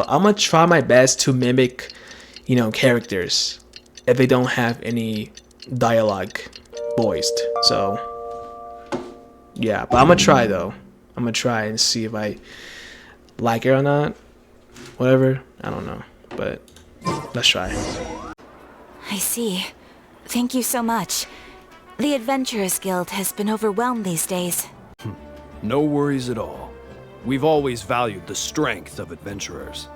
I'm gonna try my best to mimic, characters if they don't have any dialogue voiced. So yeah, but I'm gonna try though. I'm gonna try and see if I like it or not. Whatever, I don't know, but let's try. I see. Thank you so much. The Adventurers Guild has been overwhelmed these days. No worries at all. We've always valued the strength of adventurers.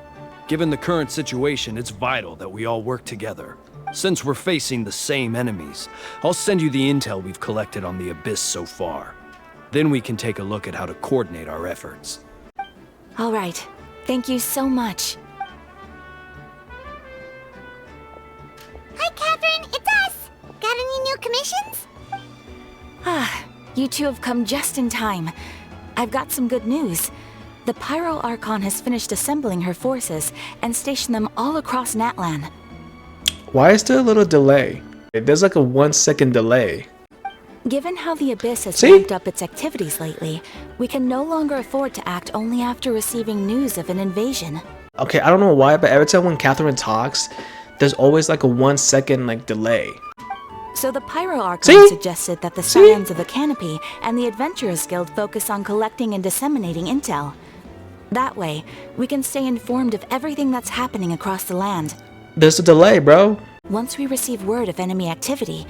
Given the current situation, it's vital that we all work together. Since we're facing the same enemies, I'll send you the intel we've collected on the Abyss so far. Then we can take a look at how to coordinate our efforts. All right. Thank you so much. Hi, Catherine. It's us. Got any new commissions? You two have come just in time. I've got some good news. The Pyro Archon has finished assembling her forces and stationed them all across Natlan. Why is there a little delay? There's like a 1-second delay. Given how the Abyss has See? ramped up its activities lately, we can no longer afford to act only after receiving news of an invasion. Okay, I don't know why, but every time when Catherine talks, there's always like a 1-second delay. So the Pyro Archon See? suggested that the Scions of the Canopy and the Adventurers Guild focus on collecting and disseminating intel. That way, we can stay informed of everything that's happening across the land. There's a delay, bro. Once we receive word of enemy activity,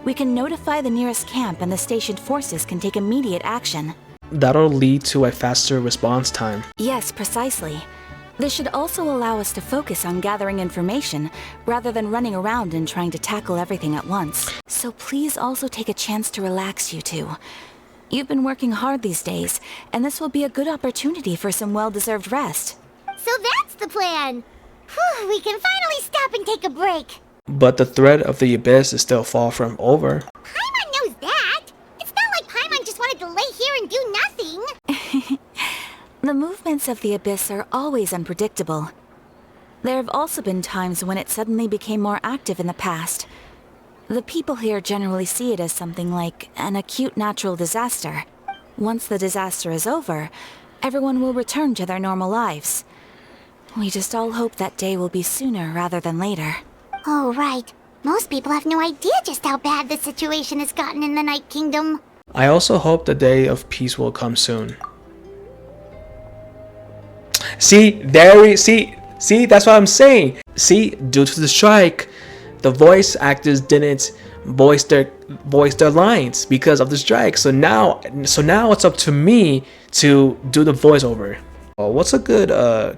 we can notify the nearest camp and the stationed forces can take immediate action. That'll lead to a faster response time. Yes, precisely. This should also allow us to focus on gathering information rather than running around and trying to tackle everything at once. So please also take a chance to relax, you two. You've been working hard these days, and this will be a good opportunity for some well-deserved rest. So that's the plan. Whew, we can finally stop and take a break. But the threat of the Abyss is still far from over. Paimon knows that. It's not like Paimon just wanted to lay here and do nothing. The movements of the Abyss are always unpredictable. There have also been times when it suddenly became more active in the past. The people here generally see it as something like an acute natural disaster. Once the disaster is over, everyone will return to their normal lives. We just all hope that day will be sooner rather than later. Oh, right. Most people have no idea just how bad the situation has gotten in the Night Kingdom. I also hope the day of peace will come soon. See, that's what I'm saying. See, due to the strike, the voice actors didn't voice their lines because of the strike. So now it's up to me to do the voiceover. Oh, what's a good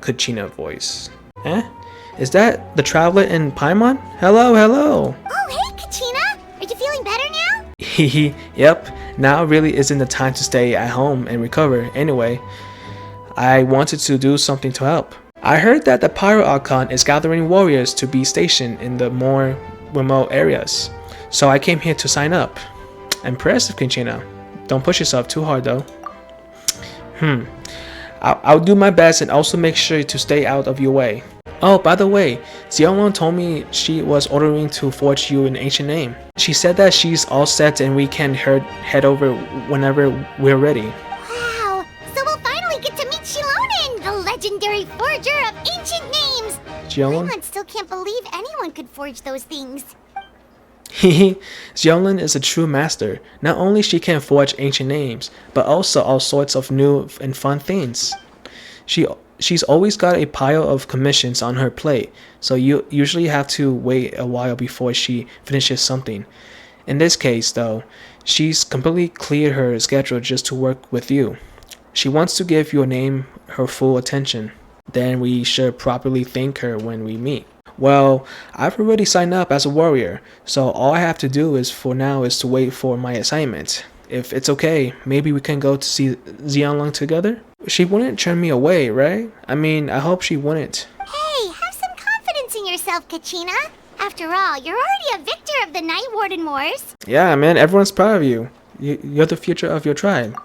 Kachina voice? Is that the traveler in Paimon? Hello. Oh, hey, Kachina! Are you feeling better now? Hehe, yep. Now really isn't the time to stay at home and recover. Anyway, I wanted to do something to help. I heard that the Pyro Archon is gathering warriors to be stationed in the more remote areas. So I came here to sign up. Impressive, Kachina. Don't push yourself too hard though. I'll do my best and also make sure to stay out of your way. Oh, by the way, Xiaolong told me she was ordering to forge you an ancient name. She said that she's all set and we can head over whenever we're ready. Wow, so we'll finally get to meet Xilonen, the legendary forger of ancient names. Xiaolong? Paimon still can't believe anyone could forge those things. Hehe, Xiaolin is a true master. Not only she can forge ancient names, but also all sorts of new and fun things. She's always got a pile of commissions on her plate, so you usually have to wait a while before she finishes something. In this case, though, she's completely cleared her schedule just to work with you. She wants to give your name her full attention. Then we should properly thank her when we meet. Well, I've already signed up as a warrior, so all I have to do for now is to wait for my assignment. If it's okay, maybe we can go to see Xianlong together? She wouldn't turn me away, right? I mean, I hope she wouldn't. Hey, have some confidence in yourself, Kachina. After all, you're already a victor of the Night Warden Wars. Yeah, man, everyone's proud of you. You're the future of your tribe.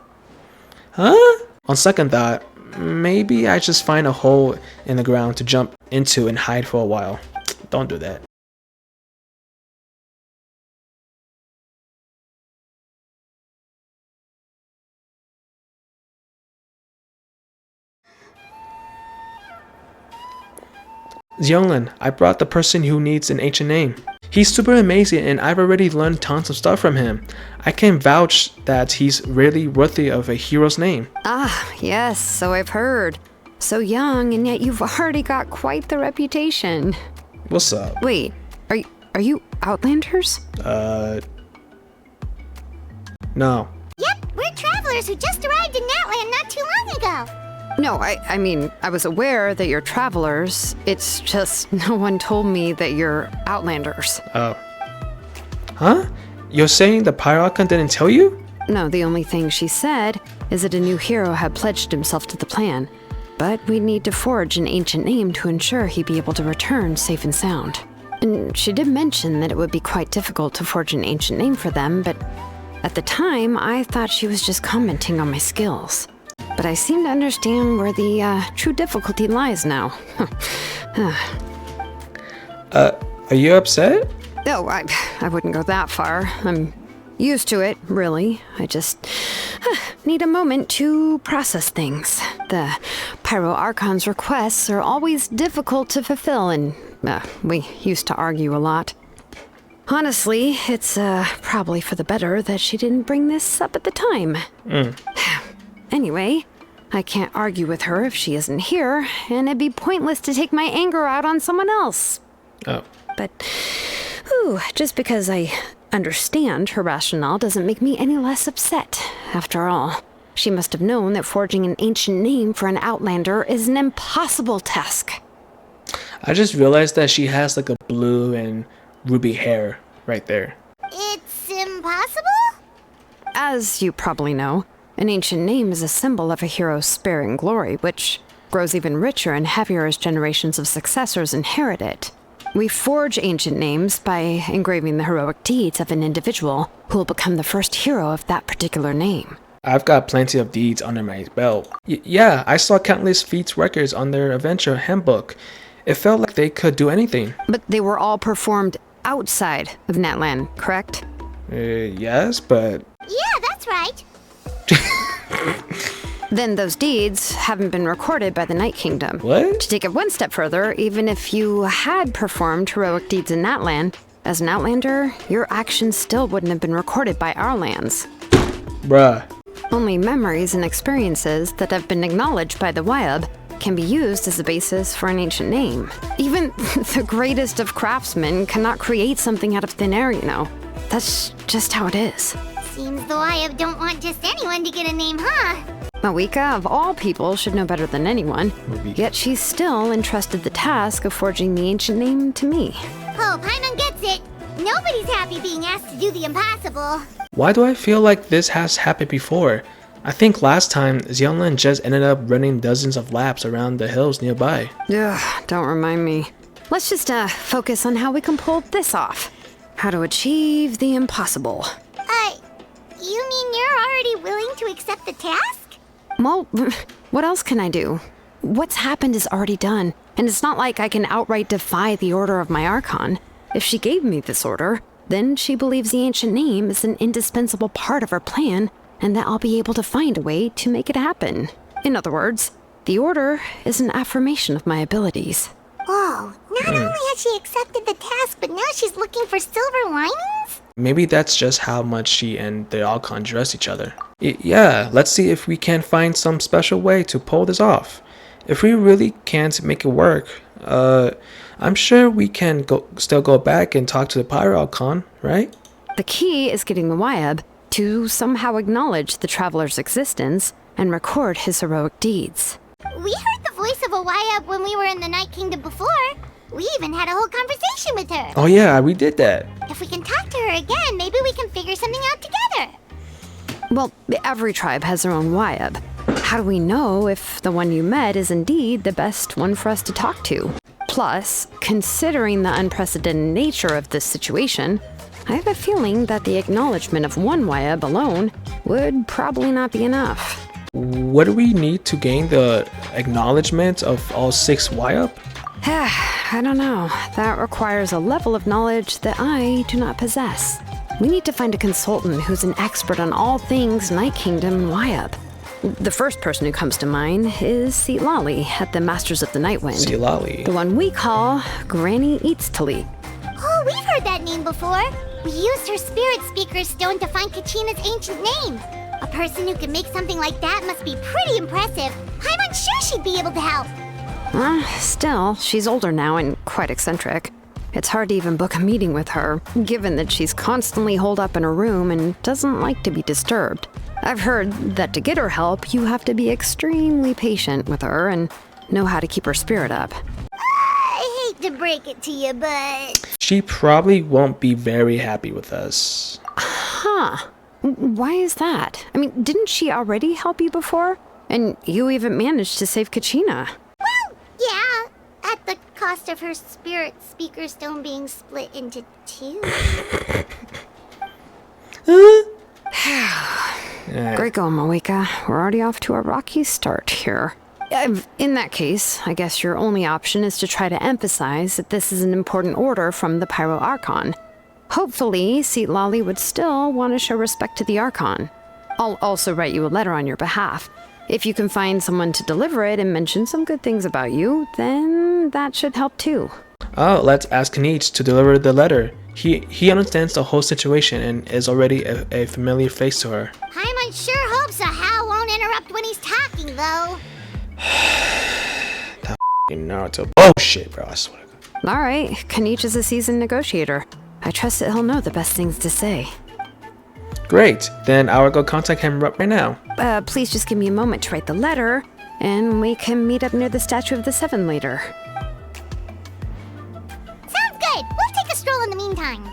Huh? On second thought, maybe I just find a hole in the ground to jump into and hide for a while. Don't do that. Xionglan, I brought the person who needs an ancient name. He's super amazing and I've already learned tons of stuff from him. I can vouch that he's really worthy of a hero's name. Ah, yes, so I've heard. So young, and yet you've already got quite the reputation. What's up? Wait, are you Outlanders? No. Yep, we're travelers who just arrived in Natlan not too long ago. No, I mean, I was aware that you're travelers. It's just no one told me that you're Outlanders. Oh. Huh? You're saying the Pyrokin didn't tell you? No, the only thing she said is that a new hero had pledged himself to the plan. But we'd need to forge an ancient name to ensure he'd be able to return safe and sound. And she did mention that it would be quite difficult to forge an ancient name for them, but at the time, I thought she was just commenting on my skills. But I seem to understand where the true difficulty lies now. Are you upset? Oh, I wouldn't go that far. I'm used to it, really. I just need a moment to process things. The Pyro Archon's requests are always difficult to fulfill, and we used to argue a lot. Honestly, it's probably for the better that she didn't bring this up at the time. Anyway, I can't argue with her if she isn't here, and it'd be pointless to take my anger out on someone else. Oh. But, just because I understand her rationale doesn't make me any less upset. After all, she must have known that forging an ancient name for an Outlander is an impossible task. I just realized that she has like a blue and ruby hair right there. It's impossible? As you probably know, an ancient name is a symbol of a hero's spirit and glory, which grows even richer and heavier as generations of successors inherit it. We forge ancient names by engraving the heroic deeds of an individual who will become the first hero of that particular name. I've got plenty of deeds under my belt. Yeah, I saw countless feats records on their adventure handbook. It felt like they could do anything. But they were all performed outside of Natlan, correct? Yes, but... Yeah, that's right. Then those deeds haven't been recorded by the Night Kingdom. What? To take it one step further, even if you had performed heroic deeds in Natlan, as an Outlander, your actions still wouldn't have been recorded by our lands. Bruh. Only memories and experiences that have been acknowledged by the Wyab can be used as a basis for an ancient name. Even the greatest of craftsmen cannot create something out of thin air, you know. That's just how it is. Seems the Wyab don't want just anyone to get a name, huh? Mawika, of all people, should know better than anyone. Maybe. Yet she's still entrusted the task of forging the ancient name to me. Oh, Paimon gets it. Nobody's happy being asked to do the impossible. Why do I feel like this has happened before? I think last time, Xionglan just ended up running dozens of laps around the hills nearby. Ugh, don't remind me. Let's just focus on how we can pull this off. How to achieve the impossible. You mean you're already willing to accept the task? Well, what else can I do? What's happened is already done, and it's not like I can outright defy the order of my Archon. If she gave me this order, then she believes the ancient name is an indispensable part of her plan, and that I'll be able to find a way to make it happen. In other words, the order is an affirmation of my abilities. Whoa, not only has she accepted the task, but now she's looking for silver linings? Maybe that's just how much she and the Alcon trust each other. Yeah, let's see if we can find some special way to pull this off. If we really can't make it work, I'm sure we can still go back and talk to the Pyro Alcon, right? The key is getting the Wyab to somehow acknowledge the traveler's existence and record his heroic deeds. We heard the voice of a Wyab when we were in the Night Kingdom before. We even had a whole conversation with her. Oh yeah, we did that. If we can talk to her again, maybe we can figure something out together. Well, every tribe has their own Wyab. How do we know if the one you met is indeed the best one for us to talk to? Plus, considering the unprecedented nature of this situation, I have a feeling that the acknowledgement of one Wyab alone would probably not be enough. What do we need to gain the acknowledgement of all 6 Wyab? I don't know. That requires a level of knowledge that I do not possess. We need to find a consultant who's an expert on all things Night Kingdom and Wyab. The first person who comes to mind is Lali at the Masters of the Nightwind. Silali. The one we call Granny Eats Talit. Oh, we've heard that name before. We used her spirit speaker stone to find Kachina's ancient name. A person who can make something like that must be pretty impressive. I'm unsure she'd be able to help. Still, she's older now and quite eccentric. It's hard to even book a meeting with her, given that she's constantly holed up in her room and doesn't like to be disturbed. I've heard that to get her help, you have to be extremely patient with her and know how to keep her spirit up. I hate to break it to you, but... She probably won't be very happy with us. Huh. Why is that? I mean, didn't she already help you before? And you even managed to save Kachina. Well, yeah. At the cost of her spirit speaker stone being split into two. Great going, Moeka. We're already off to a rocky start here. In that case, I guess your only option is to try to emphasize that this is an important order from the Pyro Archon. Hopefully, Lali would still want to show respect to the Archon. I'll also write you a letter on your behalf. If you can find someone to deliver it and mention some good things about you, then that should help too. Oh, let's ask Kanich to deliver the letter. He understands the whole situation and is already a familiar face to her. Paimon sure hopes a Hal won't interrupt when he's talking, though. That Naruto bullshit, bro. I swear to God. Alright, Kanich is a seasoned negotiator. I trust that he'll know the best things to say. Great, then I'll go contact him right now. Please just give me a moment to write the letter, and we can meet up near the Statue of the Seven later. Sounds good. We'll take a stroll in the meantime.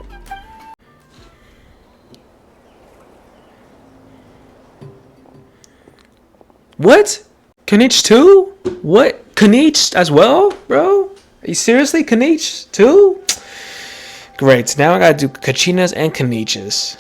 What? Kanich too? What? Kanich as well, bro? Are you seriously Kanich too? Great, now I gotta do Kachina's and Kanich's.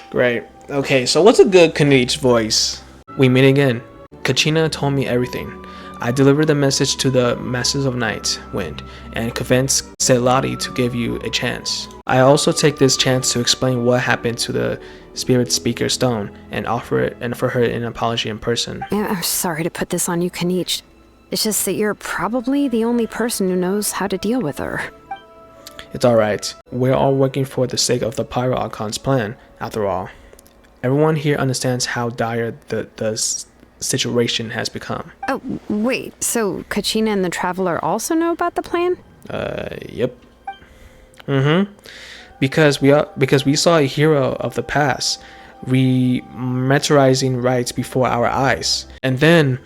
Great. Okay, so what's a good Kanich voice? We meet again. Kachina told me everything. I delivered the message to the Masters of Night Wind and convinced Seladi to give you a chance. I also take this chance to explain what happened to the Spirit Speaker Stone and offer her an apology in person. I'm sorry to put this on you, Kanich. It's just that you're probably the only person who knows how to deal with her. It's alright. We're all working for the sake of the Pyro Archon's plan, after all. Everyone here understands how dire the situation has become. Oh, wait, so Kachina and the Traveler also know about the plan? Yep. Because we saw a hero of the past re-meteorizing right before our eyes. And then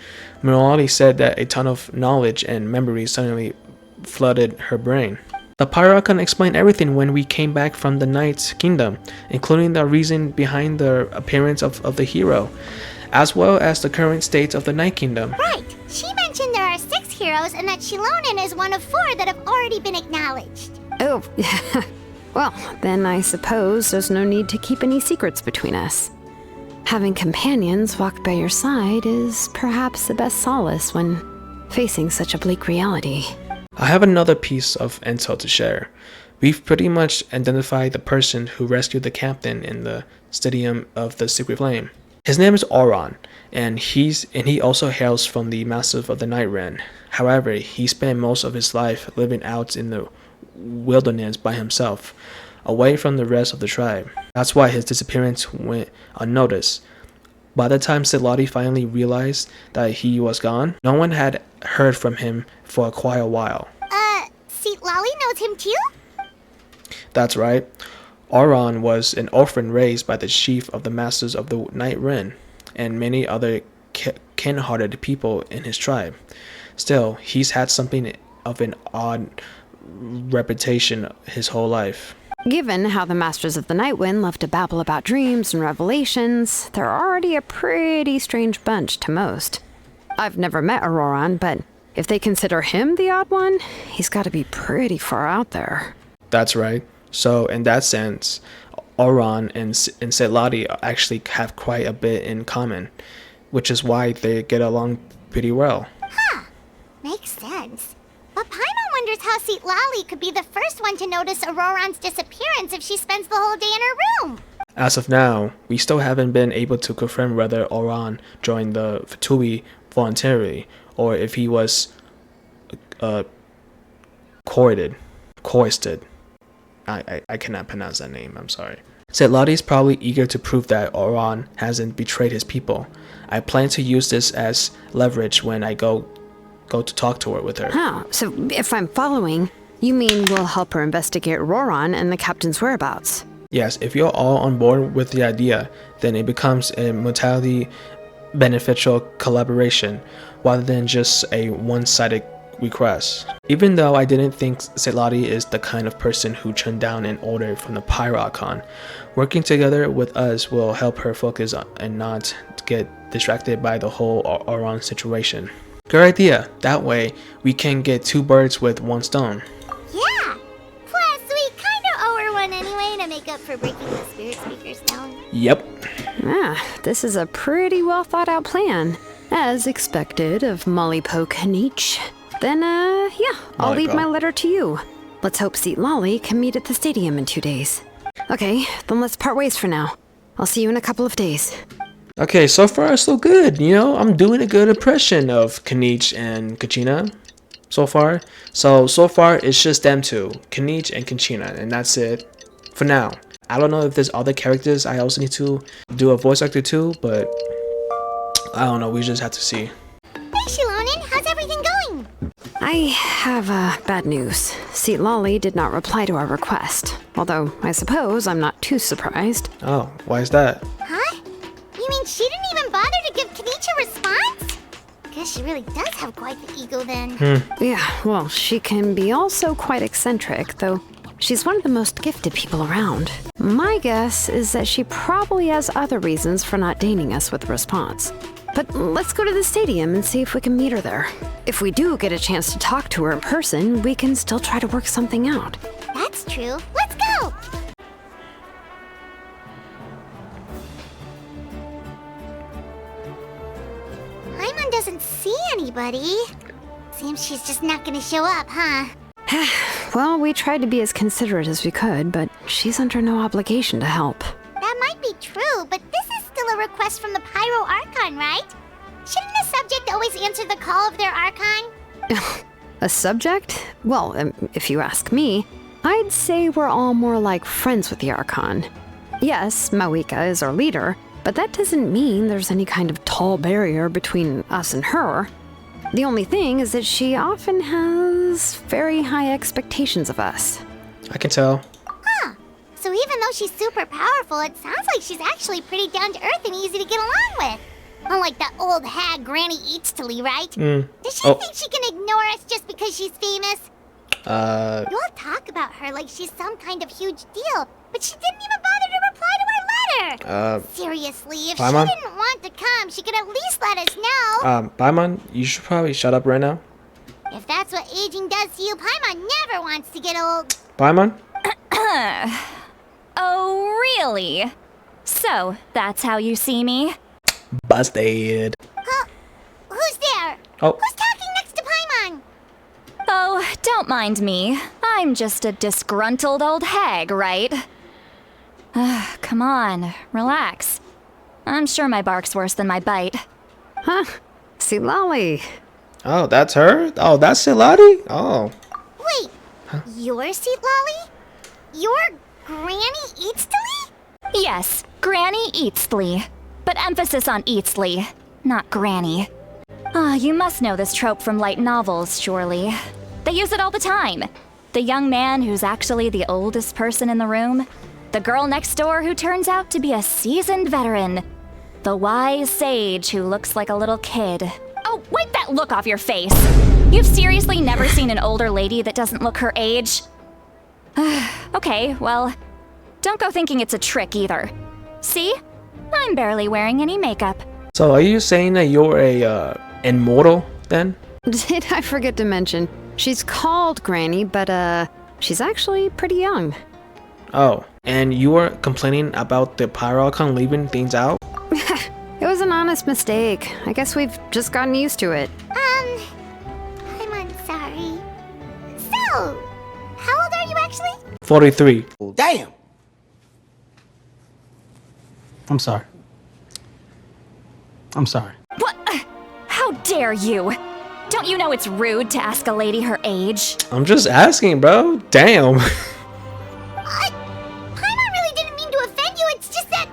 Murali said that a ton of knowledge and memories suddenly flooded her brain. The Pyro Archon explained everything when we came back from the Night Kingdom, including the reason behind the appearance of the hero, as well as the current state of the Night Kingdom. Right. She mentioned there are 6 heroes and that Shilonen is one of 4 that have already been acknowledged. Oh, well, then I suppose there's no need to keep any secrets between us. Having companions walk by your side is perhaps the best solace when facing such a bleak reality. I have another piece of intel to share. We've pretty much identified the person who rescued the captain in the Stadium of the Secret Flame. His name is Auron, and he also hails from the Masters of the Night Wren. However, he spent most of his life living out in the wilderness by himself, away from the rest of the tribe. That's why his disappearance went unnoticed. By the time Seladi finally realized that he was gone, no one had heard from him for quite a while. Lali knows him too? That's right. Auron was an orphan raised by the chief of the Masters of the Night Wren and many other kin-hearted people in his tribe. Still, he's had something of an odd reputation his whole life. Given how the Masters of the Nightwind love to babble about dreams and revelations, they're already a pretty strange bunch to most. I've never met Auroran, but if they consider him the odd one, he's got to be pretty far out there. That's right. So, in that sense, Auron and Seladi actually have quite a bit in common, which is why they get along pretty well. Huh. Makes sense. But Paimon wonders how Lali could be the first one to notice Auroran's disappearance if she spends the whole day in her room. As of now, we still haven't been able to confirm whether Oran joined the Fatui voluntarily or if he was coisted. I cannot pronounce that name, I'm sorry. Zetlati's probably eager to prove that Oran hasn't betrayed his people. I plan to use this as leverage when I go to talk to her with her. Oh, so if I'm following, you mean we'll help her investigate Roran and the captain's whereabouts? Yes, if you're all on board with the idea, then it becomes a mutually beneficial collaboration rather than just a one-sided request. Even though I didn't think Zetlati is the kind of person who turned down an order from the Pyro Archon, working together with us will help her focus and not get distracted by the whole Oran situation. Good idea. That way, we can get two birds with one stone. Yeah! Plus, we kinda owe her one anyway to make up for breaking the spirit speaker's down. Yep. This is a pretty well thought out plan. As expected of Molly Poke Nietzsche. Then, yeah, I'll leave my letter to you. Let's hope Seat Lolly can meet at the stadium in 2 days. Okay, then let's part ways for now. I'll see you in a couple of days. Okay, so far so good. You know, I'm doing a good impression of Kanich and Kachina so far. So far it's just them two, Kanich and Kachina, and that's it for now. I don't know if there's other characters I also need to do a voice actor too, but I don't know, we just have to see. Hey Shilonin, how's everything going? I have bad news. Seat Lolly did not reply to our request. Although, I suppose I'm not too surprised. Oh, why is that? Huh? You mean she didn't even bother to give Kanichi a response? Guess she really does have quite the ego then. Yeah, well, she can be also quite eccentric, though she's one of the most gifted people around. My guess is that she probably has other reasons for not deigning us with a response. But let's go to the stadium and see if we can meet her there. If we do get a chance to talk to her in person, we can still try to work something out. That's true. Let's go! Paimon doesn't see anybody. Seems she's just not gonna show up, huh? Well, we tried to be as considerate as we could, but she's under no obligation to help. That might be true, but this is still a request from the Pyro Archon, right? Shouldn't a subject always answer the call of their Archon? A subject? Well, if you ask me, I'd say we're all more like friends with the Archon. Yes, Mawika is our leader, but that doesn't mean there's any kind of tall barrier between us and her. The only thing is that she often has very high expectations of us. I can tell. Huh. So even though she's super powerful, it sounds like she's actually pretty down to earth and easy to get along with. Unlike that old hag Granny Eatstily, right? Does she think she can ignore us just because she's famous? You all talk about her like she's some kind of huge deal, but she didn't even bother to reply to our letter. Seriously, if Paimon? she didn't want to come, she could at least let us know. Paimon, you should probably shut up right now. If that's what aging does to you, Paimon never wants to get old. Paimon? Oh, really? So, that's how you see me? Busted. Huh? Who's there? Oh. Who's talking next to Paimon? Oh, don't mind me. I'm just a disgruntled old hag, right? Come on, relax. I'm sure my bark's worse than my bite. Huh? See Lolly. Oh, that's her? Oh, that's Silati? Oh. Wait, you're Seat Lolly? You're Granny Eatstily? Yes, Granny Eatsley. But emphasis on Eatsley, not Granny. You must know this trope from light novels, surely. They use it all the time. The young man who's actually the oldest person in the room. The girl next door who turns out to be a seasoned veteran. The wise sage who looks like a little kid. Oh, wipe that look off your face! You've seriously never seen an older lady that doesn't look her age? Okay, well, don't go thinking it's a trick either. See? I'm barely wearing any makeup. So are you saying that you're a immortal then? Did I forget to mention? She's called Granny, but she's actually pretty young. Oh, and you were complaining about the Pyrocon leaving things out? It was an honest mistake. I guess we've just gotten used to it. I'm sorry. So, how old are you actually? 43. Damn! I'm sorry. I'm sorry. What? How dare you? Don't you know it's rude to ask a lady her age? I'm just asking, bro. Damn. Paimon really didn't mean to offend you. It's just that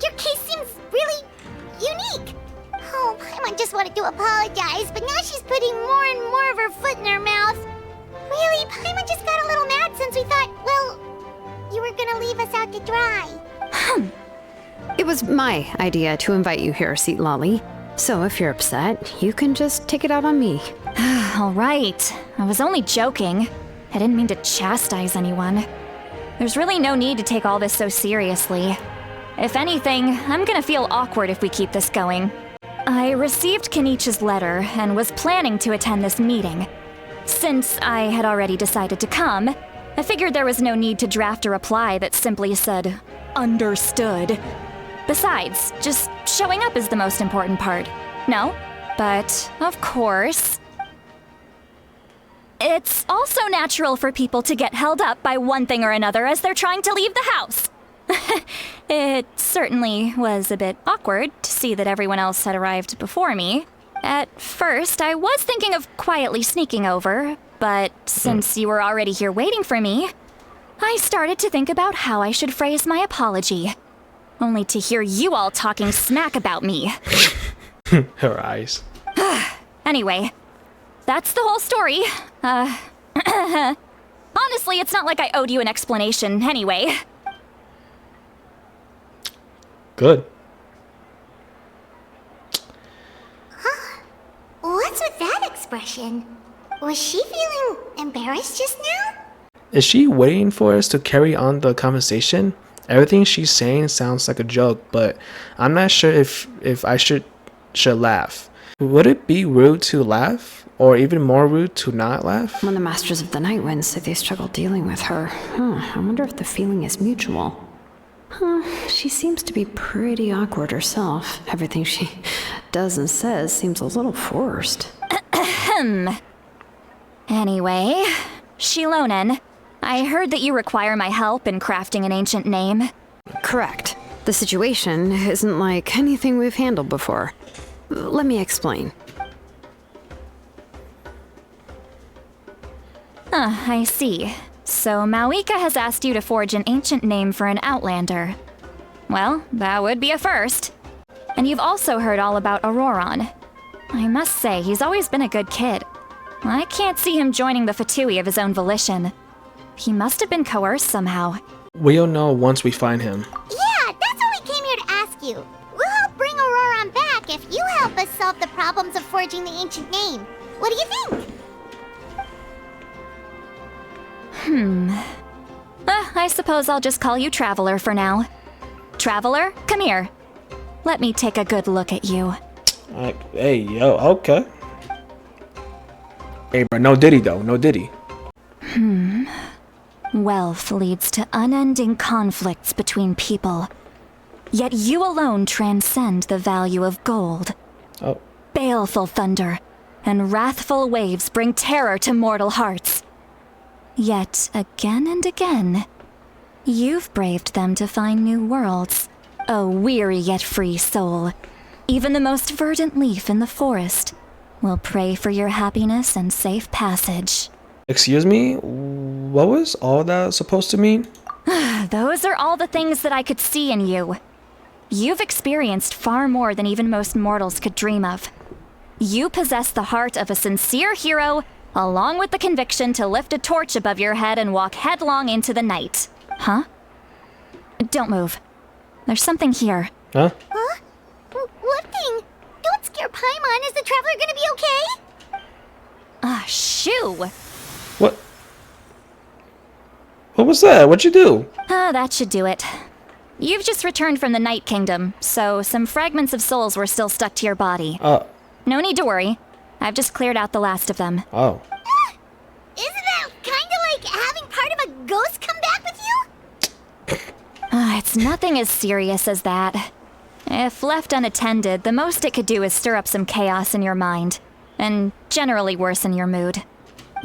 your case seems really unique. Oh, Paimon just wanted to apologize, but now she's putting more and more of her foot in her mouth. Really, Paimon just got a little mad since we thought, well, you were gonna leave us out to dry. It was my idea to invite you here, Seat Lolly. So if you're upset, you can just take it out on me. All right. I was only joking. I didn't mean to chastise anyone. There's really no need to take all this so seriously. If anything, I'm gonna feel awkward if we keep this going. I received Kenichi's letter and was planning to attend this meeting. Since I had already decided to come, I figured there was no need to draft a reply that simply said, "Understood." Besides, just showing up is the most important part. No? But, of course, it's also natural for people to get held up by one thing or another as they're trying to leave the house. It certainly was a bit awkward to see that everyone else had arrived before me. At first, I was thinking of quietly sneaking over, but since you were already here waiting for me, I started to think about how I should phrase my apology. Only to hear you all talking smack about me. Her eyes. Anyway, that's the whole story. Honestly, it's not like I owed you an explanation anyway. Good. What's with that expression? Was she feeling embarrassed just now? Is she waiting for us to carry on the conversation? Everything she's saying sounds like a joke, but I'm not sure if I should laugh. Would it be rude to laugh? Or even more rude to not laugh? When the Masters of the Night Wind say they struggle dealing with her, I wonder if the feeling is mutual. She seems to be pretty awkward herself. Everything she does and says seems a little forced. Anyway, Shilonen, I heard that you require my help in crafting an ancient name. Correct. The situation isn't like anything we've handled before. Let me explain. I see. So Mawika has asked you to forge an ancient name for an Outlander. Well, that would be a first. And you've also heard all about Auroron. I must say, he's always been a good kid. I can't see him joining the Fatui of his own volition. He must have been coerced somehow. We'll know once we find him. Yeah, that's what we came here to ask you. We'll help bring Auroron back if you help us solve the problems of forging the ancient name. What do you think? I suppose I'll just call you Traveler for now. Traveler, come here. Let me take a good look at you. Hey, yo, okay. Hey, bro, no diddy though, no diddy. Wealth leads to unending conflicts between people. Yet you alone transcend the value of gold. Oh. Baleful thunder and wrathful waves bring terror to mortal hearts. Yet again and again, you've braved them to find new worlds. A weary yet free soul. Even the most verdant leaf in the forest will pray for your happiness and safe passage. Excuse me? What was all that supposed to mean? Those are all the things that I could see in you. You've experienced far more than even most mortals could dream of. You possess the heart of a sincere hero, along with the conviction to lift a torch above your head and walk headlong into the night. Huh? Don't move. There's something here. Huh? Huh? What thing? Don't scare Paimon. Is the Traveler gonna be okay? Shoo! What? What was that? What'd you do? That should do it. You've just returned from the Night Kingdom, so some fragments of souls were still stuck to your body. No need to worry. I've just cleared out the last of them. Oh. Isn't that kinda like having part of a ghost come back with you? It's nothing as serious as that. If left unattended, the most it could do is stir up some chaos in your mind, and generally worsen your mood.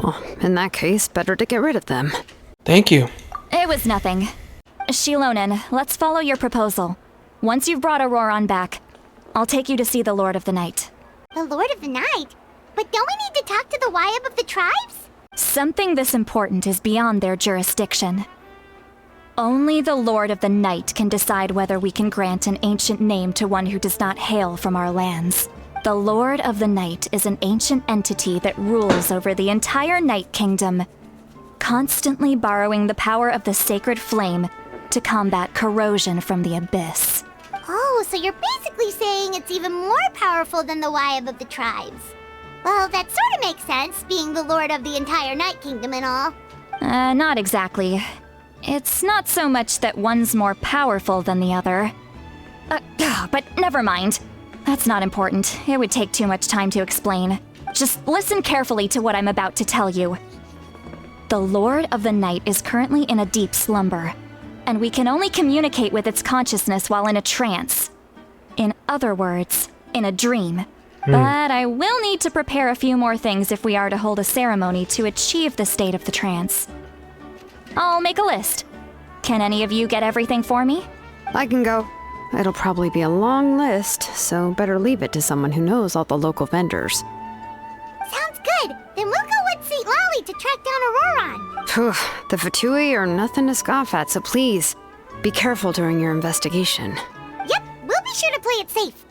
Well, in that case, better to get rid of them. Thank you. It was nothing. Shilonen, let's follow your proposal. Once you've brought Auroron back, I'll take you to see the Lord of the Night. The Lord of the Night? But don't we need to talk to the Wyab of the tribes? Something this important is beyond their jurisdiction. Only the Lord of the Night can decide whether we can grant an ancient name to one who does not hail from our lands. The Lord of the Night is an ancient entity that rules over the entire Night Kingdom, constantly borrowing the power of the sacred flame to combat corrosion from the abyss. Oh, so you're basically saying it's even more powerful than the Wyab of the tribes. Well, that sort of makes sense, being the lord of the entire Night Kingdom and all. Not exactly. It's not so much that one's more powerful than the other. But never mind. That's not important. It would take too much time to explain. Just listen carefully to what I'm about to tell you. The Lord of the Night is currently in a deep slumber, and we can only communicate with its consciousness while in a trance. In other words, in a dream. But I will need to prepare a few more things if we are to hold a ceremony to achieve the state of the trance. I'll make a list. Can any of you get everything for me? I can go. It'll probably be a long list, so better leave it to someone who knows all the local vendors. Sounds good. Then we'll go with St. Lolly to track down Auroron. Phew, the Fatui are nothing to scoff at, so please, be careful during your investigation. Yep, we'll be sure to play it safe.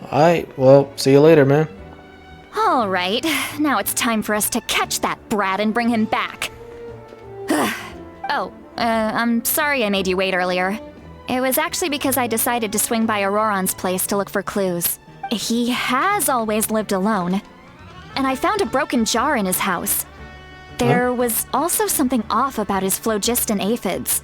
Alright, well, see you later, man. All right, now it's time for us to catch that brat and bring him back. I'm sorry I made you wait earlier. It was actually because I decided to swing by Auroron's place to look for clues. He has always lived alone, and I found a broken jar in his house. There was also something off about his phlogiston aphids,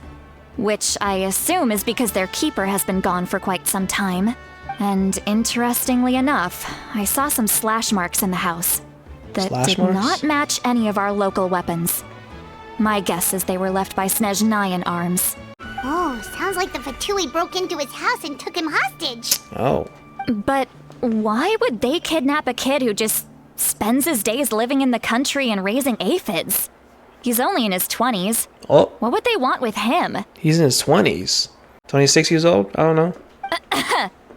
which I assume is because their keeper has been gone for quite some time. And interestingly enough, I saw some slash marks in the house that Slash did marks? not match any of our local weapons. My guess is they were left by Snezhnayan arms. Oh, sounds like the Fatui broke into his house and took him hostage. Oh. But why would they kidnap a kid who just spends his days living in the country and raising aphids? He's only in his 20s. Oh, What would they want with him? he's in his 20s. 26 years old? I don't know.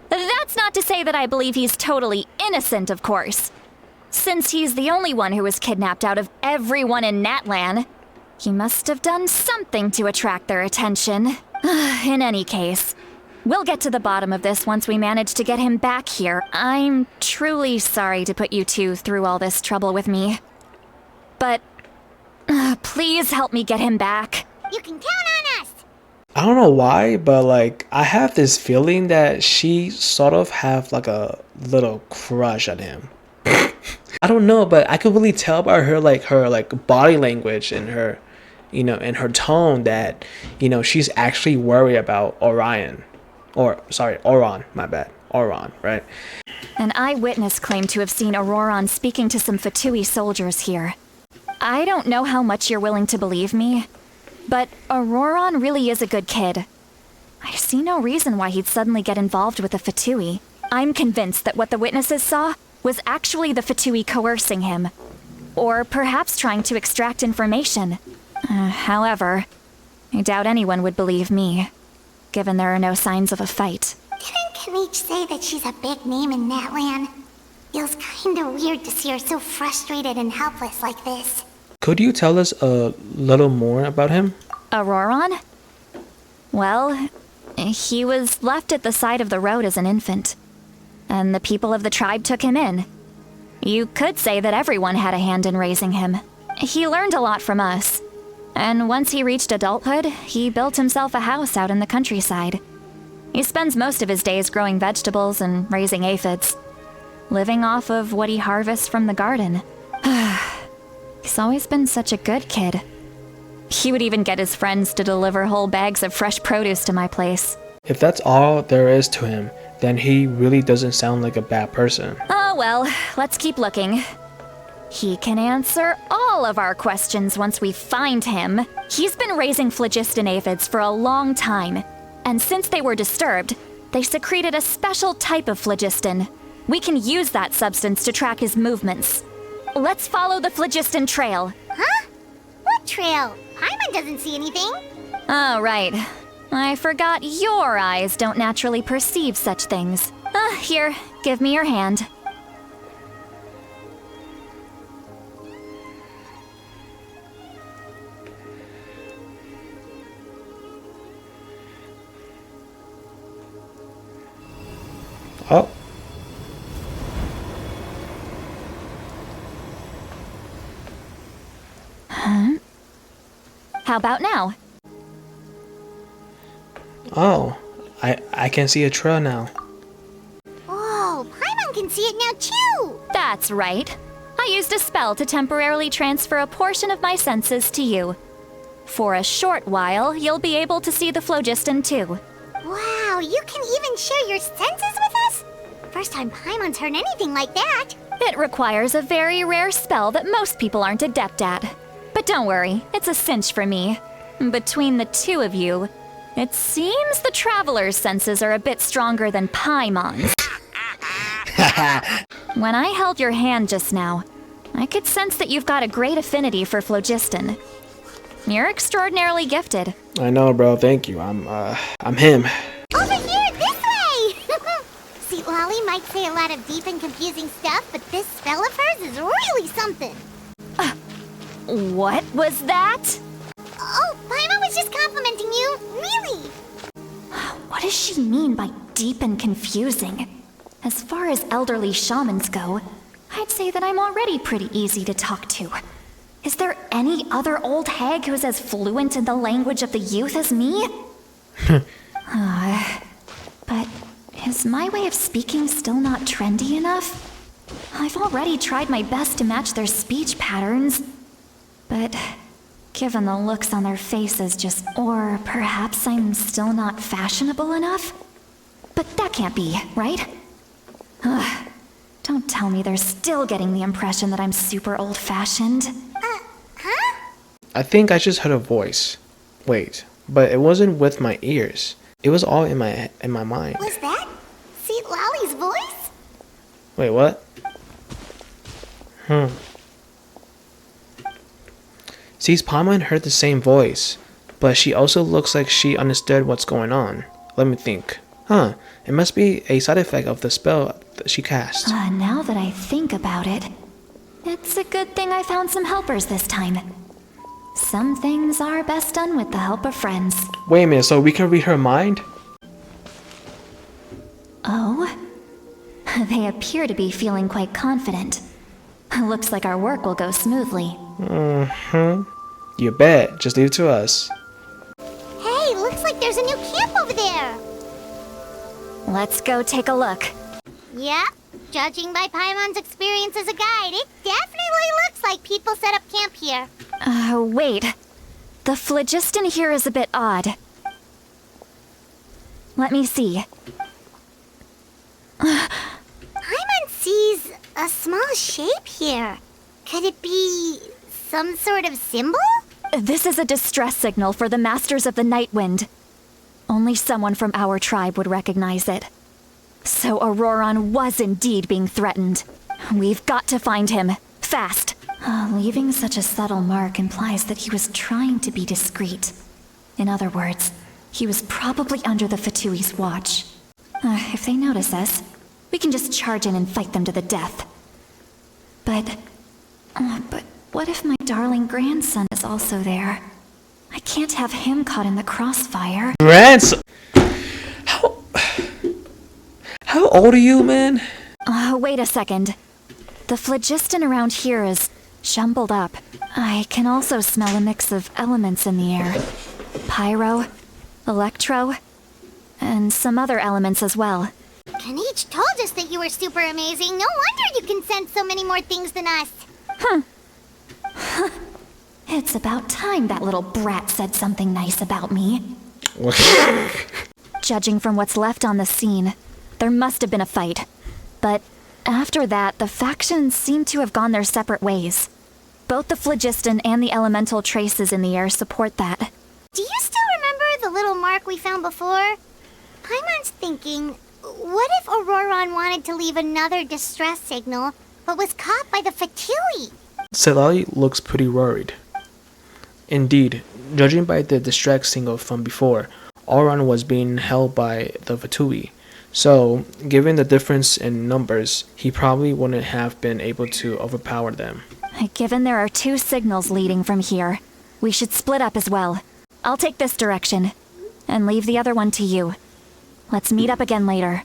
That's not to say that I believe he's totally innocent, of course. Since he's the only one who was kidnapped out of everyone in Natlan, he must have done something to attract their attention. In any case, we'll get to the bottom of this once we manage to get him back here. I'm truly sorry to put you two through all this trouble with me. But please help me get him back. You can count on us. I don't know why, but like I have this feeling that she sort of have like a little crush on him. I don't know, but I could really tell by her body language and her, and her tone that, she's actually worried about Auron, my bad. Auron, right? An eyewitness claimed to have seen Auroron speaking to some Fatui soldiers here. I don't know how much you're willing to believe me, but Auroron really is a good kid. I see no reason why he'd suddenly get involved with the Fatui. I'm convinced that what the witnesses saw was actually the Fatui coercing him, or perhaps trying to extract information. However, I doubt anyone would believe me, given there are no signs of a fight. Didn't Kanich say that she's a big name in Natlan? Feels kinda weird to see her so frustrated and helpless like this. Could you tell us a little more about him? Auroron? Well, he was left at the side of the road as an infant, and the people of the tribe took him in. You could say that everyone had a hand in raising him. He learned a lot from us, and once he reached adulthood, he built himself a house out in the countryside. He spends most of his days growing vegetables and raising aphids, living off of what he harvests from the garden. He's always been such a good kid. He would even get his friends to deliver whole bags of fresh produce to my place. If that's all there is to him, then he really doesn't sound like a bad person. Oh well, let's keep looking. He can answer all of our questions once we find him. He's been raising phlogiston aphids for a long time, and since they were disturbed, they secreted a special type of phlogiston. We can use that substance to track his movements. Let's follow the phlogiston trail. Huh? What trail? Paimon doesn't see anything. Oh, right. I forgot your eyes don't naturally perceive such things. Here, give me your hand. Oh. How about now? Oh. I can see a trail now. Whoa, Paimon can see it now too! That's right. I used a spell to temporarily transfer a portion of my senses to you. For a short while, you'll be able to see the phlogiston too. Wow, you can even share your senses with us? First time Paimon's heard anything like that. It requires a very rare spell that most people aren't adept at. But don't worry, it's a cinch for me. Between the two of you, it seems the traveler's senses are a bit stronger than Paimon's. When I held your hand just now, I could sense that you've got a great affinity for phlogiston. You're extraordinarily gifted. I know, bro. Thank you. I'm him. Over here, this way! See, Lolly might say a lot of deep and confusing stuff, but this spell of hers is really something. What was that? Oh, Paimon was just complimenting you. Really? What does she mean by deep and confusing? As far as elderly shamans go, I'd say that I'm already pretty easy to talk to. Is there any other old hag who's as fluent in the language of the youth as me? But is my way of speaking still not trendy enough? I've already tried my best to match their speech patterns. But given the looks on their faces, or perhaps I'm still not fashionable enough? But that can't be, right? Don't tell me they're still getting the impression that I'm super old-fashioned. I think I just heard a voice. Wait, but it wasn't with my ears. It was all in my mind. Was that Seat Lolly's voice? Wait, what? See, Paimon heard the same voice, but she also looks like she understood what's going on. Let me think. It must be a side effect of the spell that she cast. Now that I think about it, it's a good thing I found some helpers this time. Some things are best done with the help of friends. Wait a minute, so we can read her mind? Oh? They appear to be feeling quite confident. Looks like our work will go smoothly. You bet. Just leave it to us. Hey, looks like there's a new camp over there. Let's go take a look. Yep, judging by Paimon's experience as a guide, it definitely looks like people set up camp here. Wait. The phlogiston here is a bit odd. Let me see. Paimon sees a small shape here. Could it be some sort of symbol? This is a distress signal for the Masters of the Night Wind. Only someone from our tribe would recognize it. So Auroron was indeed being threatened. We've got to find him. Fast. Leaving such a subtle mark implies that he was trying to be discreet. In other words, he was probably under the Fatui's watch. If they notice us, we can just charge in and fight them to the death. But what if my darling grandson is also there? I can't have him caught in the crossfire. Grandson? How old are you, man? Wait a second. The phlogiston around here is jumbled up. I can also smell a mix of elements in the air. Pyro, electro, and some other elements as well. Kanich told us that you were super amazing. No wonder you can sense so many more things than us. It's about time that little brat said something nice about me. Judging from what's left on the scene, there must have been a fight. But after that, the factions seem to have gone their separate ways. Both the phlogiston and the elemental traces in the air support that. Do you still remember the little mark we found before? Paimon's thinking, what if Auroron wanted to leave another distress signal, but was caught by the Fatui? Celali looks pretty worried. Indeed, judging by the distract signal from before, Auron was being held by the Fatui. So, given the difference in numbers, he probably wouldn't have been able to overpower them. Given there are 2 signals leading from here, we should split up as well. I'll take this direction, and leave the other one to you. Let's meet up again later.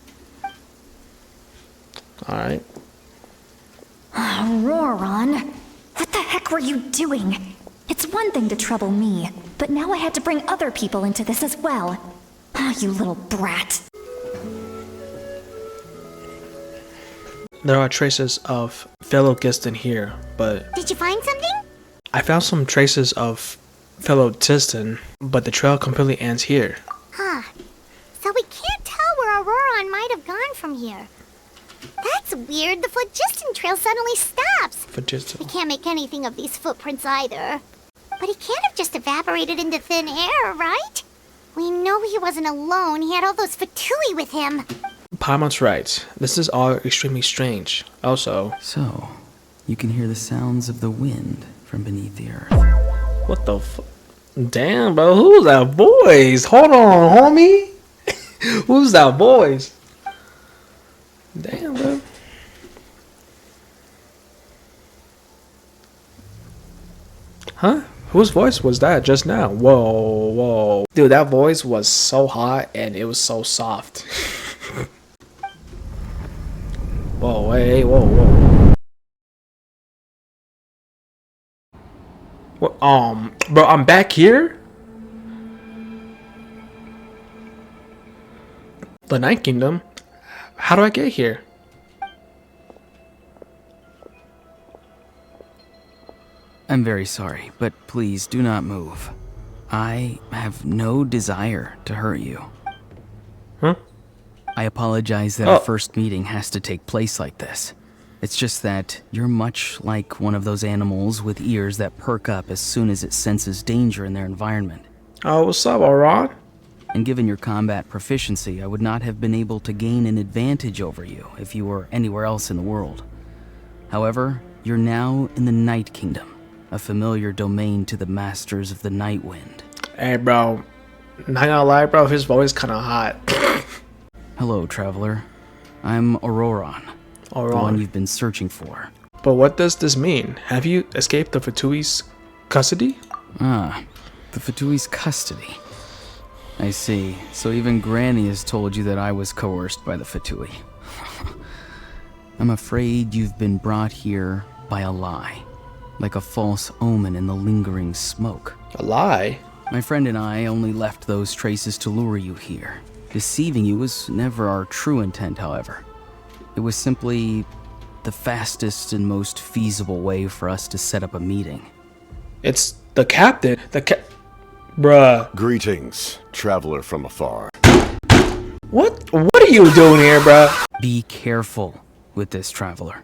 Alright. Roron, what the heck were you doing? It's one thing to trouble me, but now I had to bring other people into this as well. You little brat. There are traces of fellow Giston here, but Did you find something? I found some traces of fellow Giston, but the trail completely ends here. Huh. So we can't tell where Auroron might have gone from here. That's weird. The Phlogiston trail suddenly stops. For Giston. We can't make anything of these footprints either. But he can't have just evaporated into thin air, right? We know he wasn't alone. He had all those Fatui with him. Paimon's right. This is all extremely strange. Also, So, you can hear the sounds of the wind from beneath the earth. what the damn, bro, who's that voice? Hold on, homie. Who's that voice? Damn, bro. Huh? Whose voice was that just now? Whoa, whoa. Dude, that voice was so hot and it was so soft. Whoa, wait, whoa, whoa. What, bro, I'm back here? The Night Kingdom? How do I get here? I'm very sorry, but please do not move. I have no desire to hurt you. Huh? I apologize that Oh. our first meeting has to take place like this. It's just that you're much like one of those animals with ears that perk up as soon as it senses danger in their environment. Oh, what's up, Auron? And given your combat proficiency, I would not have been able to gain an advantage over you if you were anywhere else in the world. However, you're now in the Night Kingdom, a familiar domain to the masters of the Night Wind. Hey, bro. Not gonna lie, bro, his voice kinda hot. Hello, traveler. I'm Auroron, the one Auron. you've been searching for. But what does this mean? Have you escaped the Fatui's custody? Ah, the Fatui's custody. I see. So even Granny has told you that I was coerced by the Fatui. I'm afraid you've been brought here by a lie, like a false omen in the lingering smoke. A lie? My friend and I only left those traces to lure you here. Deceiving you was never our true intent, however. It was simply the fastest and most feasible way for us to set up a meeting. It's the captain. Bruh. Greetings, traveler from afar. What are you doing here, bruh? Be careful with this traveler.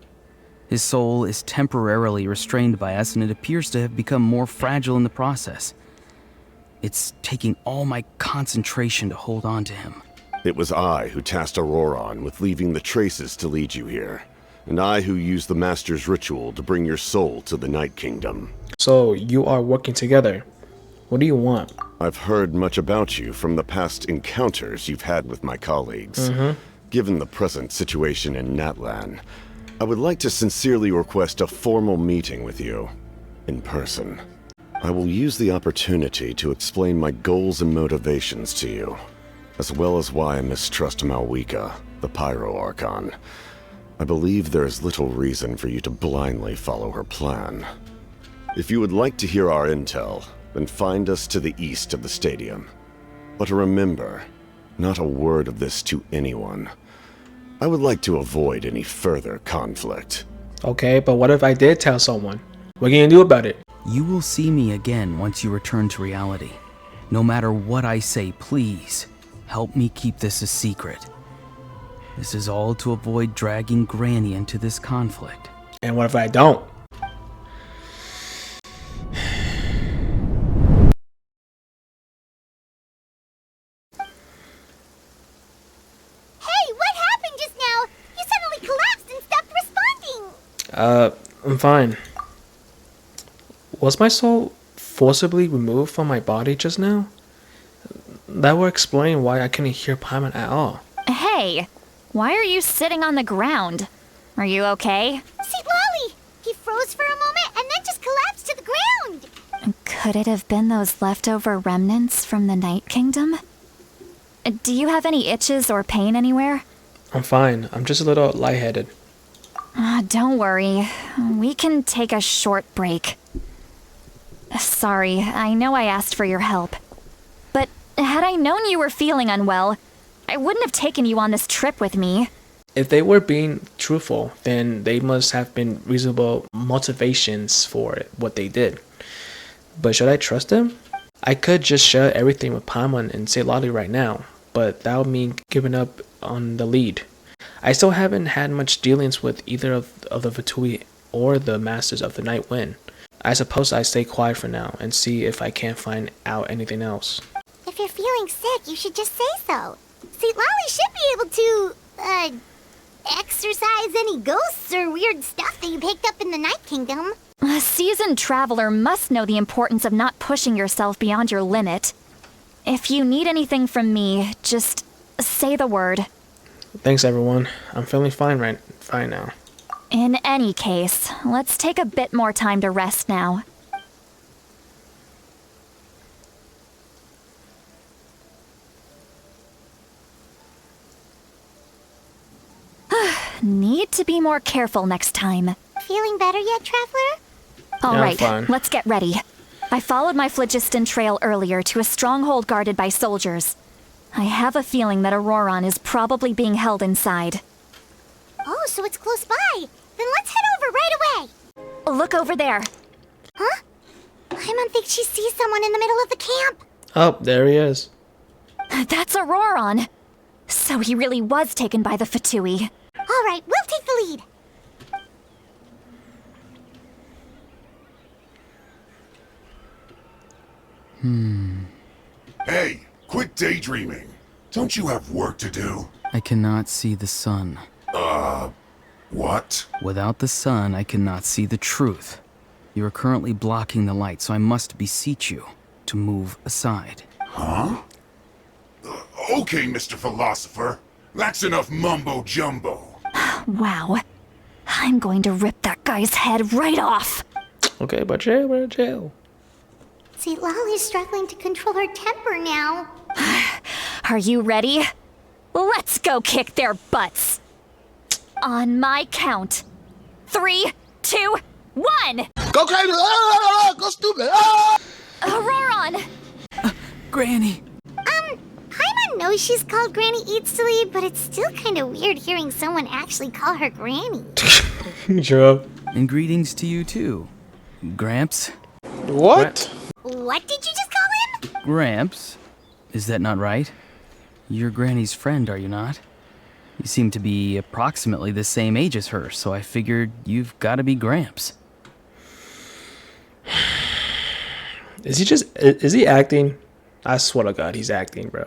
His soul is temporarily restrained by us, and it appears to have become more fragile in the process. It's taking all my concentration to hold on to him. It was I who tasked Auroron with leaving the traces to lead you here, and I who used the Master's ritual to bring your soul to the Night Kingdom. So you are working together. What do you want? I've heard much about you from the past encounters you've had with my colleagues. Given the present situation in Natlan, I would like to sincerely request a formal meeting with you, in person. I will use the opportunity to explain my goals and motivations to you, as well as why I mistrust Malwika, the Pyro Archon. I believe there is little reason for you to blindly follow her plan. If you would like to hear our intel, then find us to the east of the stadium. But remember, not a word of this to anyone. I would like to avoid any further conflict. Okay, but what if I did tell someone? What can you do about it? You will see me again once you return to reality. No matter what I say, please, help me keep this a secret. This is all to avoid dragging Granny into this conflict. And what if I don't? Hey, what happened just now? You suddenly collapsed and stopped responding. I'm fine. Was my soul forcibly removed from my body just now? That will explain why I couldn't hear Paimon at all. Hey, why are you sitting on the ground? Are you okay? See, Lolly! He froze for a moment and then just collapsed to the ground! Could it have been those leftover remnants from the Night Kingdom? Do you have any itches or pain anywhere? I'm fine. I'm just a little lightheaded. Don't worry. We can take a short break. Sorry, I know I asked for your help. But had I known you were feeling unwell, I wouldn't have taken you on this trip with me. If they were being truthful, then they must have been reasonable motivations for what they did. But should I trust them? I could just share everything with Paimon and say Lolly right now, but that would mean giving up on the lead. I still haven't had much dealings with either of the Fatui or the Masters of the Night Wind. I suppose I stay quiet for now and see if I can't find out anything else. If you're feeling sick, you should just say so. See, Lolly should be able to, exorcise any ghosts or weird stuff that you picked up in the Night Kingdom. A seasoned traveler must know the importance of not pushing yourself beyond your limit. If you need anything from me, just say the word. Thanks everyone. I'm feeling fine now. In any case, let's take a bit more time to rest now. Need to be more careful next time. Feeling better yet, Traveler? All Yeah, I'm right, fine. let's get ready. I followed my phlogiston trail earlier to a stronghold guarded by soldiers. I have a feeling that Auroron is probably being held inside. Oh, so it's close by. Then let's head over right away. Look over there. Huh? Paimon thinks she sees someone in the middle of the camp. Oh, there he is. That's Auroron. So he really was taken by the Fatui. All right, we'll take the lead. Hey, quit daydreaming. Don't you have work to do? I cannot see the sun. What? Without the sun, I cannot see the truth. You are currently blocking the light, so I must beseech you to move aside. Huh? Okay, Mr. Philosopher. That's enough mumbo-jumbo. Wow. I'm going to rip that guy's head right off. Okay, but we're in jail. See, Lolly's struggling to control her temper now. Are you ready? Let's go kick their butts. On my count. 3, 2, 1! Go crazy! Go stupid! Auroron! Granny! Paimon knows she's called Granny Eatsley, but it's still kind of weird hearing someone actually call her Granny. True. And greetings to you too. Gramps? What? What did you just call him? Gramps? Is that not right? You're Granny's friend, are you not? You seem to be approximately the same age as her, so I figured you've got to be Gramps. Is he acting? I swear to God, he's acting, bro.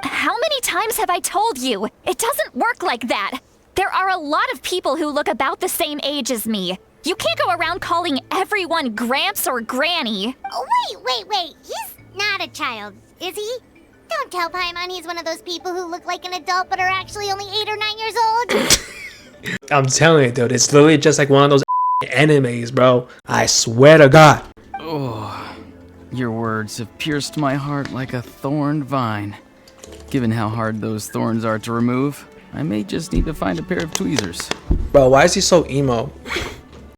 How many times have I told you? It doesn't work like that. There are a lot of people who look about the same age as me. You can't go around calling everyone Gramps or Granny. Oh, wait. He's not a child, is he? Don't tell Paimon he's one of those people who look like an adult but are actually only 8 or 9 years old. I'm telling you, dude, it's literally just like one of those animes, bro. I swear to God. Oh, your words have pierced my heart like a thorned vine. Given how hard those thorns are to remove, I may just need to find a pair of tweezers. Bro, why is he so emo?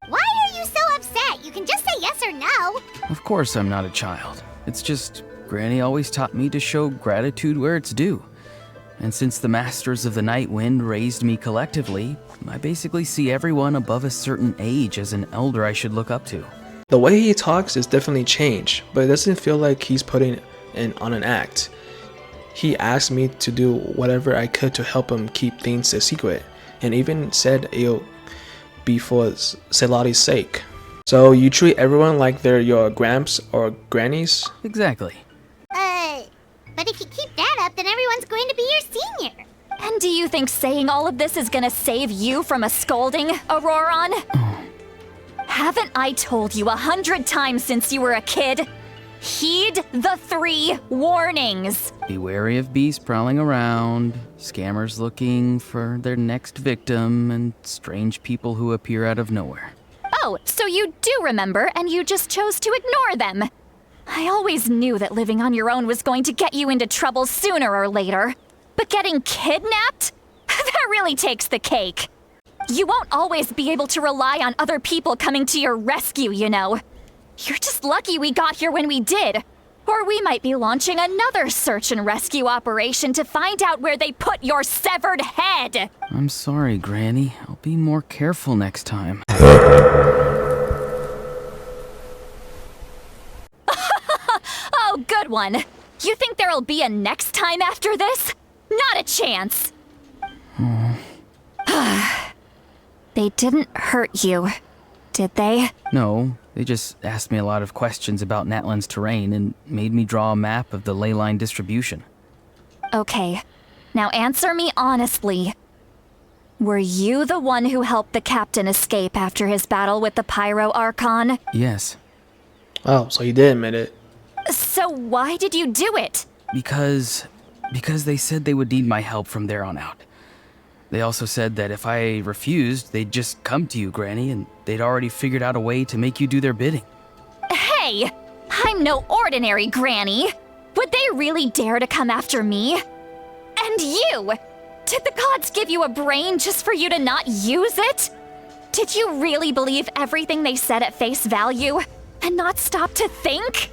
Why are you so upset? You can just say yes or no. Of course I'm not a child. It's just Granny always taught me to show gratitude where it's due. And since the Masters of the Night Wind raised me collectively, I basically see everyone above a certain age as an elder I should look up to. The way he talks is definitely changed, but it doesn't feel like he's putting on an act. He asked me to do whatever I could to help him keep things a secret, and even said it'll be for Celati's sake. So you treat everyone like they're your gramps or grannies? Exactly. But if you keep that up, then everyone's going to be your senior. And do you think saying all of this is gonna save you from a scolding, Auroron? Haven't I told you 100 times since you were a kid? Heed the 3 warnings. Be wary of beasts prowling around, scammers looking for their next victim, and strange people who appear out of nowhere. Oh, so you do remember, and you just chose to ignore them. I always knew that living on your own was going to get you into trouble sooner or later. But getting kidnapped? That really takes the cake. You won't always be able to rely on other people coming to your rescue, you know. You're just lucky we got here when we did. Or we might be launching another search and rescue operation to find out where they put your severed head. I'm sorry, Granny. I'll be more careful next time. Oh, good one. You think there'll be a next time after this? Not a chance. They didn't hurt you, did they? No, they just asked me a lot of questions about Natlan's terrain and made me draw a map of the ley line distribution. Okay, now answer me honestly. Were you the one who helped the captain escape after his battle with the Pyro Archon? Yes. Oh, so he did admit it. So why did you do it? Because they said they would need my help from there on out. They also said that if I refused, they'd just come to you, Granny, and they'd already figured out a way to make you do their bidding. Hey, I'm no ordinary Granny. Would they really dare to come after me? And you! Did the gods give you a brain just for you to not use it? Did you really believe everything they said at face value and not stop to think?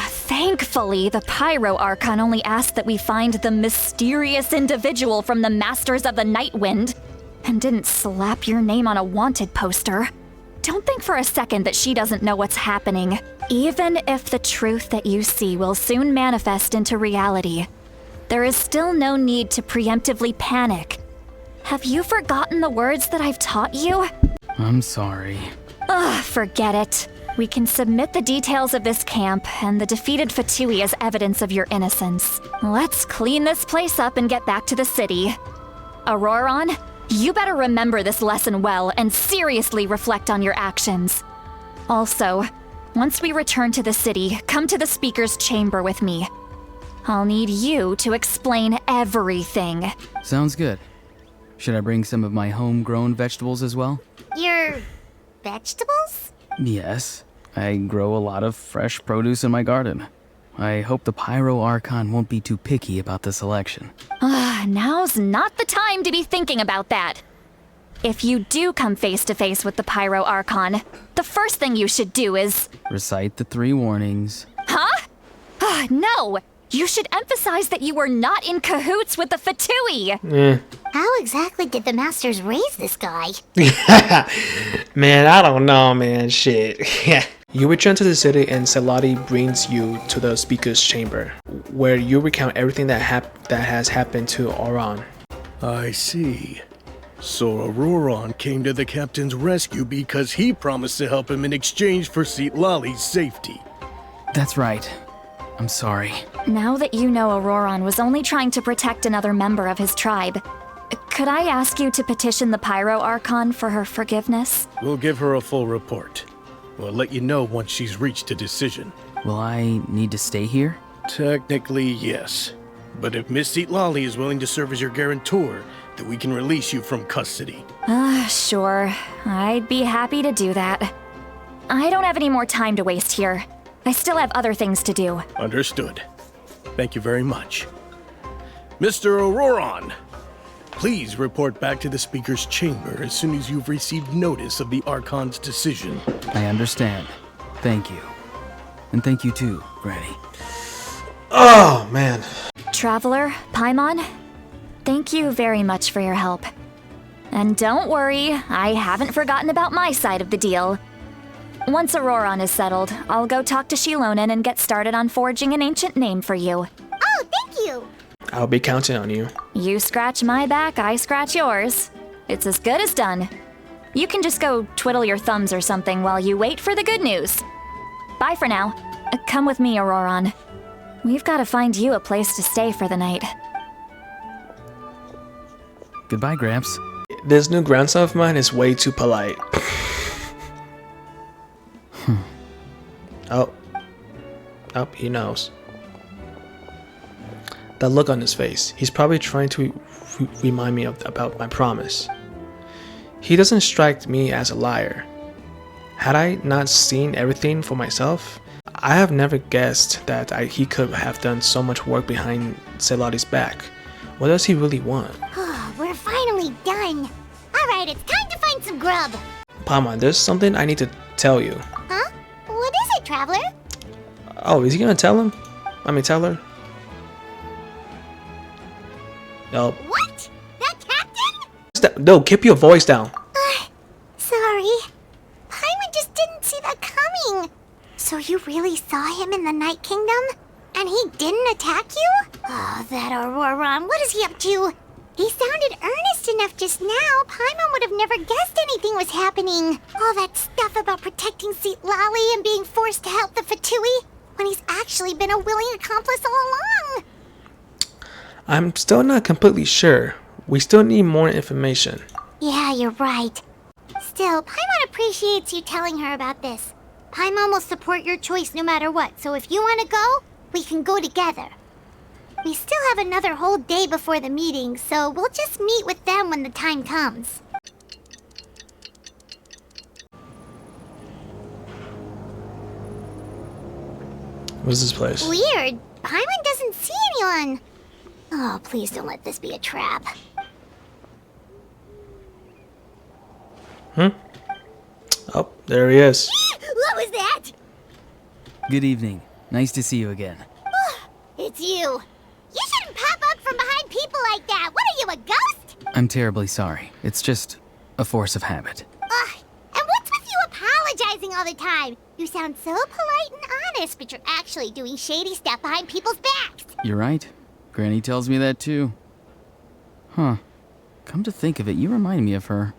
Thankfully, the Pyro Archon only asked that we find the mysterious individual from the Masters of the Night Wind, and didn't slap your name on a wanted poster. Don't think for a second that she doesn't know what's happening. Even if the truth that you see will soon manifest into reality, there is still no need to preemptively panic. Have you forgotten the words that I've taught you? I'm sorry. Forget it. We can submit the details of this camp and the defeated Fatui as evidence of your innocence. Let's clean this place up and get back to the city. Auroron, you better remember this lesson well and seriously reflect on your actions. Also, once we return to the city, come to the speaker's chamber with me. I'll need you to explain everything. Sounds good. Should I bring some of my homegrown vegetables as well? Your vegetables? Yes. I grow a lot of fresh produce in my garden. I hope the Pyro Archon won't be too picky about the selection. Now's not the time to be thinking about that. If you do come face to face with the Pyro Archon, the first thing you should do is... Recite the 3 warnings. Huh? No! You should emphasize that you were not in cahoots with the Fatui! How exactly did the Masters raise this guy? Man, I don't know, man. Shit. You return to the city and Celati brings you to the speaker's chamber, where you recount everything that has happened to Auron. I see. So Auroron came to the captain's rescue because he promised to help him in exchange for Lali's safety. That's right. I'm sorry. Now that you know Auroron was only trying to protect another member of his tribe, could I ask you to petition the Pyro Archon for her forgiveness? We'll give her a full report. We'll let you know once she's reached a decision. Will I need to stay here? Technically, yes. But if Miss Lali is willing to serve as your guarantor, then we can release you from custody. Sure. I'd be happy to do that. I don't have any more time to waste here. I still have other things to do. Understood. Thank you very much. Mr. Auroron, please report back to the Speaker's chamber as soon as you've received notice of the Archon's decision. I understand. Thank you. And thank you too, Granny. Oh, man. Traveler, Paimon, thank you very much for your help. And don't worry, I haven't forgotten about my side of the deal. Once Auroron is settled, I'll go talk to Shilonen and get started on forging an ancient name for you. Oh, thank you! I'll be counting on you. You scratch my back, I scratch yours. It's as good as done. You can just go twiddle your thumbs or something while you wait for the good news. Bye for now. Come with me, Auroron. We've got to find you a place to stay for the night. Goodbye, Gramps. This new grandson of mine is way too polite. Oh. Oh, he knows. That look on his face. He's probably trying to remind me about my promise. He doesn't strike me as a liar. Had I not seen everything for myself, I have never guessed that he could have done so much work behind Celotti's back. What does he really want? We're finally done. Alright, it's time to find some grub. Paimon, there's something I need to tell you. Huh? What is it, Traveler? Oh, is he gonna tell him? Tell her? No. What? That captain? No, keep your voice down. Sorry. Paimon just didn't see that coming. So you really saw him in the Night Kingdom? And he didn't attack you? Oh, that Auroron, what is he up to? He sounded earnest enough just now. Paimon would have never guessed anything was happening. All that stuff about protecting Seat Lally and being forced to help the Fatui, when he's actually been a willing accomplice all along. I'm still not completely sure. We still need more information. Yeah, you're right. Still, Paimon appreciates you telling her about this. Paimon will support your choice no matter what, so if you want to go, we can go together. We still have another whole day before the meeting, so we'll just meet with them when the time comes. What's this place? Weird. Paimon doesn't see anyone. Oh, please don't let this be a trap. Oh, there he is. What was that? Good evening. Nice to see you again. It's you. You shouldn't pop up from behind people like that. What are you, a ghost? I'm terribly sorry. It's just a force of habit. Ugh. And what's with you apologizing all the time? You sound so polite and honest, but you're actually doing shady stuff behind people's backs. You're right. Granny tells me that too. Huh. Come to think of it, you remind me of her.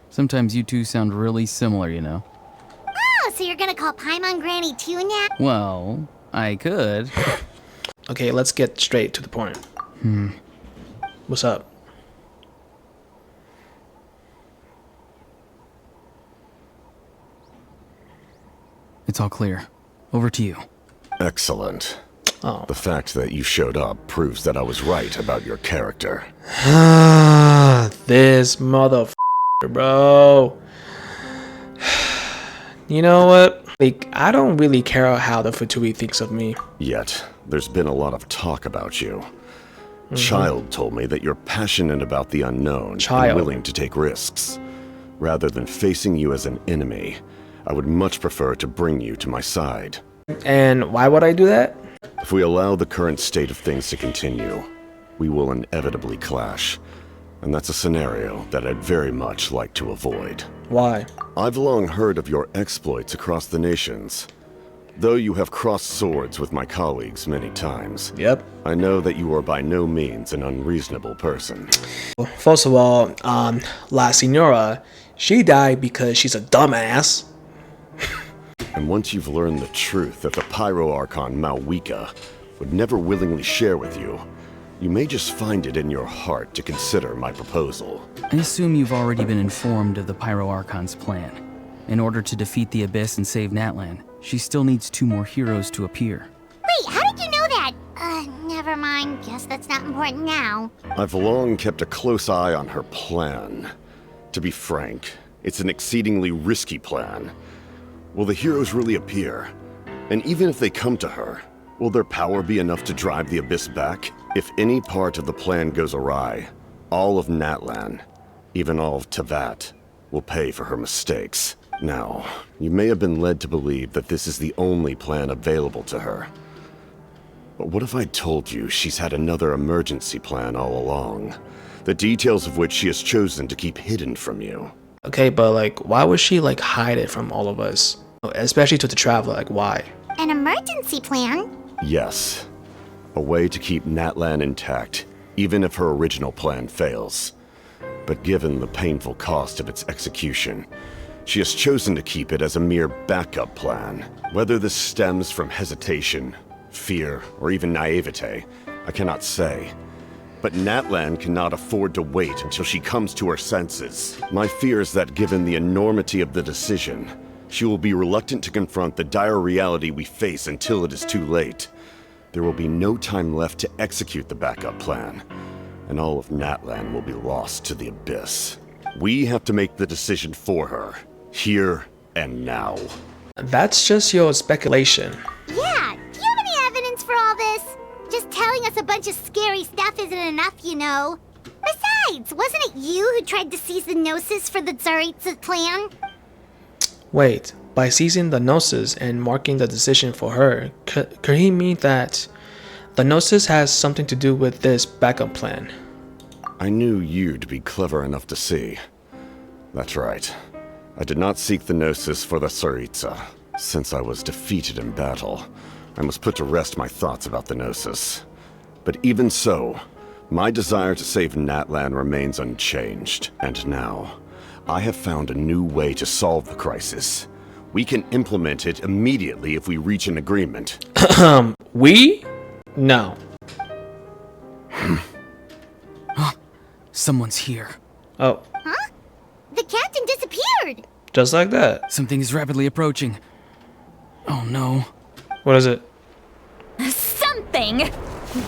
Sometimes you two sound really similar, you know. Oh, so you're gonna call Paimon Granny too now? Well, I could. Okay, let's get straight to the point. What's up? It's all clear. Over to you. Excellent. Oh. The fact that you showed up proves that I was right about your character. This motherfucker, bro. You know what? Like, I don't really care how the Fatui thinks of me. Yet, there's been a lot of talk about you. Child told me that you're passionate about the unknown and willing to take risks. Rather than facing you as an enemy, I would much prefer to bring you to my side. And why would I do that? If we allow the current state of things to continue, we will inevitably clash. And that's a scenario that I'd very much like to avoid. Why? I've long heard of your exploits across the nations. Though you have crossed swords with my colleagues many times, Yep. I know that you are by no means an unreasonable person. First of all, La Senora, she died because she's a dumbass. And once you've learned the truth that the Pyro Archon Malwika would never willingly share with you, you may just find it in your heart to consider my proposal. I assume you've already been informed of the Pyro Archon's plan. In order to defeat the Abyss and save Natlan, she still needs 2 more heroes to appear. Wait, how did you know that? Never mind. Guess that's not important now. I've long kept a close eye on her plan. To be frank, it's an exceedingly risky plan. Will the heroes really appear? And even if they come to her, will their power be enough to drive the Abyss back? If any part of the plan goes awry, all of Natlan, even all of Tevat, will pay for her mistakes. Now, you may have been led to believe that this is the only plan available to her. But what if I told you she's had another emergency plan all along, the details of which she has chosen to keep hidden from you? Okay, but like, why would she like hide it from all of us? Especially to the Traveler, like why? An emergency plan? Yes. A way to keep Natlan intact, even if her original plan fails. But given the painful cost of its execution, she has chosen to keep it as a mere backup plan. Whether this stems from hesitation, fear, or even naivete, I cannot say. But Natlan cannot afford to wait until she comes to her senses. My fear is that given the enormity of the decision, She will be reluctant to confront the dire reality we face until it is too late. There will be no time left to execute the backup plan, and all of Natlan will be lost to the abyss. We have to make the decision for her, here and now. That's just your speculation. Yeah, do you have any evidence for all this? Just telling us a bunch of scary stuff isn't enough, you know. Besides, wasn't it you who tried to seize the Gnosis for the Tsaritsa clan? Wait, by seizing the Gnosis and marking the decision for her, could he mean that the Gnosis has something to do with this backup plan? I knew you'd be clever enough to see. That's right. I did not seek the Gnosis for the Tsaritsa. Since I was defeated in battle, I must put to rest my thoughts about the Gnosis. But even so, my desire to save Natlan remains unchanged, and now, I have found a new way to solve the crisis. We can implement it immediately if we reach an agreement. We? No. Someone's here. Oh, Huh? The captain disappeared! just like that. Something is rapidly approaching. Oh no. What is it? Something!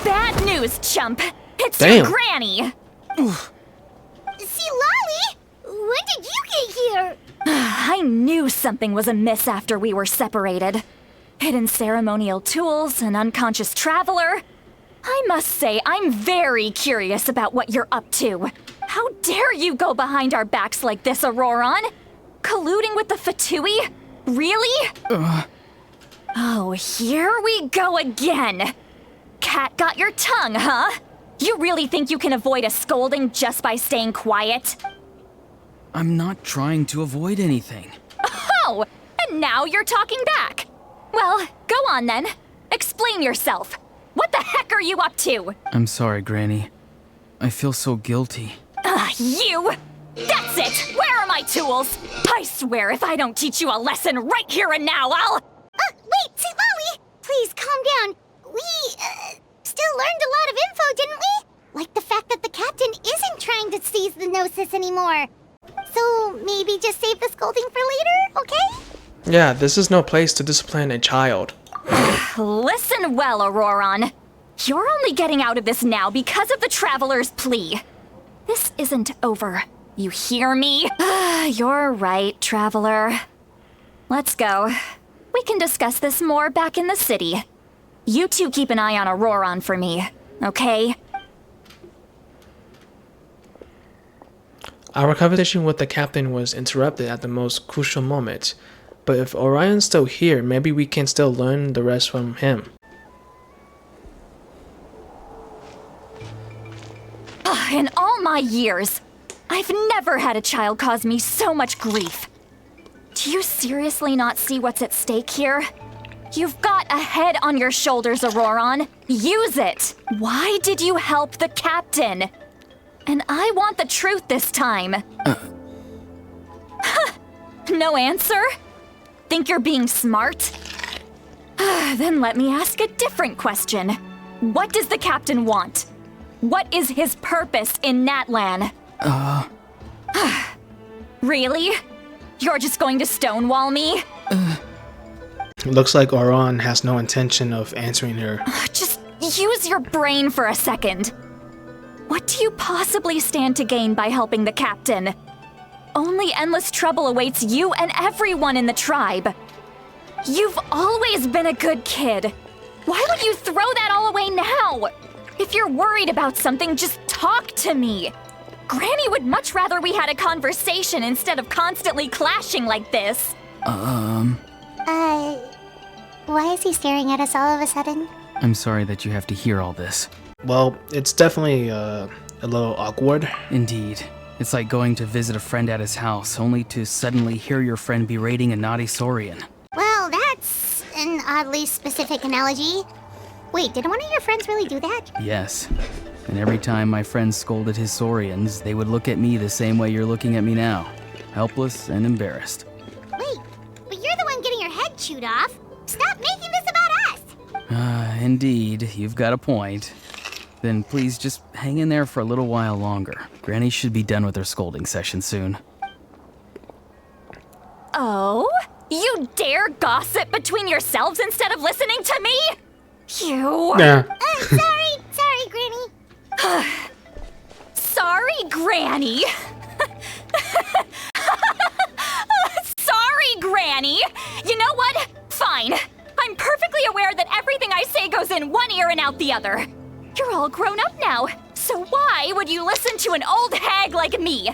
Bad news, chump! It's Damn. your granny! See, Lolly? When did you get here? I knew something was amiss after we were separated. Hidden ceremonial tools, an unconscious traveler. I must say, I'm very curious about what you're up to. How dare you go behind our backs like this, Auroron? Colluding with the Fatui? Really? Oh, here we go again. Cat got your tongue, huh? You really think you can avoid a scolding just by staying quiet? I'm not trying to avoid anything. Oh, and now you're talking back. Well, go on then. Explain yourself. What the heck are you up to? I'm sorry, Granny. I feel so guilty. You! That's it! Where are my tools? I swear if I don't teach you a lesson right here and now, I'll... Wait, see, Lolly! Please, calm down. We, still learned a lot of info, didn't we? Like the fact that the captain isn't trying to seize the Gnosis anymore. So, maybe just save the scolding for later, okay? Yeah, this is no place to discipline a child. Listen well, Auroron. You're only getting out of this now because of the Traveler's plea. This isn't over. You hear me? You're right, Traveler. Let's go. We can discuss this more back in the city. You two keep an eye on Auroron for me, okay? Our conversation with the captain was interrupted at the most crucial moment. But if Orion's still here, maybe we can still learn the rest from him. In all my years, I've never had a child cause me so much grief. Do you seriously not see what's at stake here? You've got a head on your shoulders, Auroron. Use it! Why did you help the captain? And I want the truth this time. No answer? Think you're being smart? Then let me ask a different question. What does the captain want? What is his purpose in Natlan? Really? You're just going to stonewall me? Looks like Orion has no intention of answering her. Just use your brain for a second. What do you possibly stand to gain by helping the captain? Only endless trouble awaits you and everyone in the tribe. You've always been a good kid. Why would you throw that all away now? If you're worried about something, just talk to me. Granny would much rather we had a conversation instead of constantly clashing like this. Why is he staring at us all of a sudden? I'm sorry that you have to hear all this. Well, it's definitely a little awkward. Indeed. It's like going to visit a friend at his house, only to suddenly hear your friend berating a naughty Saurian. Well, that's an oddly specific analogy. Wait, did one of your friends really do that? Yes. And every time my friend scolded his Saurians, they would look at me the same way you're looking at me now. Helpless and embarrassed. Wait, but you're the one getting your head chewed off. Stop making this about us! Indeed, you've got a point. Then please just hang in there for a little while longer. Granny should be done with her scolding session soon. Oh? You dare gossip between yourselves instead of listening to me? You. Yeah. Sorry, Granny. Sorry, Granny. Sorry, Granny. You know what? Fine. I'm perfectly aware that everything I say goes in one ear and out the other. You're all grown up now, so why would you listen to an old hag like me?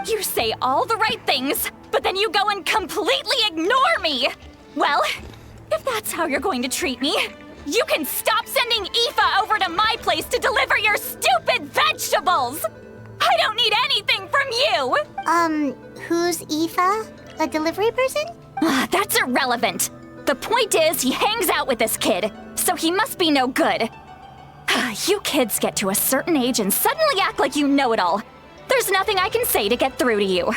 You say all the right things, but then you go and completely ignore me. Well, if that's how you're going to treat me, you can stop sending Aoife over to my place to deliver your stupid vegetables. I don't need anything from you. Who's Aoife? A delivery person? That's irrelevant. The point is, he hangs out with this kid, so he must be no good. You kids get to a certain age and suddenly act like you know it all. There's nothing I can say to get through to you.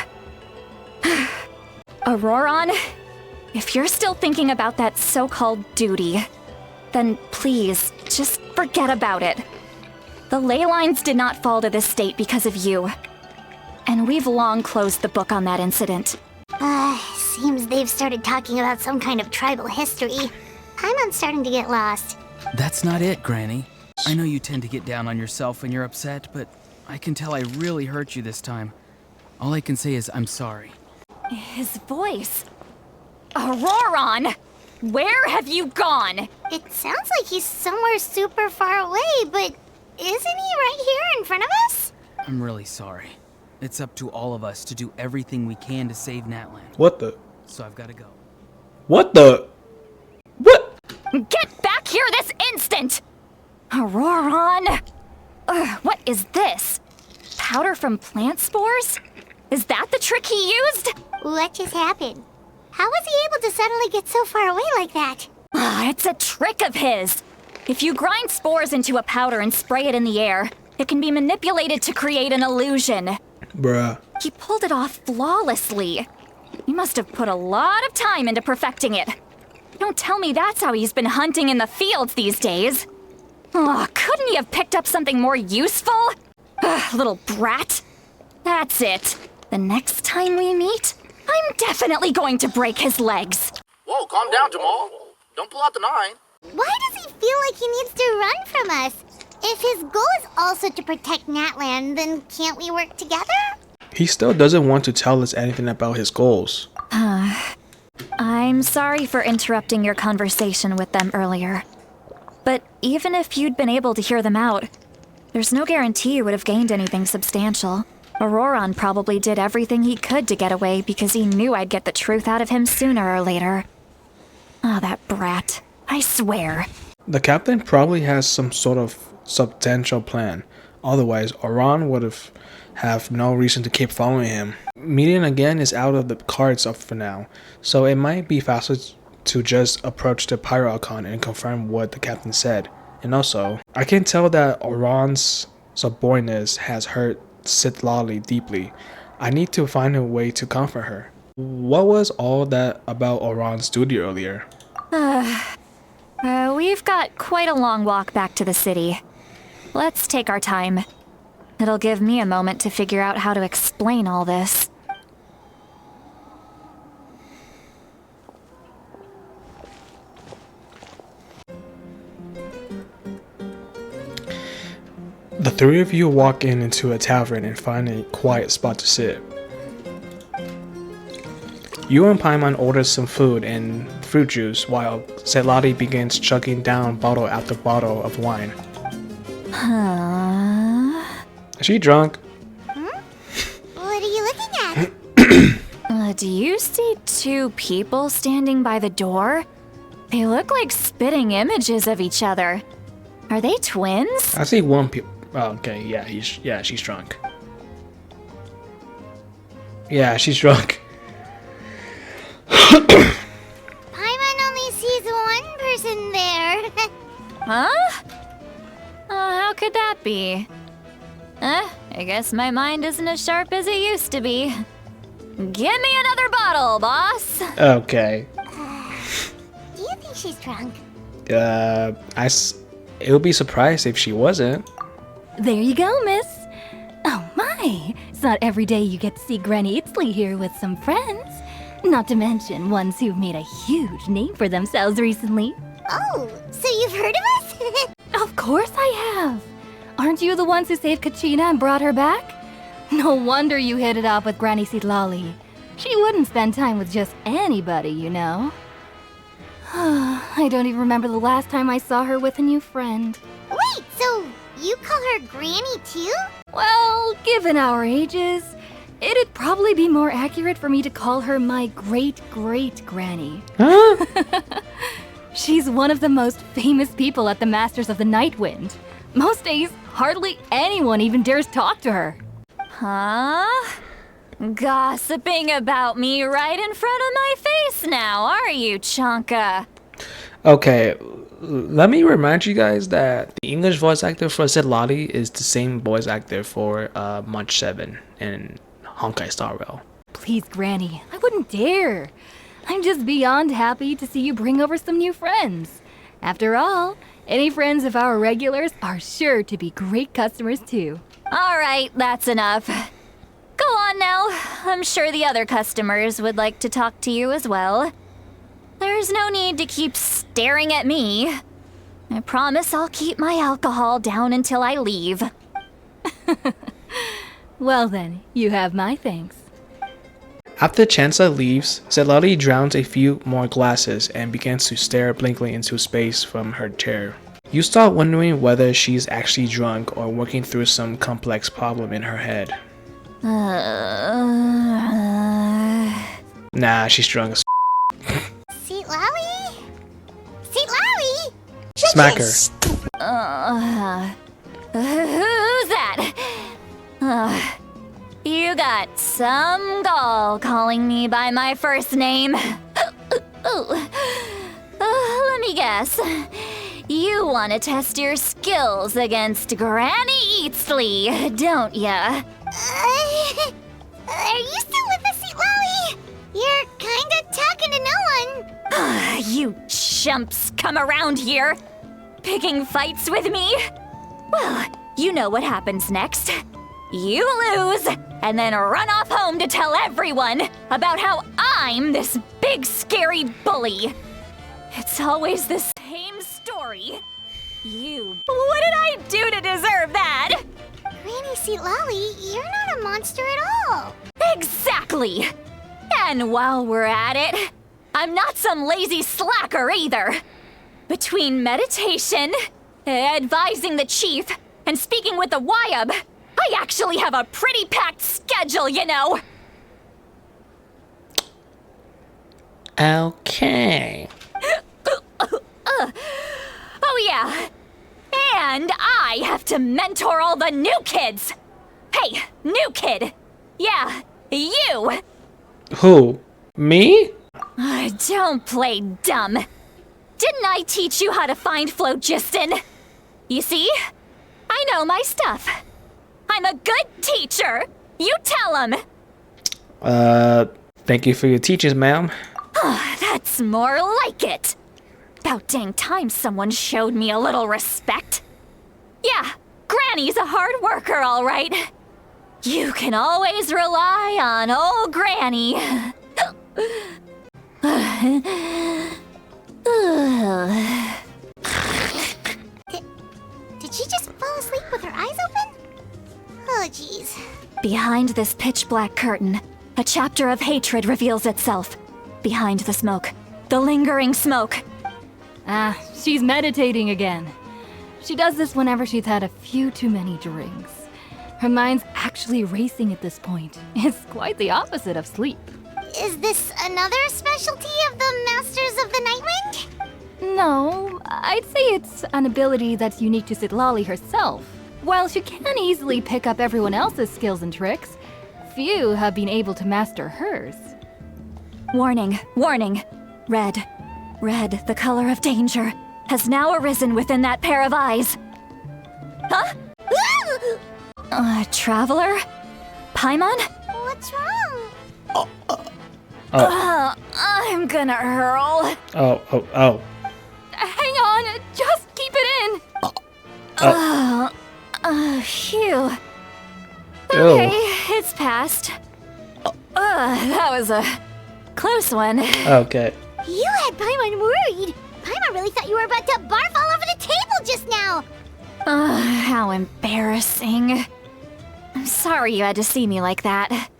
Auroron, if you're still thinking about that so-called duty, then please, just forget about it. The ley lines did not fall to this state because of you. And we've long closed the book on that incident. Seems they've started talking about some kind of tribal history. I'm starting to get lost. That's not it, Granny. I know you tend to get down on yourself when you're upset, but I can tell I really hurt you this time. All I can say is I'm sorry. His voice. Auroron! Where have you gone? It sounds like he's somewhere super far away, but isn't he right here in front of us? I'm really sorry. It's up to all of us to do everything we can to save Natlan. What the? So I've got to go. What the? What? Get back here this instant! Auroron! What is this? Powder from plant spores? Is that the trick he used? What just happened? How was he able to suddenly get so far away like that? It's a trick of his. If you grind spores into a powder and spray it in the air, it can be manipulated to create an illusion. Bruh. He pulled it off flawlessly. He must have put a lot of time into perfecting it. Don't tell me that's how he's been hunting in the fields these days. Couldn't he have picked up something more useful? Little brat. That's it. The next time we meet, I'm definitely going to break his legs. Whoa, calm down, Jamal. Don't pull out the 9. Why does he feel like he needs to run from us? If his goal is also to protect Natlan, then can't we work together? He still doesn't want to tell us anything about his goals. I'm sorry for interrupting your conversation with them earlier. But even if you'd been able to hear them out, there's no guarantee you would have gained anything substantial. Auroron probably did everything he could to get away because he knew I'd get the truth out of him sooner or later. That brat. I swear. The captain probably has some sort of substantial plan. Otherwise, Auron would have no reason to keep following him. Meeting again is out of the cards for now, so it might be faster to just approach the Pyro Archon and confirm what the captain said. And also, I can tell that Auron's subordinates has hurt Citlali deeply. I need to find a way to comfort her. What was all that about Auron's duty earlier? We've got quite a long walk back to the city. Let's take our time. It'll give me a moment to figure out how to explain all this. The three of you walk into a tavern and find a quiet spot to sit. You and Paimon order some food and fruit juice while Citlali begins chugging down bottle after bottle of wine. Is she drunk? What are you looking at? Do you see two people standing by the door? They look like spitting images of each other. Are they twins? I see one Oh, okay, yeah, she's drunk. Yeah, she's drunk. Paimon only sees one person there. Huh? How could that be? I guess my mind isn't as sharp as it used to be. Give me another bottle, boss! Okay. Do you think she's drunk? It would be surprised if she wasn't. There you go, miss. Oh my, it's not every day you get to see Granny Itzley here with some friends. Not to mention ones who've made a huge name for themselves recently. Oh, so you've heard of us? Of course I have. Aren't you the ones who saved Kachina and brought her back? No wonder you hit it off with Granny Sitlali. She wouldn't spend time with just anybody, you know. I don't even remember the last time I saw her with a new friend. Wait, so you call her Granny too? Well, given our ages, it'd probably be more accurate for me to call her my great-great-granny. Huh? She's one of the most famous people at the Masters of the Nightwind. Most days, hardly anyone even dares talk to her. Huh? Gossiping about me right in front of my face now, are you, Chonka? Okay, let me remind you guys that the English voice actor for Sitlali is the same voice actor for Munch 7 in Honkai Star Rail. Please, Granny, I wouldn't dare. I'm just beyond happy to see you bring over some new friends. After all, any friends of our regulars are sure to be great customers too. All right, that's enough. Go on now. I'm sure the other customers would like to talk to you as well. There's no need to keep staring at me. I promise I'll keep my alcohol down until I leave. Well then, you have my thanks. After Chansa leaves, Sitlali drowns a few more glasses and begins to stare blankly into space from her chair. You start wondering whether she's actually drunk or working through some complex problem in her head. Nah, she's drunk as Sitlali? Sitlali? Smack her. Who's that? You got some gall calling me by my first name. Let me guess. You want to test your skills against Granny Eatsley, don't ya? Are you still with us, Sitlali? You're kinda talking to no one. You chumps come around here, picking fights with me? Well, you know what happens next. You lose, and then run off home to tell everyone about how I'm this big scary bully. It's always the same story. What did I do to deserve that? Granny Sitlali, you're not a monster at all. Exactly. And while we're at it, I'm not some lazy slacker either. Between meditation, advising the chief, and speaking with the Wyab, I actually have a pretty packed schedule, you know. Okay. Oh yeah. And I have to mentor all the new kids. Hey, new kid. Yeah, you. Who? Me? Don't play dumb. Didn't I teach you how to find phlogiston? You see? I know my stuff. I'm a good teacher. You tell him. Thank you for your teachings, ma'am. That's more like it. About dang time someone showed me a little respect. Yeah, Granny's a hard worker, all right. You can always rely on old Granny. Did she just fall asleep with her eyes open? Oh, jeez. Behind this pitch-black curtain, a chapter of hatred reveals itself. Behind the smoke, the lingering smoke. She's meditating again. She does this whenever she's had a few too many drinks. Her mind's actually racing at this point. It's quite the opposite of sleep. Is this another specialty of the Masters of the Nightwind? No, I'd say it's an ability that's unique to Sitlali herself. While she can easily pick up everyone else's skills and tricks, few have been able to master hers. Warning, warning. Red, the color of danger, has now arisen within that pair of eyes. Huh? Traveler? Paimon? What's wrong? I'm gonna hurl. Oh. Hang on, just keep it in. Phew. Okay, it's passed. That was a close one. Okay. You had Paimon worried. Paimon really thought you were about to barf all over the table just now. How embarrassing. I'm sorry you had to see me like that.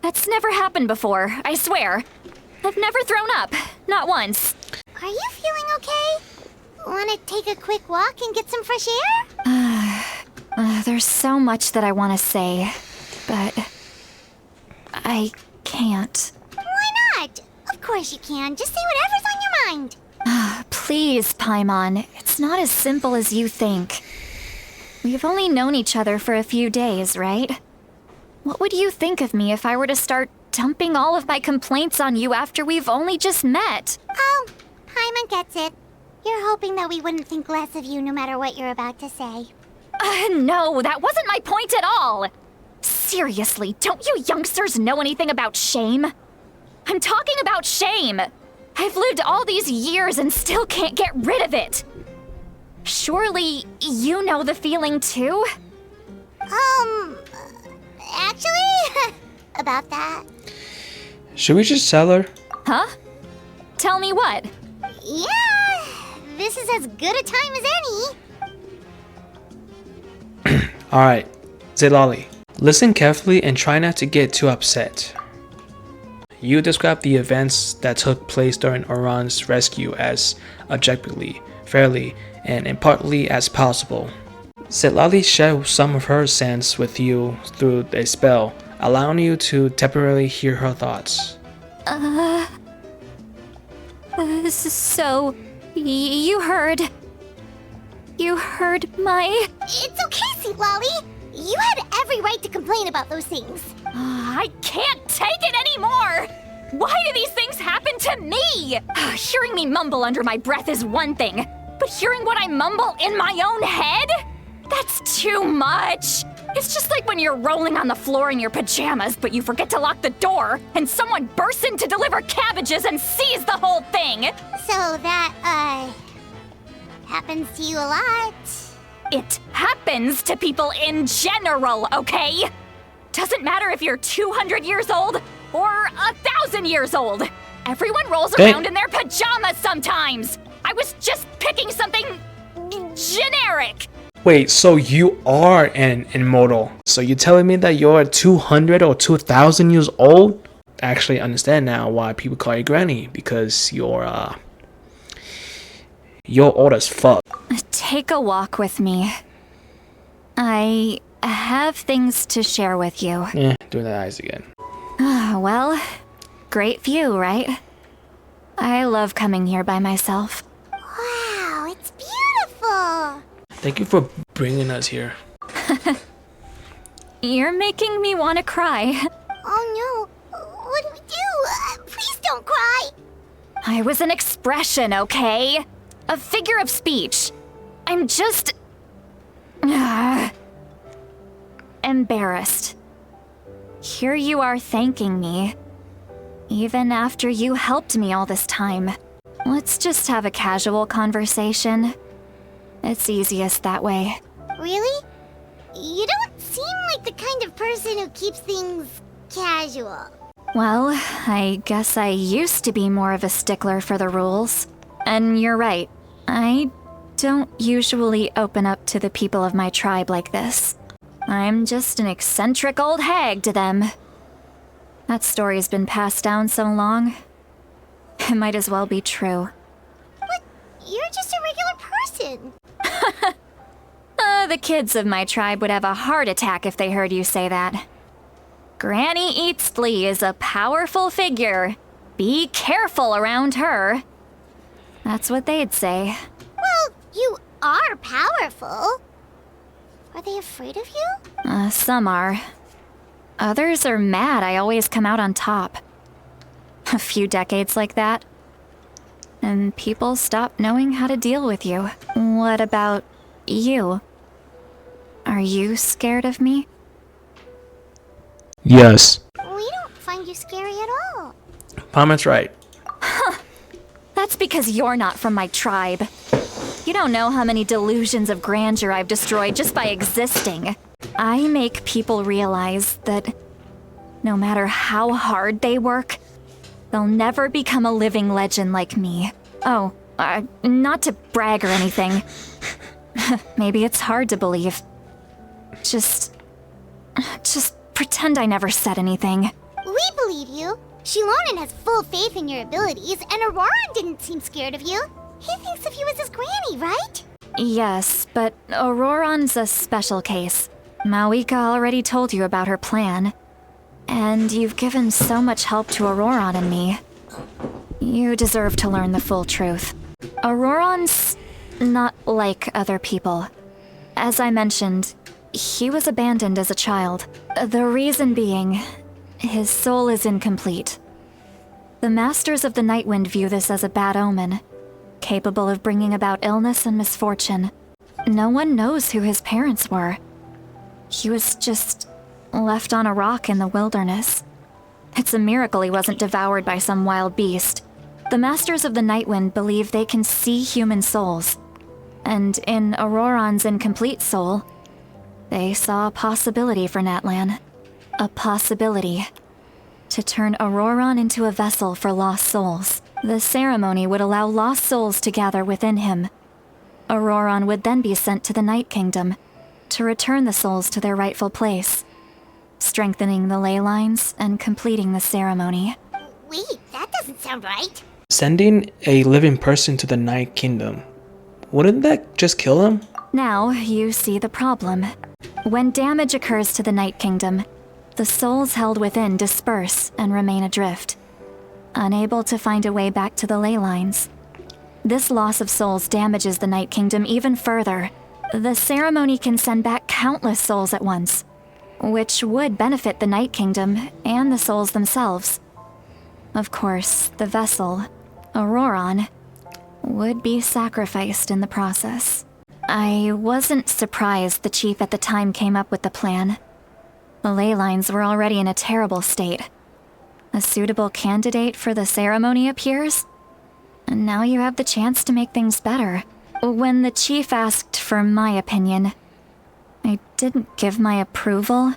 That's never happened before, I swear. I've never thrown up. Not once. Are you feeling okay? Want to take a quick walk and get some fresh air? There's so much that I want to say, but I can't. Why not? Of course you can. Just say whatever's on your mind. Please, Paimon. It's not as simple as you think. We've only known each other for a few days, right? What would you think of me if I were to start dumping all of my complaints on you after we've only just met? Oh, Paimon gets it. You're hoping that we wouldn't think less of you no matter what you're about to say. No, that wasn't my point at all. Seriously, don't you youngsters know anything about shame? I'm talking about shame. I've lived all these years and still can't get rid of it. Surely you know the feeling too? Actually, about that. Should we just tell her? Huh? Tell me what? Yeah, this is as good a time as any. Alright, Zelali. Listen carefully and try not to get too upset. You describe the events that took place during Oran's rescue as objectively, fairly, and impartially as possible. Zelali shared some of her sense with you through a spell, allowing you to temporarily hear her thoughts. So, you heard my... It's okay, Sweet Lolly. You had every right to complain about those things. I can't take it anymore! Why do these things happen to me? Hearing me mumble under my breath is one thing, but hearing what I mumble in my own head? That's too much! It's just like when you're rolling on the floor in your pajamas, but you forget to lock the door, and someone bursts in to deliver cabbages and sees the whole thing! So that, happens to you a lot. It happens to people in general, okay? Doesn't matter if you're 200 years old or 1,000 years old. Everyone rolls around in their pajamas sometimes. I was just picking something generic. Wait, so you are an immortal. So you're telling me that you're 200 or 2,000 years old? I actually understand now why people call you Granny, because you're old as fuck. Take a walk with me. I have things to share with you. Doing the eyes again. Well, great view, right? I love coming here by myself. Wow, it's beautiful. Thank you for bringing us here. You're making me want to cry. Oh no, what do we do? Please don't cry. I was an expression, okay? A figure of speech. I'm just... embarrassed. Here you are thanking me. Even after you helped me all this time. Let's just have a casual conversation. It's easiest that way. Really? You don't seem like the kind of person who keeps things casual. Well, I guess I used to be more of a stickler for the rules. And you're right. I don't usually open up to the people of my tribe like this. I'm just an eccentric old hag to them. That story's been passed down so long. It might as well be true. But you're just a regular person. The kids of my tribe would have a heart attack if they heard you say that. Granny Eatsley is a powerful figure. Be careful around her. That's what they'd say. Well, you are powerful. Are they afraid of you? Some are. Others are mad I always come out on top. A few decades like that, and people stop knowing how to deal with you. What about you? Are you scared of me? Yes. We don't find you scary at all. Paimon's right. That's because you're not from my tribe. You don't know how many delusions of grandeur I've destroyed just by existing. I make people realize that no matter how hard they work, They'll never become a living legend like me. Oh, not to brag or anything. Maybe it's hard to believe. Just pretend I never said anything. We believe you. Shilonen has full faith in your abilities, and Auroran didn't seem scared of you. He thinks of you as his granny, right? Yes, but Auroran's a special case. Mawika already told you about her plan. And you've given so much help to Auroran and me. You deserve to learn the full truth. Auroran's not like other people. As I mentioned, he was abandoned as a child. The reason being, his soul is incomplete. The Masters of the Nightwind view this as a bad omen, capable of bringing about illness and misfortune. No one knows who his parents were. He was just left on a rock in the wilderness. It's a miracle he wasn't devoured by some wild beast. The Masters of the Nightwind believe they can see human souls, and in Auroran's incomplete soul, they saw a possibility for Natlan. A possibility to turn Auroran into a vessel for lost souls. The ceremony would allow lost souls to gather within him. Auroran would then be sent to the Night Kingdom to return the souls to their rightful place, strengthening the ley lines and completing the ceremony. Wait, that doesn't sound right. Sending a living person to the Night Kingdom. Wouldn't that just kill them? Now you see the problem. When damage occurs to the Night Kingdom, the souls held within disperse and remain adrift, unable to find a way back to the ley lines. This loss of souls damages the Night Kingdom even further. The ceremony can send back countless souls at once, which would benefit the Night Kingdom and the souls themselves. Of course, the vessel, Auroran, would be sacrificed in the process. I wasn't surprised the chief at the time came up with the plan. The ley lines were already in a terrible state. A suitable candidate for the ceremony appears, and now you have the chance to make things better. When the chief asked for my opinion, I didn't give my approval,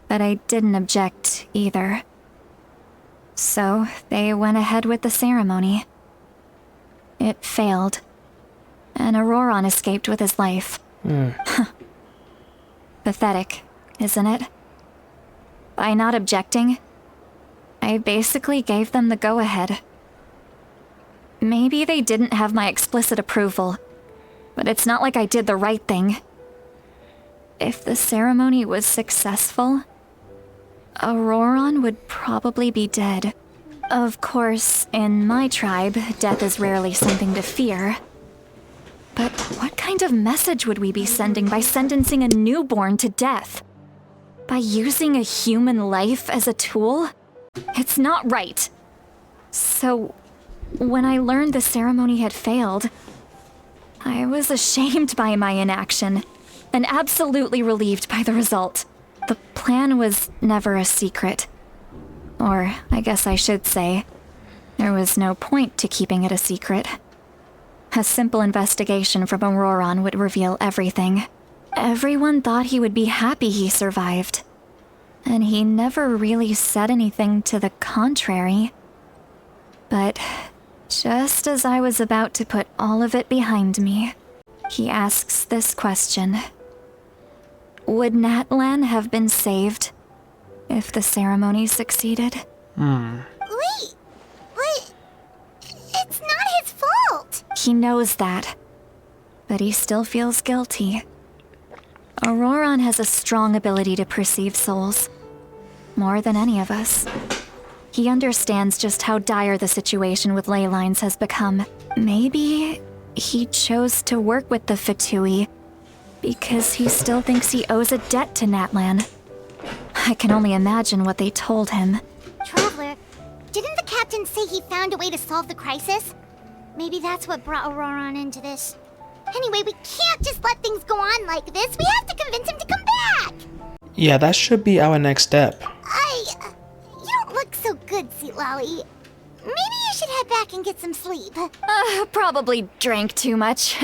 but I didn't object either. So they went ahead with the ceremony. It failed, and Auroran escaped with his life. Pathetic, isn't it? By not objecting, I basically gave them the go-ahead. Maybe they didn't have my explicit approval, but it's not like I did the right thing. If the ceremony was successful, Auroran would probably be dead. Of course, in my tribe, death is rarely something to fear. But what kind of message would we be sending by sentencing a newborn to death? By using a human life as a tool? It's not right. So, when I learned the ceremony had failed, I was ashamed by my inaction, and absolutely relieved by the result. The plan was never a secret. Or, I guess I should say, there was no point to keeping it a secret. A simple investigation from Auroran would reveal everything. Everyone thought he would be happy he survived. And he never really said anything to the contrary. But just as I was about to put all of it behind me, he asks this question. Would Natlan have been saved if the ceremony succeeded? Wait, but it's not his fault. He knows that, but he still feels guilty. Auroran has a strong ability to perceive souls, more than any of us. He understands just how dire the situation with ley lines has become. Maybe he chose to work with the Fatui because he still thinks he owes a debt to Natlan. I can only imagine what they told him. Traveler, didn't the captain say he found a way to solve the crisis? Maybe that's what brought Auroran into this. Anyway, we can't just let things go on like this. We have to convince him to come back. Yeah, that should be our next step. You don't look so good, Sweet Lolly. Maybe you should head back and get some sleep. Probably drank too much.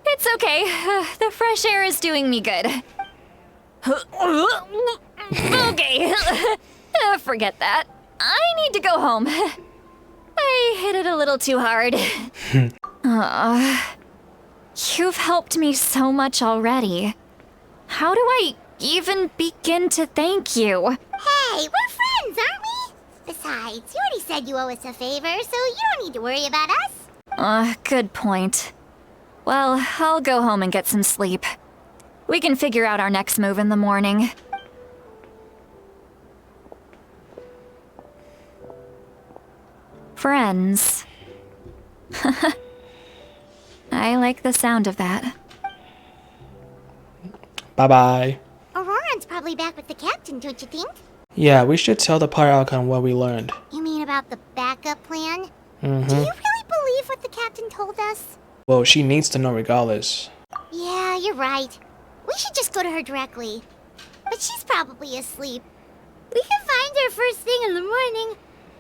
It's okay. The fresh air is doing me good. Okay. Forget that. I need to go home. I hit it a little too hard. You've helped me so much already. How do I even begin to thank you? Hey, we're friends, aren't we? Besides, you already said you owe us a favor, so you don't need to worry about us. Good point. Well, I'll go home and get some sleep. We can figure out our next move in the morning. Friends. I like the sound of that. Bye-bye. Auroran's probably back with the captain, don't you think? Yeah, we should tell the Pirate Archon what we learned. You mean about the backup plan? Mm-hmm. Do you really believe what the captain told us? Well, she needs to know regardless. Yeah, you're right. We should just go to her directly. But she's probably asleep. We can find her first thing in the morning.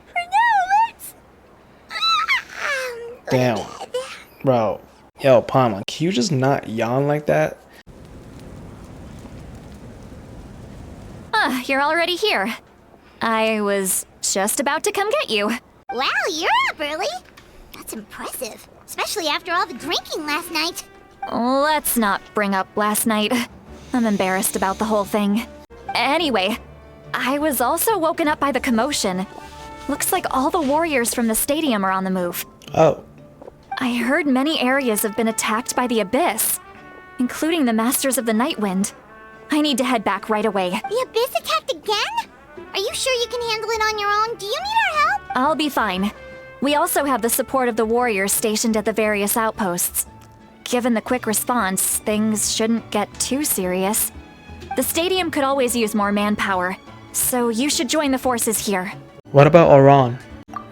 For now, let's... Damn. Bro. Yo, Palma, can you just not yawn like that? You're already here. I was just about to come get you. Wow, you're up early. That's impressive. Especially after all the drinking last night. Let's not bring up last night. I'm embarrassed about the whole thing. Anyway, I was also woken up by the commotion. Looks like all the warriors from the stadium are on the move. Oh. I heard many areas have been attacked by the Abyss, including the Masters of the Nightwind. I need to head back right away. The Abyss attacked again? Are you sure you can handle it on your own? Do you need our help? I'll be fine. We also have the support of the warriors stationed at the various outposts. Given the quick response, things shouldn't get too serious. The stadium could always use more manpower, so you should join the forces here. What about Auron?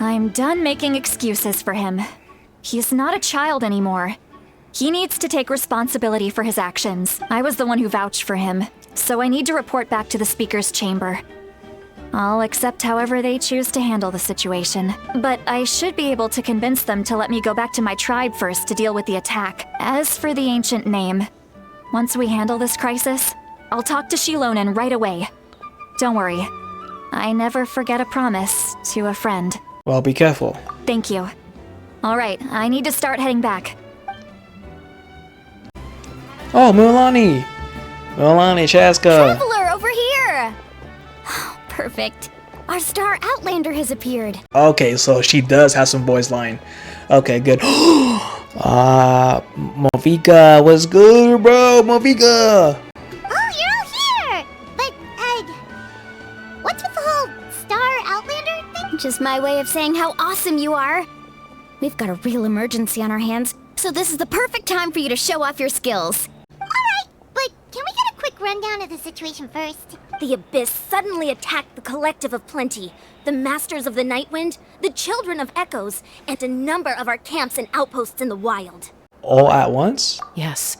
I'm done making excuses for him. He's not a child anymore. He needs to take responsibility for his actions. I was the one who vouched for him, so I need to report back to the Speaker's chamber. I'll accept however they choose to handle the situation, but I should be able to convince them to let me go back to my tribe first to deal with the attack. As for the ancient name, once we handle this crisis, I'll talk to Shilonen right away. Don't worry, I never forget a promise to a friend. Well, be careful. Thank you. All right, I need to start heading back. Oh, Mulan! Mulan, Chaska! Traveler, over here! Perfect. Our star Outlander has appeared. Okay, so she does have some voice line. Okay, good. Movika, what's good, bro? Movika! Oh, you're all here! But, what's with the whole Star Outlander thing? Just my way of saying how awesome you are. We've got a real emergency on our hands, so this is the perfect time for you to show off your skills. Alright, but can we get a quick rundown of the situation first? The Abyss suddenly attacked the Collective of Plenty, the Masters of the Nightwind, the Children of Echoes, and a number of our camps and outposts in the wild. All at once? Yes,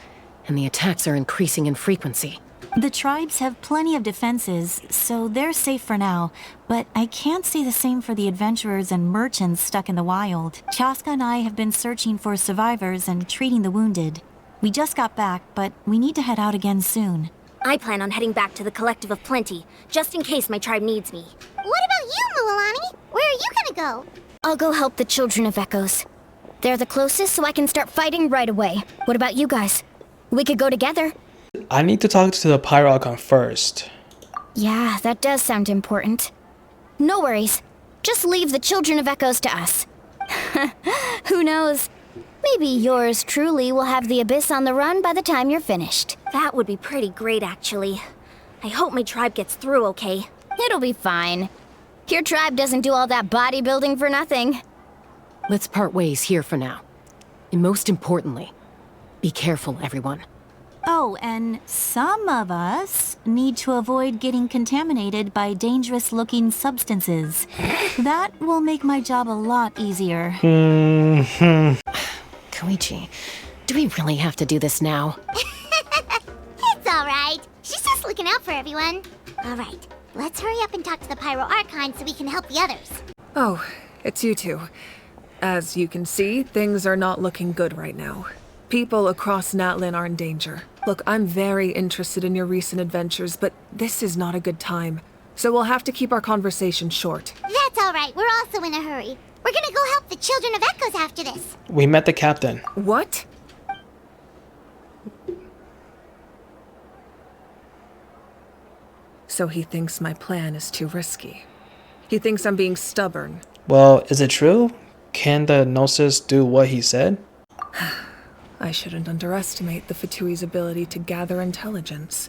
and the attacks are increasing in frequency. The tribes have plenty of defenses, so they're safe for now, but I can't say the same for the adventurers and merchants stuck in the wild. Chaska and I have been searching for survivors and treating the wounded. We just got back, but we need to head out again soon. I plan on heading back to the Collective of Plenty, just in case my tribe needs me. What about you, Mualani? Where are you gonna go? I'll go help the Children of Echoes. They're the closest, so I can start fighting right away. What about you guys? We could go together. I need to talk to the Pirate Archon first. Yeah, that does sound important. No worries. Just leave the Children of Echoes to us. Who knows? Maybe yours truly will have the Abyss on the run by the time you're finished. That would be pretty great, actually. I hope my tribe gets through okay. It'll be fine. Your tribe doesn't do all that bodybuilding for nothing. Let's part ways here for now. And most importantly, be careful, everyone. Oh, and some of us need to avoid getting contaminated by dangerous-looking substances. That will make my job a lot easier. Koichi, do we really have to do this now? It's alright. She's just looking out for everyone. Alright, let's hurry up and talk to the Pyro Archon so we can help the others. Oh, it's you two. As you can see, things are not looking good right now. People across Natlan are in danger. Look, I'm very interested in your recent adventures, but this is not a good time. So we'll have to keep our conversation short. That's alright. We're also in a hurry. We're gonna go help the Children of Echoes after this. We met the captain. What? So he thinks my plan is too risky. He thinks I'm being stubborn. Well, is it true? Can the Gnosis do what he said? I shouldn't underestimate the Fatui's ability to gather intelligence.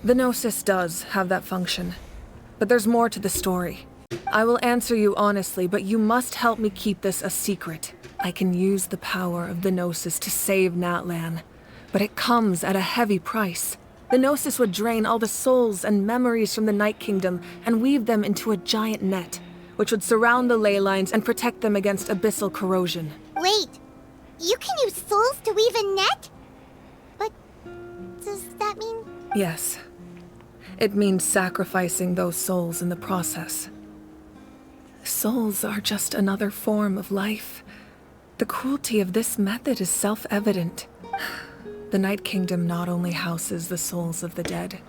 The Gnosis does have that function, but there's more to the story. I will answer you honestly, but you must help me keep this a secret. I can use the power of the Gnosis to save Natlan, but it comes at a heavy price. The Gnosis would drain all the souls and memories from the Night Kingdom and weave them into a giant net, which would surround the ley lines and protect them against abyssal corrosion. Wait, you can use souls to weave a net? But does that mean... Yes. It means sacrificing those souls in the process. Souls are just another form of life. The cruelty of this method is self-evident. The Night Kingdom not only houses the souls of the dead,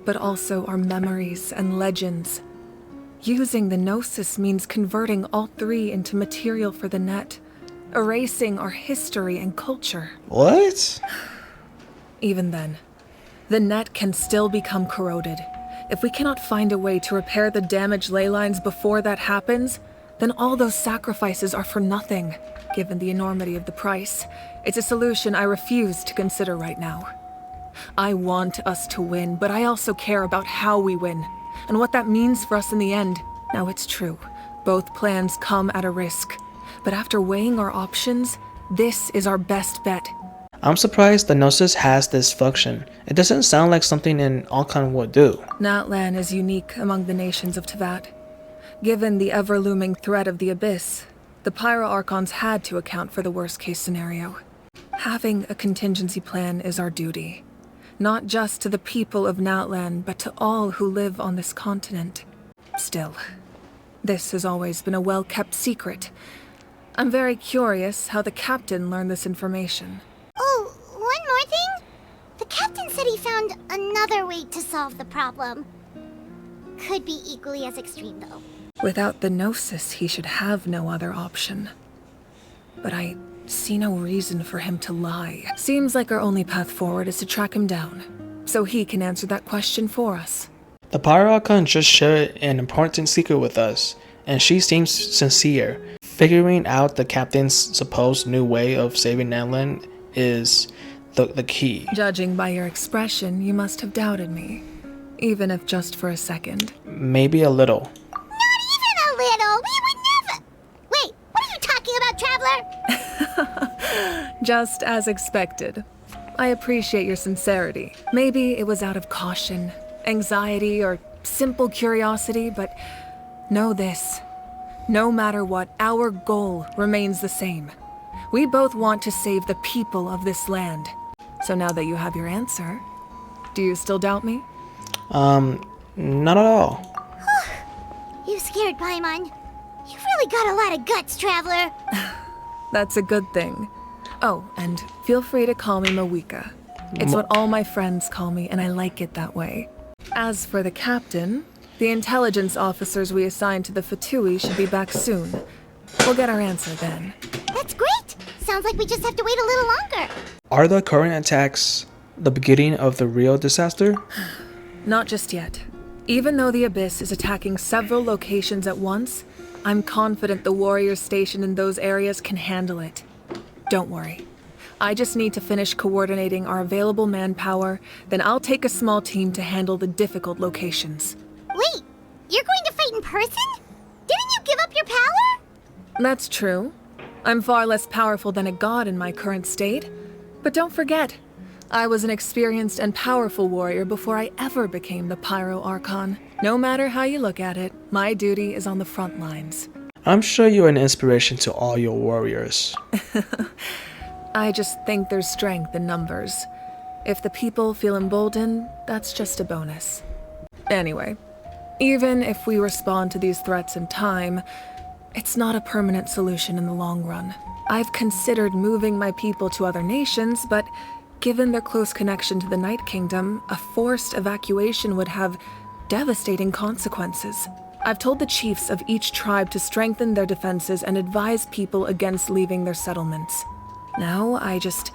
but also our memories and legends. Using the Gnosis means converting all three into material for the net, erasing our history and culture. What? Even then, the net can still become corroded. If we cannot find a way to repair the damaged ley lines before that happens, then all those sacrifices are for nothing. Given the enormity of the price, it's a solution I refuse to consider right now. I want us to win, but I also care about how we win, and what that means for us in the end. Now it's true, both plans come at a risk, but after weighing our options, this is our best bet. I'm surprised the Gnosis has this function. It doesn't sound like something an Archon would do. Natlan is unique among the nations of Teyvat. Given the ever-looming threat of the Abyss, the Pyro-Archons had to account for the worst-case scenario. Having a contingency plan is our duty, not just to the people of Natlan, but to all who live on this continent. Still, this has always been a well-kept secret. I'm very curious how the captain learned this information. Oh, one more thing? The captain said he found another way to solve the problem. Could be equally as extreme, though. Without the Gnosis, he should have no other option. But I see no reason for him to lie. Seems like our only path forward is to track him down, so he can answer that question for us. The Pyro-Archon just shared an important secret with us, and she seems sincere. Figuring out the captain's supposed new way of saving Natlan is the key. Judging by your expression, you must have doubted me. Even if just for a second. Maybe a little. Not even a little! We would never... Wait, what are you talking about, Traveler? Just as expected. I appreciate your sincerity. Maybe it was out of caution, anxiety, or simple curiosity, but know this. No matter what, our goal remains the same. We both want to save the people of this land. So now that you have your answer, do you still doubt me? Not at all. You scared, Paimon. You've really got a lot of guts, Traveler. That's a good thing. Oh, and feel free to call me Mawika. It's what all my friends call me, and I like it that way. As for the captain, the intelligence officers we assigned to the Fatui should be back soon. We'll get our answer then. That's great! Sounds like we just have to wait a little longer. Are the current attacks the beginning of the real disaster? Not just yet. Even though the Abyss is attacking several locations at once, I'm confident the warriors stationed in those areas can handle it. Don't worry. I just need to finish coordinating our available manpower, then I'll take a small team to handle the difficult locations. Wait, you're going to fight in person? Didn't you give up your power? That's true. I'm far less powerful than a god in my current state. But don't forget, I was an experienced and powerful warrior before I ever became the Pyro-Archon. No matter how you look at it, my duty is on the front lines. I'm sure you're an inspiration to all your warriors. I just think there's strength in numbers. If the people feel emboldened, that's just a bonus. Anyway, even if we respond to these threats in time, it's not a permanent solution in the long run. I've considered moving my people to other nations, but given their close connection to the Night Kingdom, a forced evacuation would have devastating consequences. I've told the chiefs of each tribe to strengthen their defenses and advise people against leaving their settlements. Now, I just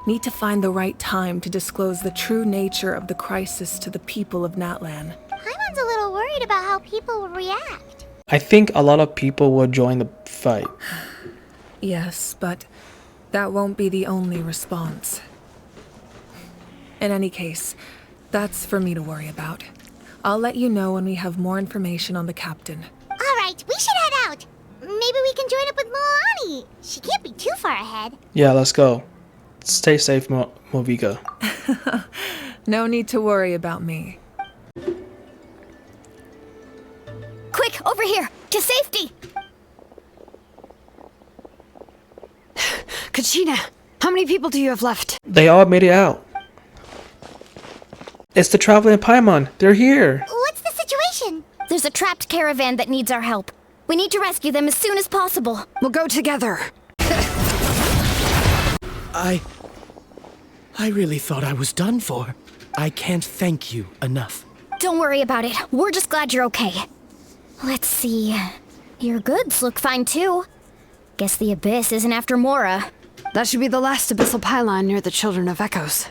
need to find the right time to disclose the true nature of the crisis to the people of Natlan. Paimon's a little worried about how people will react. I think a lot of people will join the fight. Yes, but that won't be the only response. In any case, that's for me to worry about. I'll let you know when we have more information on the captain. Alright, we should head out. Maybe we can join up with Milani. She can't be too far ahead. Yeah, let's go. Stay safe, Movika. No need to worry about me. Quick, over here! To safety! Kachina, how many people do you have left? They all made it out. It's the traveling Paimon. They're here. What's the situation? There's a trapped caravan that needs our help. We need to rescue them as soon as possible. We'll go together. I really thought I was done for. I can't thank you enough. Don't worry about it. We're just glad you're okay. Let's see. Your goods look fine too. Guess the Abyss isn't after Mora. That should be the last abyssal pylon near the Children of Echoes.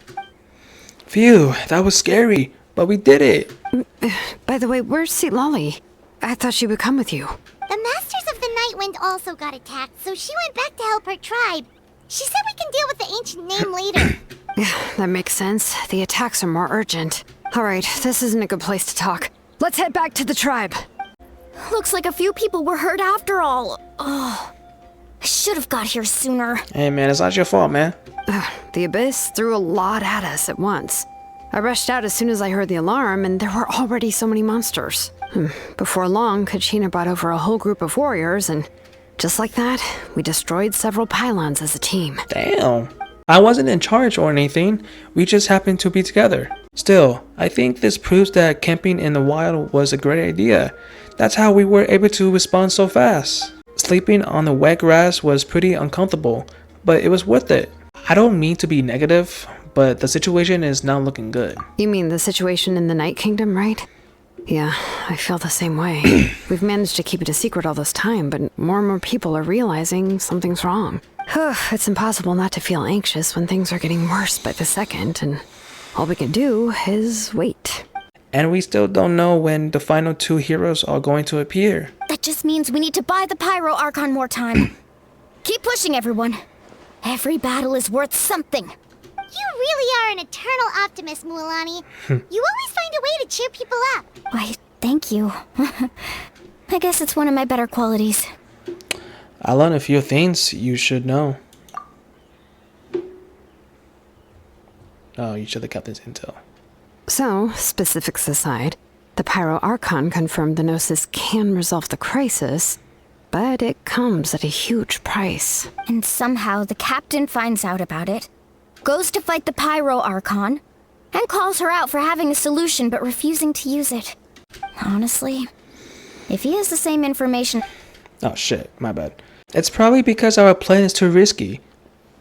Phew, that was scary, but we did it. By the way, where's Lolly? I thought she would come with you. The Masters of the Night Wind also got attacked, so she went back to help her tribe. She said we can deal with the ancient name later. That makes sense. The attacks are more urgent. Alright, this isn't a good place to talk. Let's head back to the tribe. Looks like a few people were hurt after all. Oh, I should have got here sooner. Hey man, it's not your fault, man. The Abyss threw a lot at us at once. I rushed out as soon as I heard the alarm, and there were already so many monsters. Before long, Kachina brought over a whole group of warriors, and just like that, we destroyed several pylons as a team. Damn. I wasn't in charge or anything. We just happened to be together. Still, I think this proves that camping in the wild was a great idea. That's how we were able to respond so fast. Sleeping on the wet grass was pretty uncomfortable, but it was worth it. I don't mean to be negative, but the situation is not looking good. You mean the situation in the Night Kingdom, right? Yeah, I feel the same way. We've managed to keep it a secret all this time, but more and more people are realizing something's wrong. It's impossible not to feel anxious when things are getting worse by the second, and all we can do is wait. And we still don't know when the final two heroes are going to appear. That just means we need to buy the Pyro Archon more time. Keep pushing, everyone. Every battle is worth something. You really are an eternal optimist, Mualani. You always find a way to cheer people up. Why, thank you. I guess it's one of my better qualities. I learned a few things you should know. Oh, you should have kept this intel. So, specifics aside, the Pyro Archon confirmed the Gnosis can resolve the crisis, but it comes at a huge price. And somehow the captain finds out about it, goes to fight the Pyro Archon, and calls her out for having a solution but refusing to use it. Honestly, if he has the same information... Oh shit, my bad. It's probably because our plan is too risky.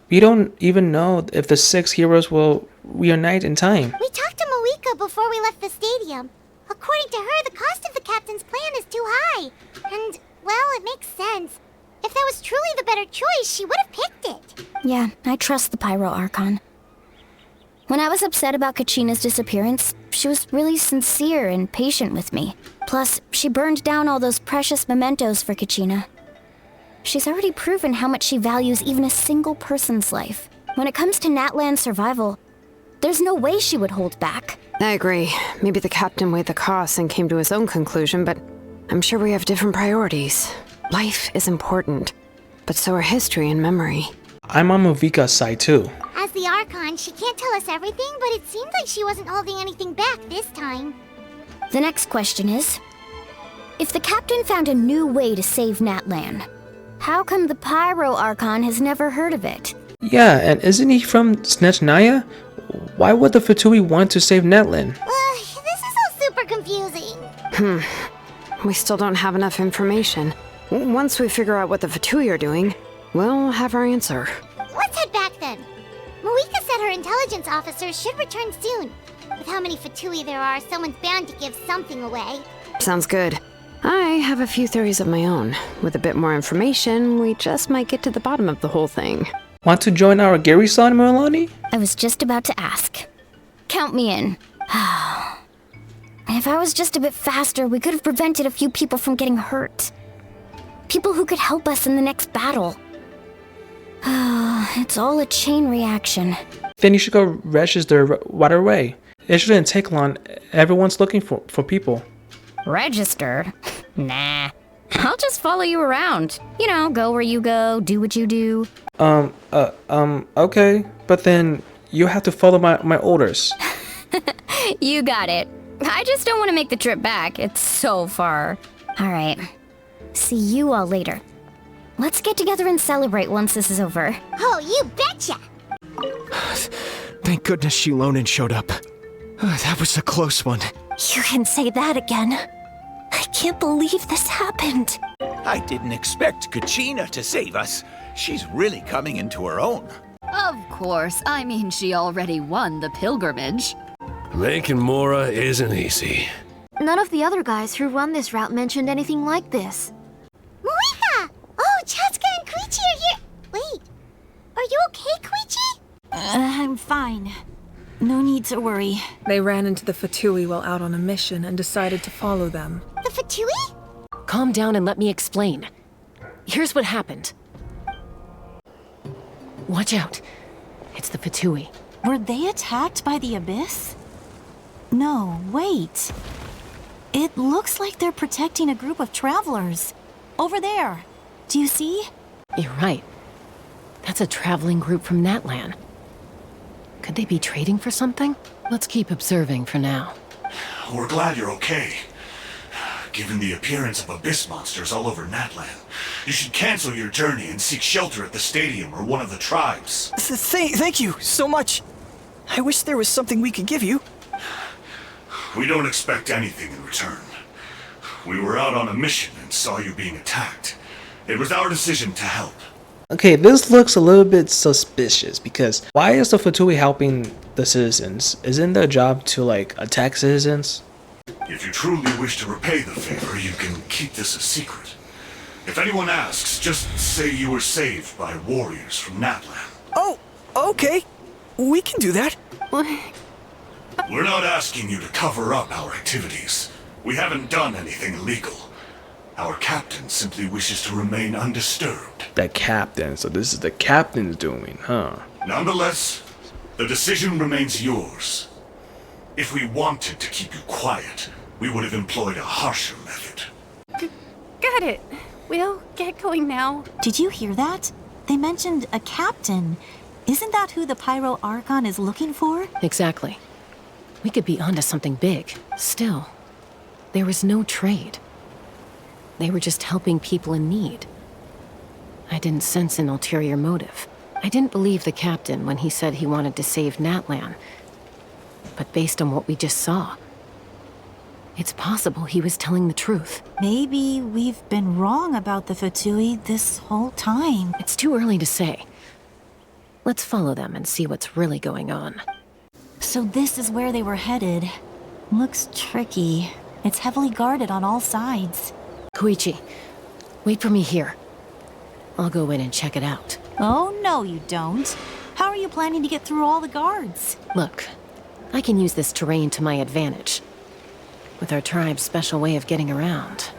We don't even know if the 6 heroes will reunite in time. We talked to Moika before we left the stadium. According to her, the cost of the captain's plan is too high. And, well, it makes sense. If that was truly the better choice, she would have picked it. Yeah, I trust the Pyro Archon. When I was upset about Kachina's disappearance, she was really sincere and patient with me. Plus, she burned down all those precious mementos for Kachina. She's already proven how much she values even a single person's life. When it comes to Natlan's survival, there's no way she would hold back. I agree. Maybe the captain weighed the costs and came to his own conclusion, but I'm sure we have different priorities. Life is important, but so are history and memory. I'm on Movika's side too. As the Archon, she can't tell us everything, but it seems like she wasn't holding anything back this time. The next question is, if the captain found a new way to save Natlan, how come the Pyro Archon has never heard of it? Yeah, and isn't he from Snechnaya? Why would the Fatui want to save Natlan? This is all super confusing. We still don't have enough information. Once we figure out what the Fatui are doing, we'll have our answer. Let's head back then. Moika said her intelligence officers should return soon. With how many Fatui there are, someone's bound to give something away. Sounds good. I have a few theories of my own. With a bit more information, we just might get to the bottom of the whole thing. Want to join our Gary-san, Merlani? I was just about to ask. Count me in. If I was just a bit faster, we could have prevented a few people from getting hurt. People who could help us in the next battle. It's all a chain reaction. Then you should go register right away. It shouldn't take long. Everyone's looking for people. Register? Nah. I'll just follow you around. You know, go where you go, do what you do. Okay. But then you have to follow my orders. You got it. I just don't want to make the trip back. It's so far. Alright. See you all later. Let's get together and celebrate once this is over. Oh, you betcha! Thank goodness Shilonen showed up. That was a close one. You can say that again. I can't believe this happened. I didn't expect Kachina to save us. She's really coming into her own. Of course. I mean, she already won the pilgrimage. Making Mora isn't easy. None of the other guys who run this route mentioned anything like this. Moika! Oh, Chatsuka and Koichi are here! Wait, are you okay, Koichi? I'm fine. No need to worry. They ran into the Fatui while out on a mission and decided to follow them. The Fatui? Calm down and let me explain. Here's what happened. Watch out. It's the Fatui. Were they attacked by the Abyss? No, wait. It looks like they're protecting a group of travelers. Over there. Do you see? You're right. That's a traveling group from Natlan. Could they be trading for something? Let's keep observing for now. We're glad you're okay. Given the appearance of abyss monsters all over Natlan, you should cancel your journey and seek shelter at the stadium or one of the tribes. Thank you so much. I wish there was something we could give you. We don't expect anything in return. We were out on a mission and saw you being attacked. It was our decision to help. Okay, this looks a little bit suspicious because why is the Fatui helping the citizens? Isn't their job to like attack citizens? If you truly wish to repay the favor, you can keep this a secret. If anyone asks, just say you were saved by warriors from Natlan. Oh, okay. We can do that. We're not asking you to cover up our activities. We haven't done anything illegal. Our captain simply wishes to remain undisturbed. The captain, so this is the captain's doing, huh? Nonetheless, the decision remains yours. If we wanted to keep you quiet, we would have employed a harsher method. Got it. We'll get going now. Did you hear that? They mentioned a captain. Isn't that who the Pyro Archon is looking for? Exactly. We could be onto something big. Still, there was no trade. They were just helping people in need. I didn't sense an ulterior motive. I didn't believe the captain when he said he wanted to save Natlan. But based on what we just saw, it's possible he was telling the truth. Maybe we've been wrong about the Fatui this whole time. It's too early to say. Let's follow them and see what's really going on. So this is where they were headed. Looks tricky. It's heavily guarded on all sides. Koichi, wait for me here. I'll go in and check it out. Oh, no you don't. How are you planning to get through all the guards? Look, I can use this terrain to my advantage. With our tribe's special way of getting around,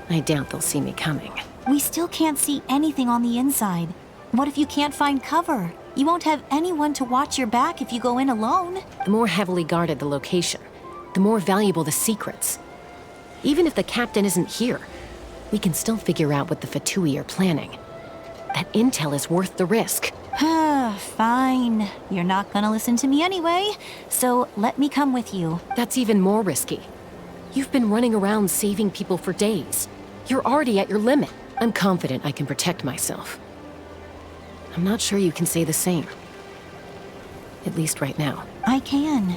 I doubt they'll see me coming. We still can't see anything on the inside. What if you can't find cover? You won't have anyone to watch your back if you go in alone. The more heavily guarded the location, the more valuable the secrets. Even if the captain isn't here, we can still figure out what the Fatui are planning. That intel is worth the risk. Fine. You're not gonna listen to me anyway, so let me come with you. That's even more risky. You've been running around saving people for days. You're already at your limit. I'm confident I can protect myself. I'm not sure you can say the same. At least right now. I can.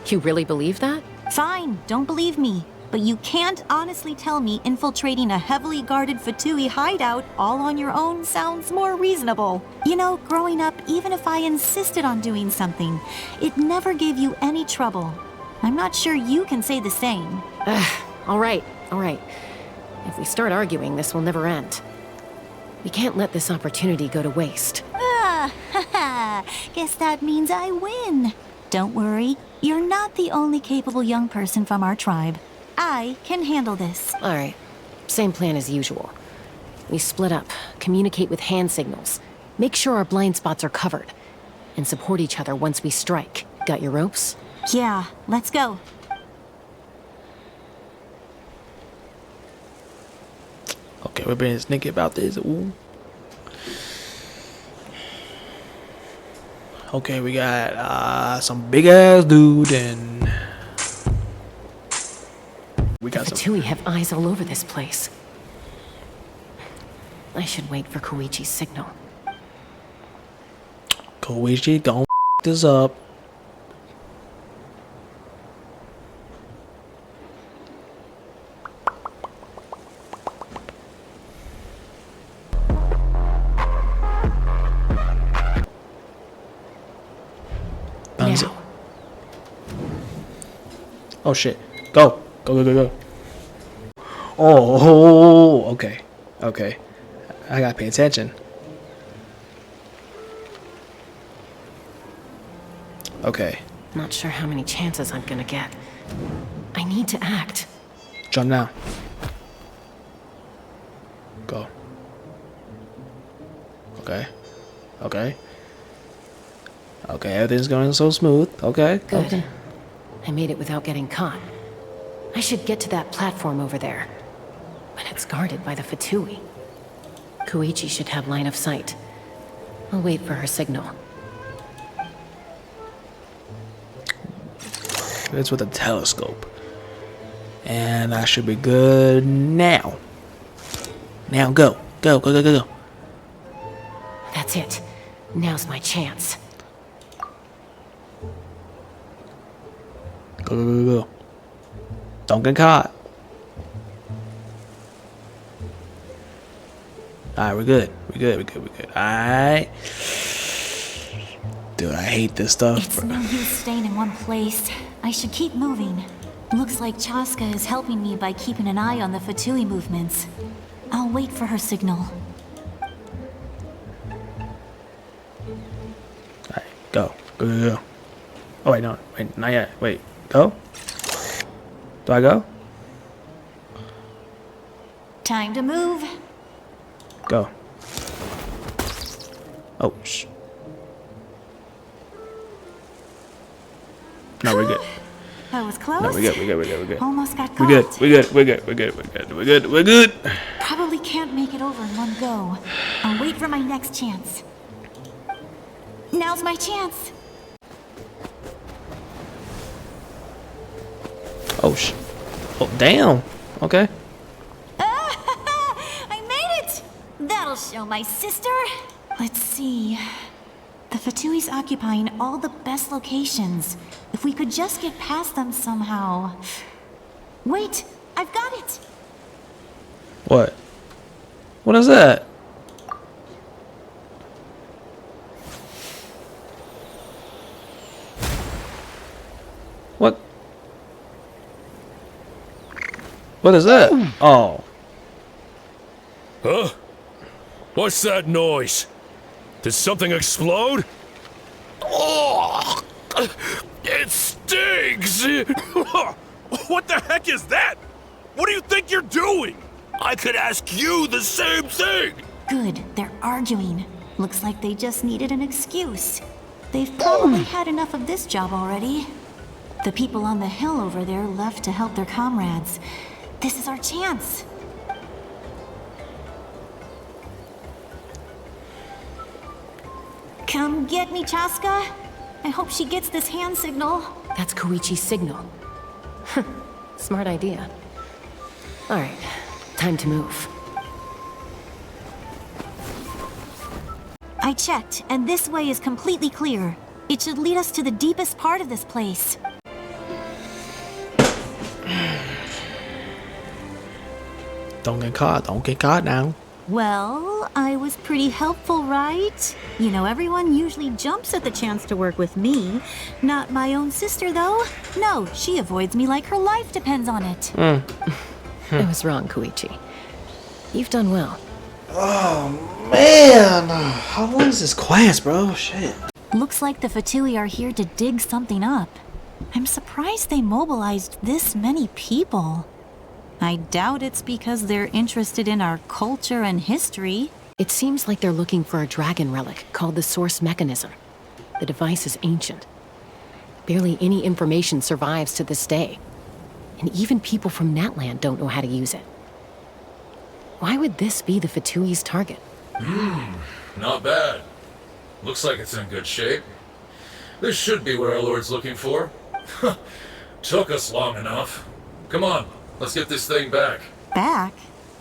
You really believe that? Fine, don't believe me. But you can't honestly tell me infiltrating a heavily guarded Fatui hideout all on your own sounds more reasonable. You know, growing up, even if I insisted on doing something, it never gave you any trouble. I'm not sure you can say the same. All right, All right. If we start arguing, this will never end. We can't let this opportunity go to waste. Ah, haha. Guess that means I win. Don't worry, you're not the only capable young person from our tribe. I can handle this. All right. Same plan as usual. We split up, communicate with hand signals, make sure our blind spots are covered, and support each other once we strike. Got your ropes? Yeah, let's go. Okay, we're being sneaky about this. Ooh. Okay, we got some big ass dude and we got the Fatui have eyes all over this place. I should wait for Koichi's signal. Koichi gon' this up. Now. Oh shit. Go. Go. Oh, okay. Okay. I gotta pay attention. Okay. Not sure how many chances I'm gonna get. I need to act. Jump now. Go. Okay. Okay. Okay, everything's going so smooth. Okay. Good. Okay. I made it without getting caught. I should get to that platform over there. But it's guarded by the Fatui. Koichi should have line of sight. I'll wait for her signal. It's with a telescope. And I should be good now. Now go. Go. That's it. Now's my chance. Go. Don't get caught. Alright, we're good. Alright. Dude, I hate this stuff. It's no use staying in one place. I should keep moving. Looks like Chaska is helping me by keeping an eye on the Fatui movements. I'll wait for her signal. Alright, go. Oh, wait, no. Wait, not yet. Wait, go? Do I go? Time to move. Go. Oh, shh. No, we're good. That was close. No, we're good. Almost got We're caught. We're good. Probably can't make it over in one go. I'll wait for my next chance. Now's my chance. Oh, oh, damn. Okay. I made it! That'll show my sister. Let's see. The Fatui's occupying all the best locations. If we could just get past them somehow. Wait, I've got it. What? What is that? What? What is that? Oh. Huh? What's that noise? Did something explode? Oh, it stings! What the heck is that? What do you think you're doing? I could ask you the same thing! Good, they're arguing. Looks like they just needed an excuse. They've probably had enough of this job already. The people on the hill over there left to help their comrades. This is our chance. Come get me, Chaska. I hope she gets this hand signal. That's Koichi's signal. Smart idea. Alright, time to move. I checked, and this way is completely clear. It should lead us to the deepest part of this place. Don't get caught now. Well, I was pretty helpful, right? You know, everyone usually jumps at the chance to work with me. Not my own sister, though. No, she avoids me like her life depends on it. I was wrong, Koichi. You've done well. Oh man, how long is this class, bro? Shit. Looks like the Fatui are here to dig something up. I'm surprised they mobilized this many people. I doubt it's because they're interested in our culture and history. It seems like they're looking for a dragon relic called the Source Mechanism. The device is ancient. Barely any information survives to this day. And even people from Natlan don't know how to use it. Why would this be the Fatui's target? Not bad. Looks like it's in good shape. This should be what our Lord's looking for. Took us long enough. Come on, let's get this thing back. Back?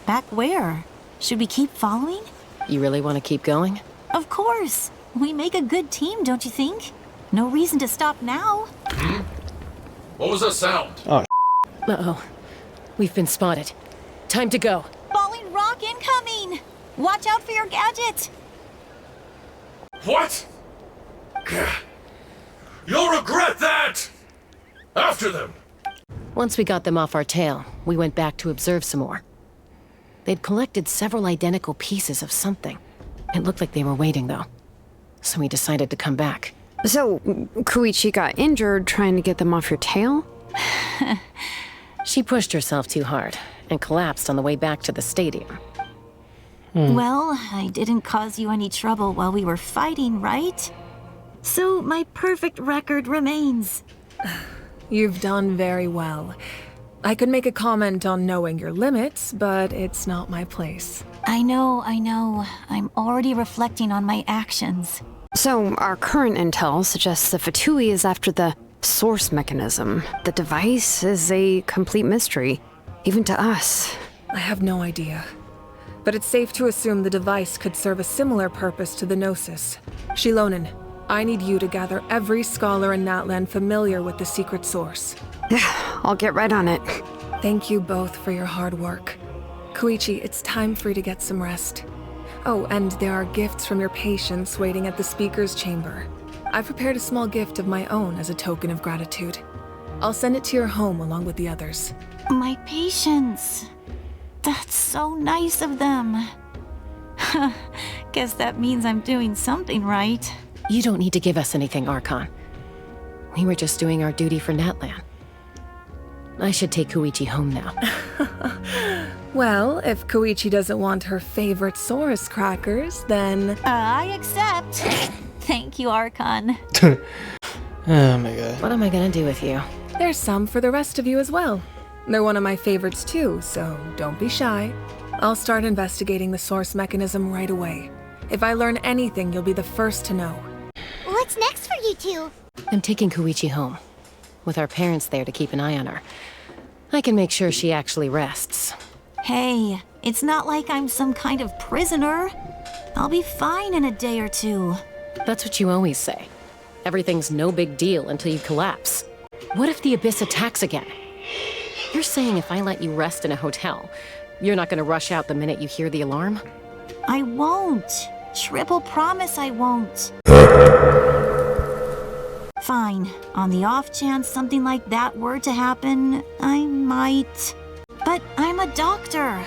Back where? Should we keep following? You really want to keep going? Of course. We make a good team, don't you think? No reason to stop now. What was that sound? Oh. Uh-oh. We've been spotted. Time to go. Falling rock incoming! Watch out for your gadget! What? You'll regret that! After them! Once we got them off our tail, we went back to observe some more. They'd collected several identical pieces of something. It looked like they were waiting, though. So we decided to come back. So, Koichi got injured trying to get them off your tail? She pushed herself too hard and collapsed on the way back to the stadium. Well, I didn't cause you any trouble while we were fighting, right? So my perfect record remains. You've done very well. I could make a comment on knowing your limits, but it's not my place. I know. I'm already reflecting on my actions. So, our current intel suggests the Fatui is after the source mechanism. The device is a complete mystery, even to us. I have no idea. But it's safe to assume the device could serve a similar purpose to the Gnosis. Shilonen, I need you to gather every scholar in Natlan familiar with the secret source. I'll get right on it. Thank you both for your hard work. Koichi, it's time for you to get some rest. Oh, and there are gifts from your patients waiting at the speaker's chamber. I've prepared a small gift of my own as a token of gratitude. I'll send it to your home along with the others. My patience. That's so nice of them. Guess that means I'm doing something right. You don't need to give us anything, Archon. We were just doing our duty for Natlan. I should take Koichi home now. Well, if Koichi doesn't want her favorite Saurus crackers, then... I accept. Thank you, Archon. Oh my god. What am I gonna do with you? There's some for the rest of you as well. They're one of my favorites too, so don't be shy. I'll start investigating the source mechanism right away. If I learn anything, you'll be the first to know. What's next for you two? I'm taking Koichi home. With our parents there to keep an eye on her. I can make sure she actually rests. Hey, it's not like I'm some kind of prisoner. I'll be fine in a day or two. That's what you always say. Everything's no big deal until you collapse. What if the Abyss attacks again? You're saying if I let you rest in a hotel, you're not gonna rush out the minute you hear the alarm? I won't. Triple promise I won't. Fine. On the off chance something like that were to happen, I might. But I'm a doctor.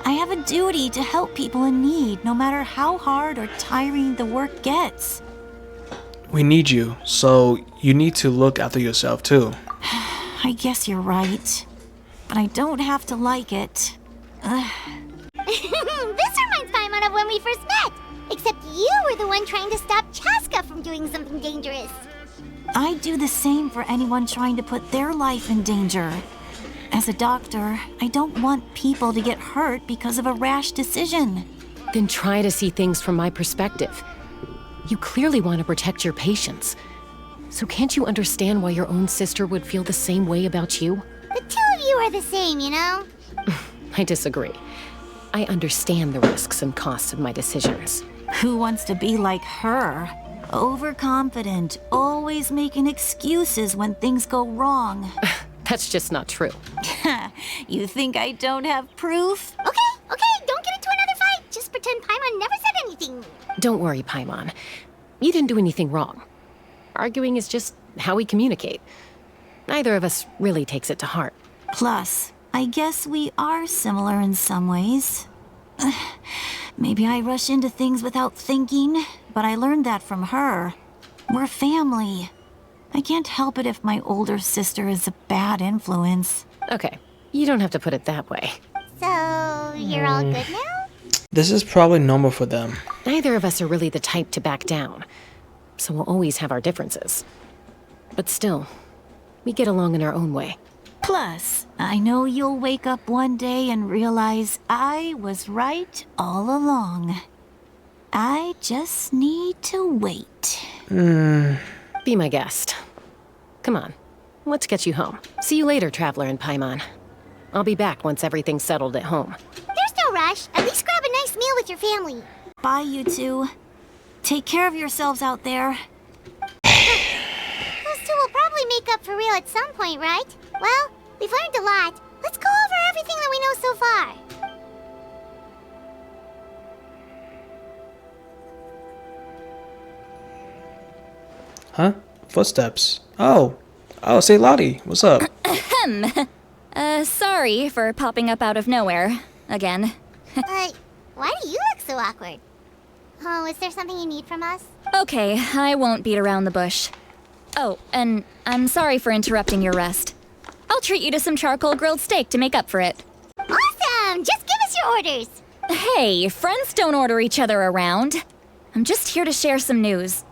I have a duty to help people in need, no matter how hard or tiring the work gets. We need you, so you need to look after yourself too. I guess you're right. But I don't have to like it. This reminds Paimon of when we first met. Except you were the one trying to stop Chaska from doing something dangerous. I'd do the same for anyone trying to put their life in danger. As a doctor, I don't want people to get hurt because of a rash decision. Then try to see things from my perspective. You clearly want to protect your patients. So can't you understand why your own sister would feel the same way about you? The two of you are the same, you know? I disagree. I understand the risks and costs of my decisions. Who wants to be like her? Overconfident, always making excuses when things go wrong. That's just not true. You think I don't have proof? Okay, don't get into another fight. Just pretend Paimon never said anything. Don't worry, Paimon. You didn't do anything wrong. Arguing is just how we communicate. Neither of us really takes it to heart. Plus, I guess we are similar in some ways. Maybe I rush into things without thinking, but I learned that from her. We're family. I can't help it if my older sister is a bad influence. Okay, you don't have to put it that way. So, you're all good now? This is probably normal for them. Neither of us are really the type to back down, so we'll always have our differences. But still, we get along in our own way. Plus, I know you'll wake up one day and realize I was right all along. I just need to wait. Be my guest. Come on, let's get you home. See you later, Traveler and Paimon. I'll be back once everything's settled at home. There's no rush. At least grab a nice meal with your family. Bye, you two. Take care of yourselves out there. Those two will probably make up for real at some point, right? Well, we've learned a lot. Let's go over everything that we know so far. Huh? Footsteps. Oh, say Lottie, what's up? Ahem. Sorry for popping up out of nowhere. Again. Why do you look so awkward? Oh, is there something you need from us? Okay, I won't beat around the bush. Oh, and I'm sorry for interrupting your rest. I'll treat you to some charcoal grilled steak to make up for it. Awesome! Just give us your orders! Hey, friends don't order each other around. I'm just here to share some news.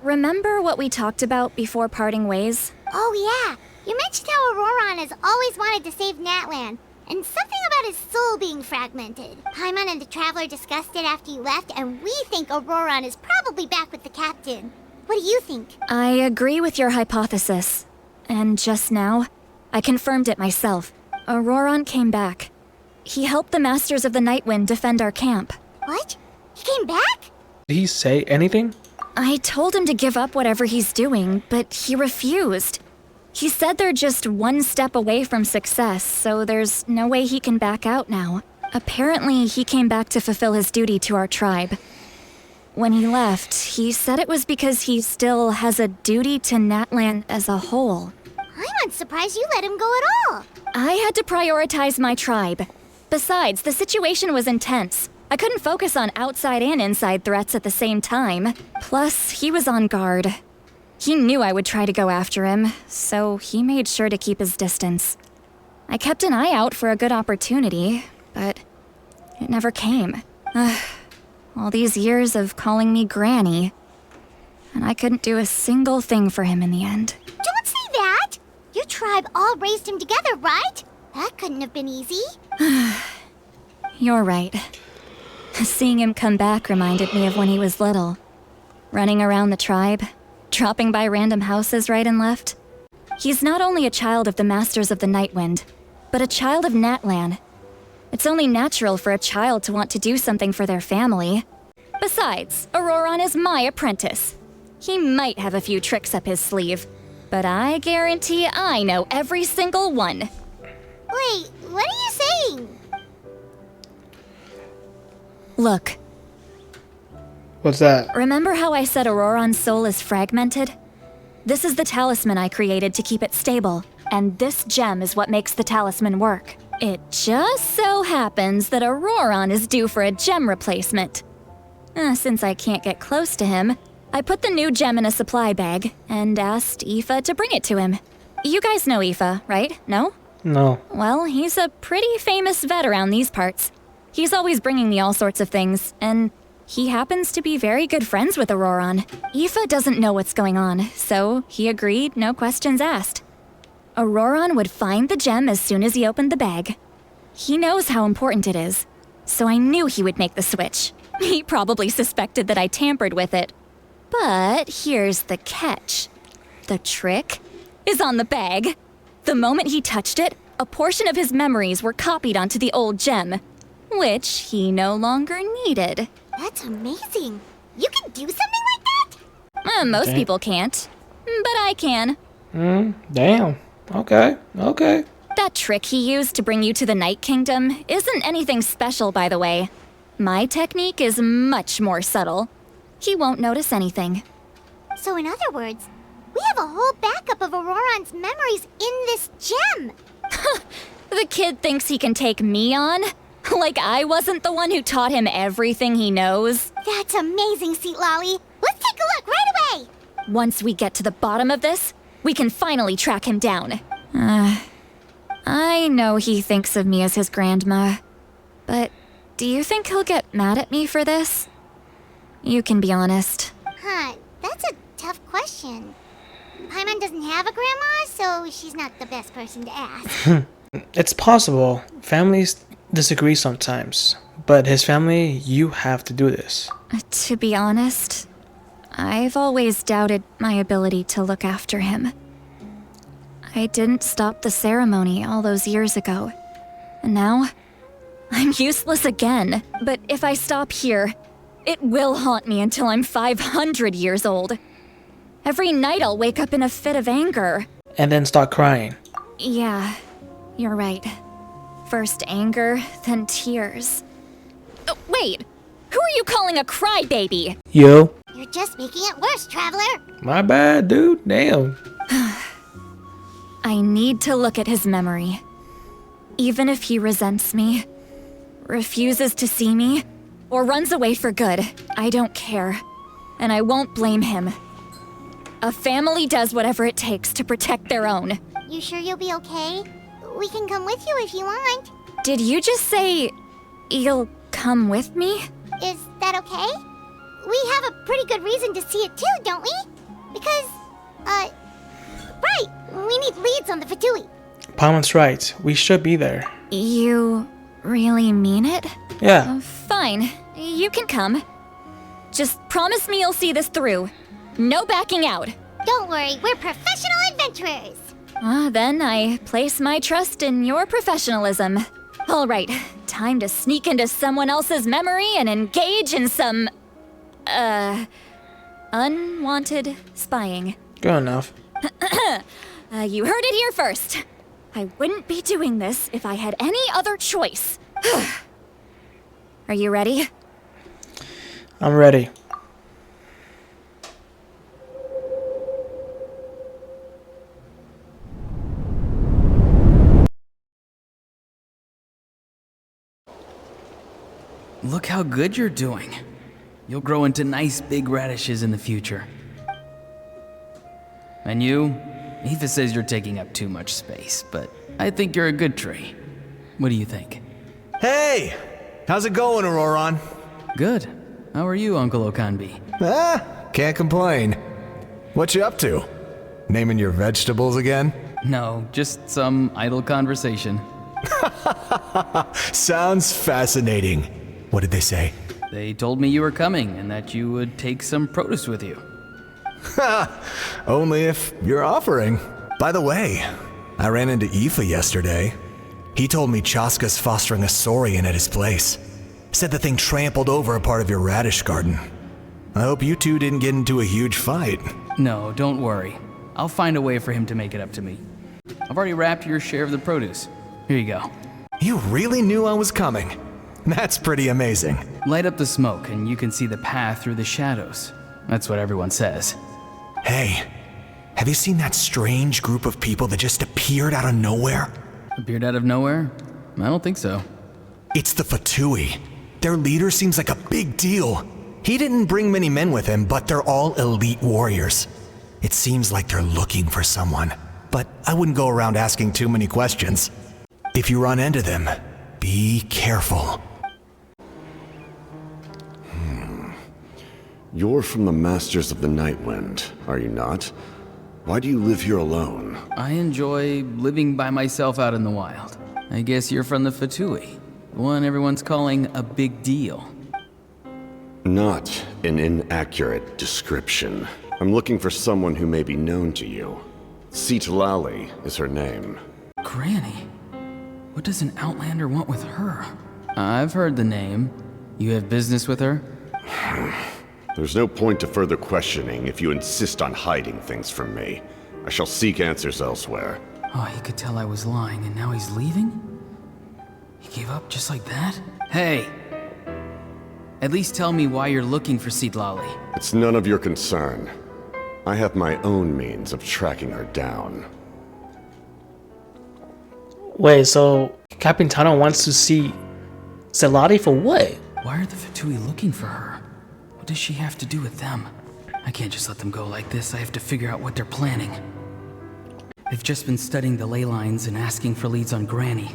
Remember what we talked about before parting ways? Oh yeah, you mentioned how Auroron has always wanted to save Natlan, and something about his soul being fragmented. Paimon and the Traveler discussed it after you left, and we think Auroron is probably back with the Captain. What do you think? I agree with your hypothesis. And just now, I confirmed it myself. Auroron came back. He helped the Masters of the Nightwind defend our camp. What? He came back? Did he say anything? I told him to give up whatever he's doing, but he refused. He said they're just one step away from success, so there's no way he can back out now. Apparently, he came back to fulfill his duty to our tribe. When he left, he said it was because he still has a duty to Natlan as a whole. I'm unsurprised you let him go at all. I had to prioritize my tribe. Besides, the situation was intense. I couldn't focus on outside and inside threats at the same time. Plus, he was on guard. He knew I would try to go after him, so he made sure to keep his distance. I kept an eye out for a good opportunity, but it never came. All these years of calling me Granny, and I couldn't do a single thing for him in the end. Don't say that! Your tribe all raised him together, right? That couldn't have been easy. You're right. Seeing him come back reminded me of when he was little. Running around the tribe, dropping by random houses right and left. He's not only a child of the Masters of the Nightwind, but a child of Natlan. It's only natural for a child to want to do something for their family. Besides, Auroron is my apprentice. He might have a few tricks up his sleeve, but I guarantee I know every single one. Wait, what are you saying? Look. What's that? Remember how I said Auroron's soul is fragmented? This is the talisman I created to keep it stable, and this gem is what makes the talisman work. It just so happens that Auroron is due for a gem replacement. Since I can't get close to him, I put the new gem in a supply bag and asked Aoife to bring it to him. You guys know Aoife, right? No? No. Well, he's a pretty famous vet around these parts. He's always bringing me all sorts of things, and he happens to be very good friends with Auroron. Aoife doesn't know what's going on, so he agreed, no questions asked. Auroron would find the gem as soon as he opened the bag. He knows how important it is, so I knew he would make the switch. He probably suspected that I tampered with it. But here's the catch. The trick is on the bag. The moment he touched it, a portion of his memories were copied onto the old gem, which he no longer needed. That's amazing. You can do something like that? Most Okay. people can't, but I can. Damn. Okay. That trick he used to bring you to the Night Kingdom isn't anything special, by the way. My technique is much more subtle. He won't notice anything. So in other words, we have a whole backup of Auroron's memories in this gem. The kid thinks he can take me on? Like I wasn't the one who taught him everything he knows? That's amazing, Seat Lolly. Let's take a look right away. Once we get to the bottom of this, we can finally track him down. I know he thinks of me as his grandma, but do you think he'll get mad at me for this? You can be honest. Huh, that's a tough question. Paimon doesn't have a grandma, so she's not the best person to ask. It's possible. Families disagree sometimes. But his family, you have to do this. To be honest, I've always doubted my ability to look after him. I didn't stop the ceremony all those years ago. And now, I'm useless again. But if I stop here, it will haunt me until I'm 500 years old. Every night I'll wake up in a fit of anger. And then start crying. Yeah, you're right. First anger, then tears. Oh, wait! Who are you calling a crybaby? You. You're just making it worse, Traveler. My bad, dude. Damn. I need to look at his memory. Even if he resents me, refuses to see me, or runs away for good, I don't care. And I won't blame him. A family does whatever it takes to protect their own. You sure you'll be okay? We can come with you if you want. Did you just say you'll come with me? Is that okay? We have a pretty good reason to see it too, don't we? Because, right, we need leads on the Fatui. Paimon's right. We should be there. You really mean it? Yeah. Fine, you can come. Just promise me you'll see this through. No backing out. Don't worry, we're professional adventurers. Then I place my trust in your professionalism. All right, time to sneak into someone else's memory and engage in some, unwanted spying. Good enough. You heard it here first. I wouldn't be doing this if I had any other choice. Are you ready? I'm ready. Look how good you're doing. You'll grow into nice big radishes in the future. And you? Aoife says you're taking up too much space, but I think you're a good tree. What do you think? Hey! How's it going, Auroron? Good. How are you, Uncle Okanbi? Can't complain. What you up to? Naming your vegetables again? No, just some idle conversation. Sounds fascinating. What did they say? They told me you were coming and that you would take some produce with you. Only if you're offering. By the way, I ran into Aoife yesterday. He told me Chaska's fostering a saurian at his place. Said the thing trampled over a part of your radish garden. I hope you two didn't get into a huge fight. No, don't worry. I'll find a way for him to make it up to me. I've already wrapped your share of the produce. Here you go. You really knew I was coming. That's pretty amazing. Light up the smoke and you can see the path through the shadows. That's what everyone says. Hey, have you seen that strange group of people that just appeared out of nowhere? Appeared out of nowhere? I don't think so. It's the Fatui. Their leader seems like a big deal. He didn't bring many men with him, but they're all elite warriors. It seems like they're looking for someone, but I wouldn't go around asking too many questions. If you run into them, be careful. You're from the Masters of the Nightwind, are you not? Why do you live here alone? I enjoy living by myself out in the wild. I guess you're from the Fatui, the one everyone's calling a big deal. Not an inaccurate description. I'm looking for someone who may be known to you. Lali is her name. Granny? What does an Outlander want with her? I've heard the name. You have business with her? There's no point to further questioning if you insist on hiding things from me. I shall seek answers elsewhere. Oh, he could tell I was lying and now he's leaving? He gave up just like that? Hey! At least tell me why you're looking for Lali. It's none of your concern. I have my own means of tracking her down. Wait, so Capitano wants to see Celati for what? Why are the Fatui looking for her? What does she have to do with them? I can't just let them go like this. I have to figure out what they're planning. They've just been studying the ley lines and asking for leads on Granny.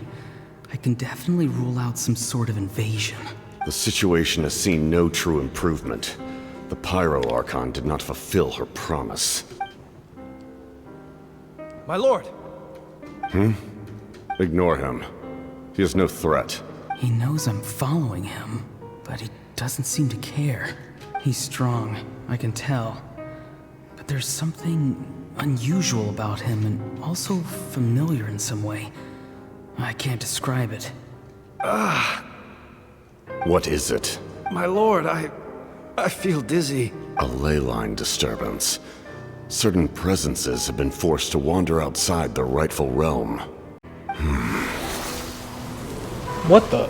I can definitely rule out some sort of invasion. The situation has seen no true improvement. The Pyro Archon did not fulfill her promise. My lord! Ignore him. He is no threat. He knows I'm following him, but he doesn't seem to care. He's strong, I can tell. But there's something unusual about him and also familiar in some way. I can't describe it. What is it? My lord, I feel dizzy. A ley line disturbance. Certain presences have been forced to wander outside their rightful realm. What the?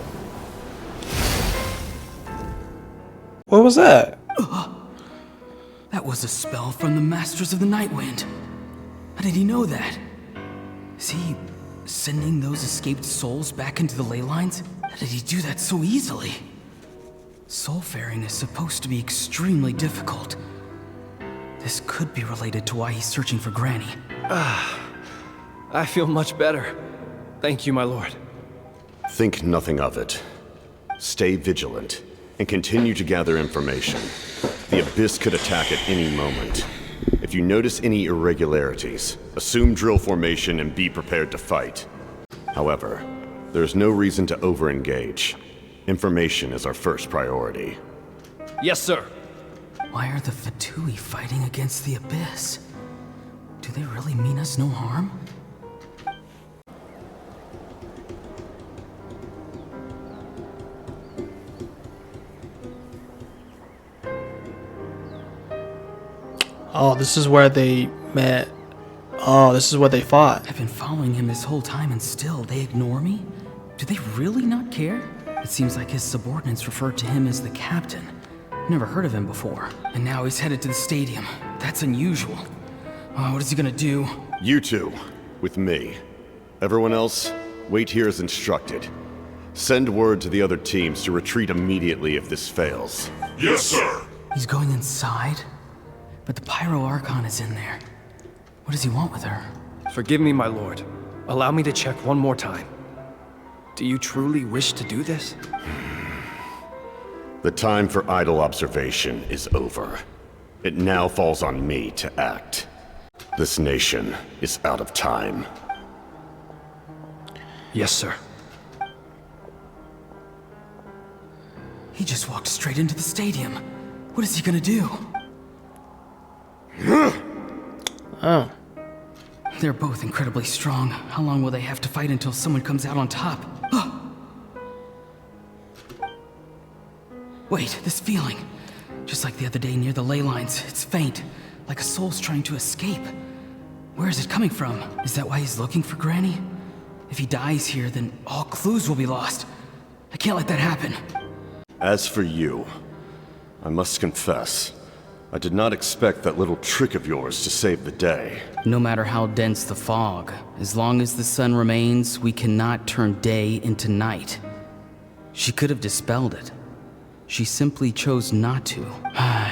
What was that? That was a spell from the Masters of the Nightwind. How did he know that? Is he sending those escaped souls back into the ley lines? How did he do that so easily? Soulfaring is supposed to be extremely difficult. This could be related to why he's searching for Granny. I feel much better. Thank you, my lord. Think nothing of it. Stay vigilant, and continue to gather information. The Abyss could attack at any moment. If you notice any irregularities, assume drill formation and be prepared to fight. However, there is no reason to over-engage. Information is our first priority. Yes, sir. Why are the Fatui fighting against the Abyss? Do they really mean us no harm? Oh, this is where they met. Oh, this is where they fought. I've been following him this whole time and still they ignore me? Do they really not care? It seems like his subordinates referred to him as the captain. Never heard of him before. And now he's headed to the stadium. That's unusual. What is he gonna do? You two, with me. Everyone else, wait here as instructed. Send word to the other teams to retreat immediately if this fails. Yes, sir. He's going inside? But the Pyro Archon is in there. What does he want with her? Forgive me, my lord. Allow me to check one more time. Do you truly wish to do this? The time for idle observation is over. It now falls on me to act. This nation is out of time. Yes, sir. He just walked straight into the stadium. What is he gonna do? Oh. They're both incredibly strong. How long will they have to fight until someone comes out on top? Wait, this feeling. Just like the other day near the ley lines, it's faint, like a soul's trying to escape. Where is it coming from? Is that why he's looking for Granny? If he dies here, then all clues will be lost. I can't let that happen. As for you, I must confess, I did not expect that little trick of yours to save the day. No matter how dense the fog, as long as the sun remains, we cannot turn day into night. She could have dispelled it. She simply chose not to.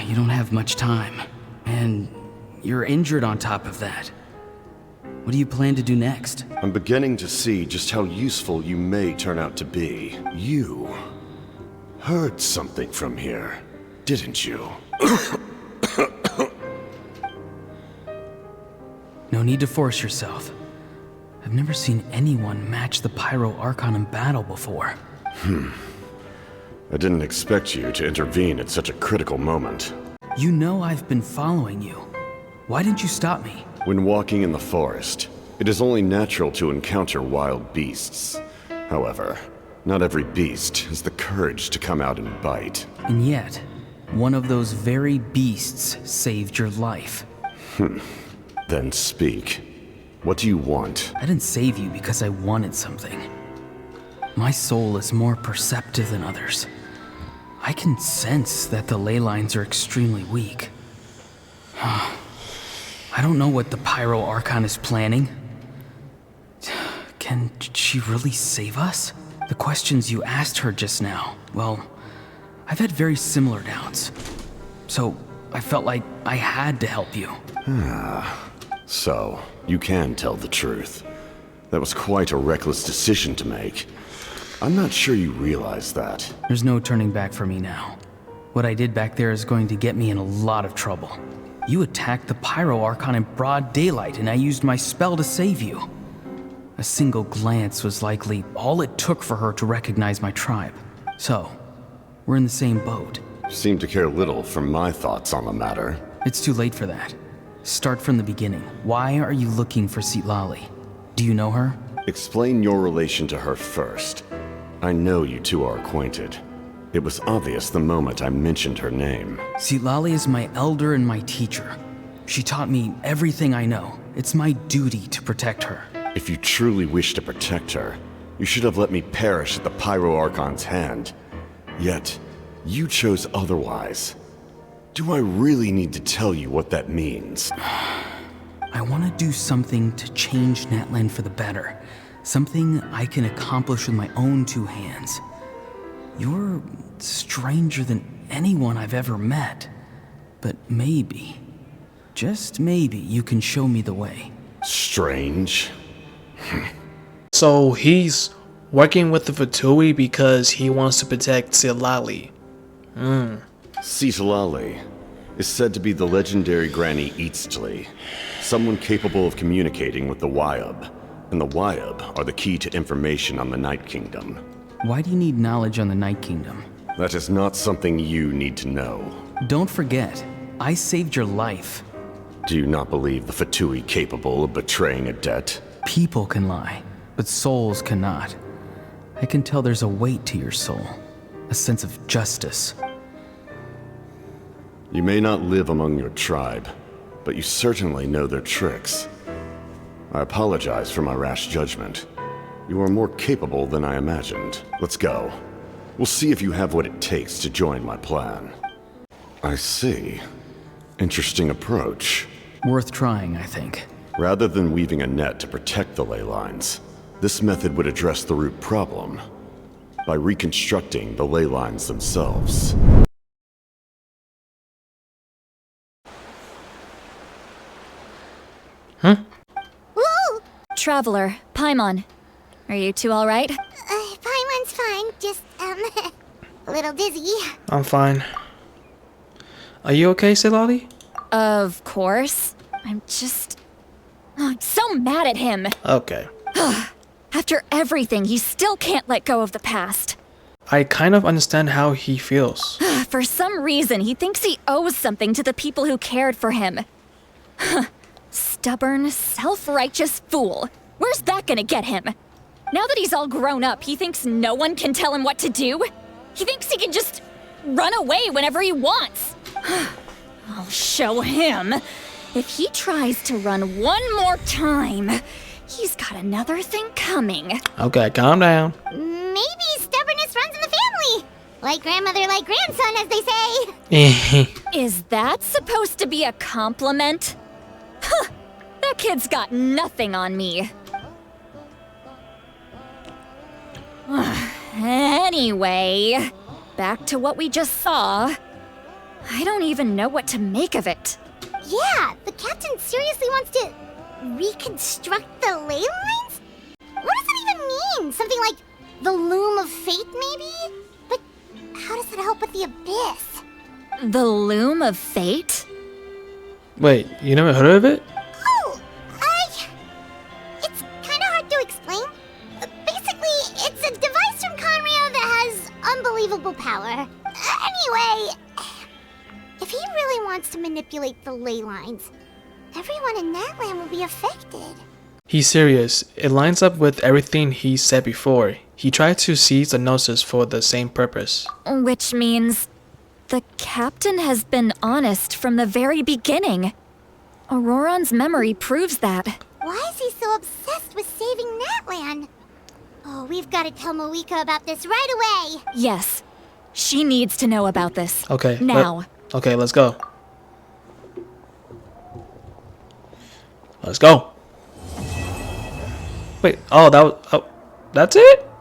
You don't have much time. And you're injured on top of that. What do you plan to do next? I'm beginning to see just how useful you may turn out to be. You heard something from here, didn't you? No need to force yourself. I've never seen anyone match the Pyro Archon in battle before. I didn't expect you to intervene at such a critical moment. You know I've been following you. Why didn't you stop me? When walking in the forest, it is only natural to encounter wild beasts. However, not every beast has the courage to come out and bite. And yet, one of those very beasts saved your life. Then speak. What do you want? I didn't save you because I wanted something. My soul is more perceptive than others. I can sense that the ley lines are extremely weak. I don't know what the Pyro Archon is planning. Can she really save us? The questions you asked her just now, well, I've had very similar doubts. So, I felt like I had to help you. So, you can tell the truth. That was quite a reckless decision to make. I'm not sure you realize that. There's no turning back for me now. What I did back there is going to get me in a lot of trouble. You attacked the Pyro Archon in broad daylight, and I used my spell to save you. A single glance was likely all it took for her to recognize my tribe. So, we're in the same boat. You seem to care little for my thoughts on the matter. It's too late for that. Start from the beginning. Why are you looking for Citlali? Do you know her? Explain your relation to her first. I know you two are acquainted. It was obvious the moment I mentioned her name. Citlali is my elder and my teacher. She taught me everything I know. It's my duty to protect her. If you truly wish to protect her, you should have let me perish at the Pyro Archon's hand. Yet, you chose otherwise. Do I really need to tell you what that means? I want to do something to change Natlan for the better. Something I can accomplish with my own two hands. You're stranger than anyone I've ever met. But maybe, just maybe, you can show me the way. Strange? So he's working with the Fatui because he wants to protect Citlali. Citlali is said to be the legendary Granny Eatsley, someone capable of communicating with the Wyab. And the Wyab are the key to information on the Night Kingdom. Why do you need knowledge on the Night Kingdom? That is not something you need to know. Don't forget, I saved your life. Do you not believe the Fatui capable of betraying a debt? People can lie, but souls cannot. I can tell there's a weight to your soul, a sense of justice. You may not live among your tribe, but you certainly know their tricks. I apologize for my rash judgment. You are more capable than I imagined. Let's go. We'll see if you have what it takes to join my plan. I see. Interesting approach. Worth trying, I think. Rather than weaving a net to protect the ley lines, this method would address the root problem by reconstructing the ley lines themselves. Woo! Traveler, Paimon. Are you two alright? Paimon's fine, just, a little dizzy. I'm fine. Are you okay, Citlali? Of course. I'm so mad at him. Okay. After everything, he still can't let go of the past. I kind of understand how he feels. For some reason, he thinks he owes something to the people who cared for him. Stubborn, self-righteous fool. Where's that gonna get him? Now that he's all grown up, he thinks no one can tell him what to do? He thinks he can just run away whenever he wants. I'll show him. If he tries to run one more time, he's got another thing coming. Okay, calm down. Maybe stubbornness runs in the family. Like grandmother, like grandson, as they say. Is that supposed to be a compliment? Huh, that kid's got nothing on me. Anyway, back to what we just saw. I don't even know what to make of it. Yeah, the captain seriously wants to reconstruct the ley lines? What does that even mean? Something like the loom of fate, maybe? But how does that help with the abyss? The loom of fate? Wait, you never heard of it? Oh, it's kind of hard to explain. Basically, it's a device from Conrio that has unbelievable power. Anyway, if he really wants to manipulate the ley lines, everyone in Natlan will be affected. He's serious. It lines up with everything he said before. He tried to seize the Gnosis for the same purpose. Which means the captain has been honest from the very beginning. Auroran's memory proves that. Why is he so obsessed with saving Natlan? Oh, we've got to tell Moeka about this right away. Yes, she needs to know about this. Okay. Now. Okay, let's go. Let's go. Wait, oh, that's it?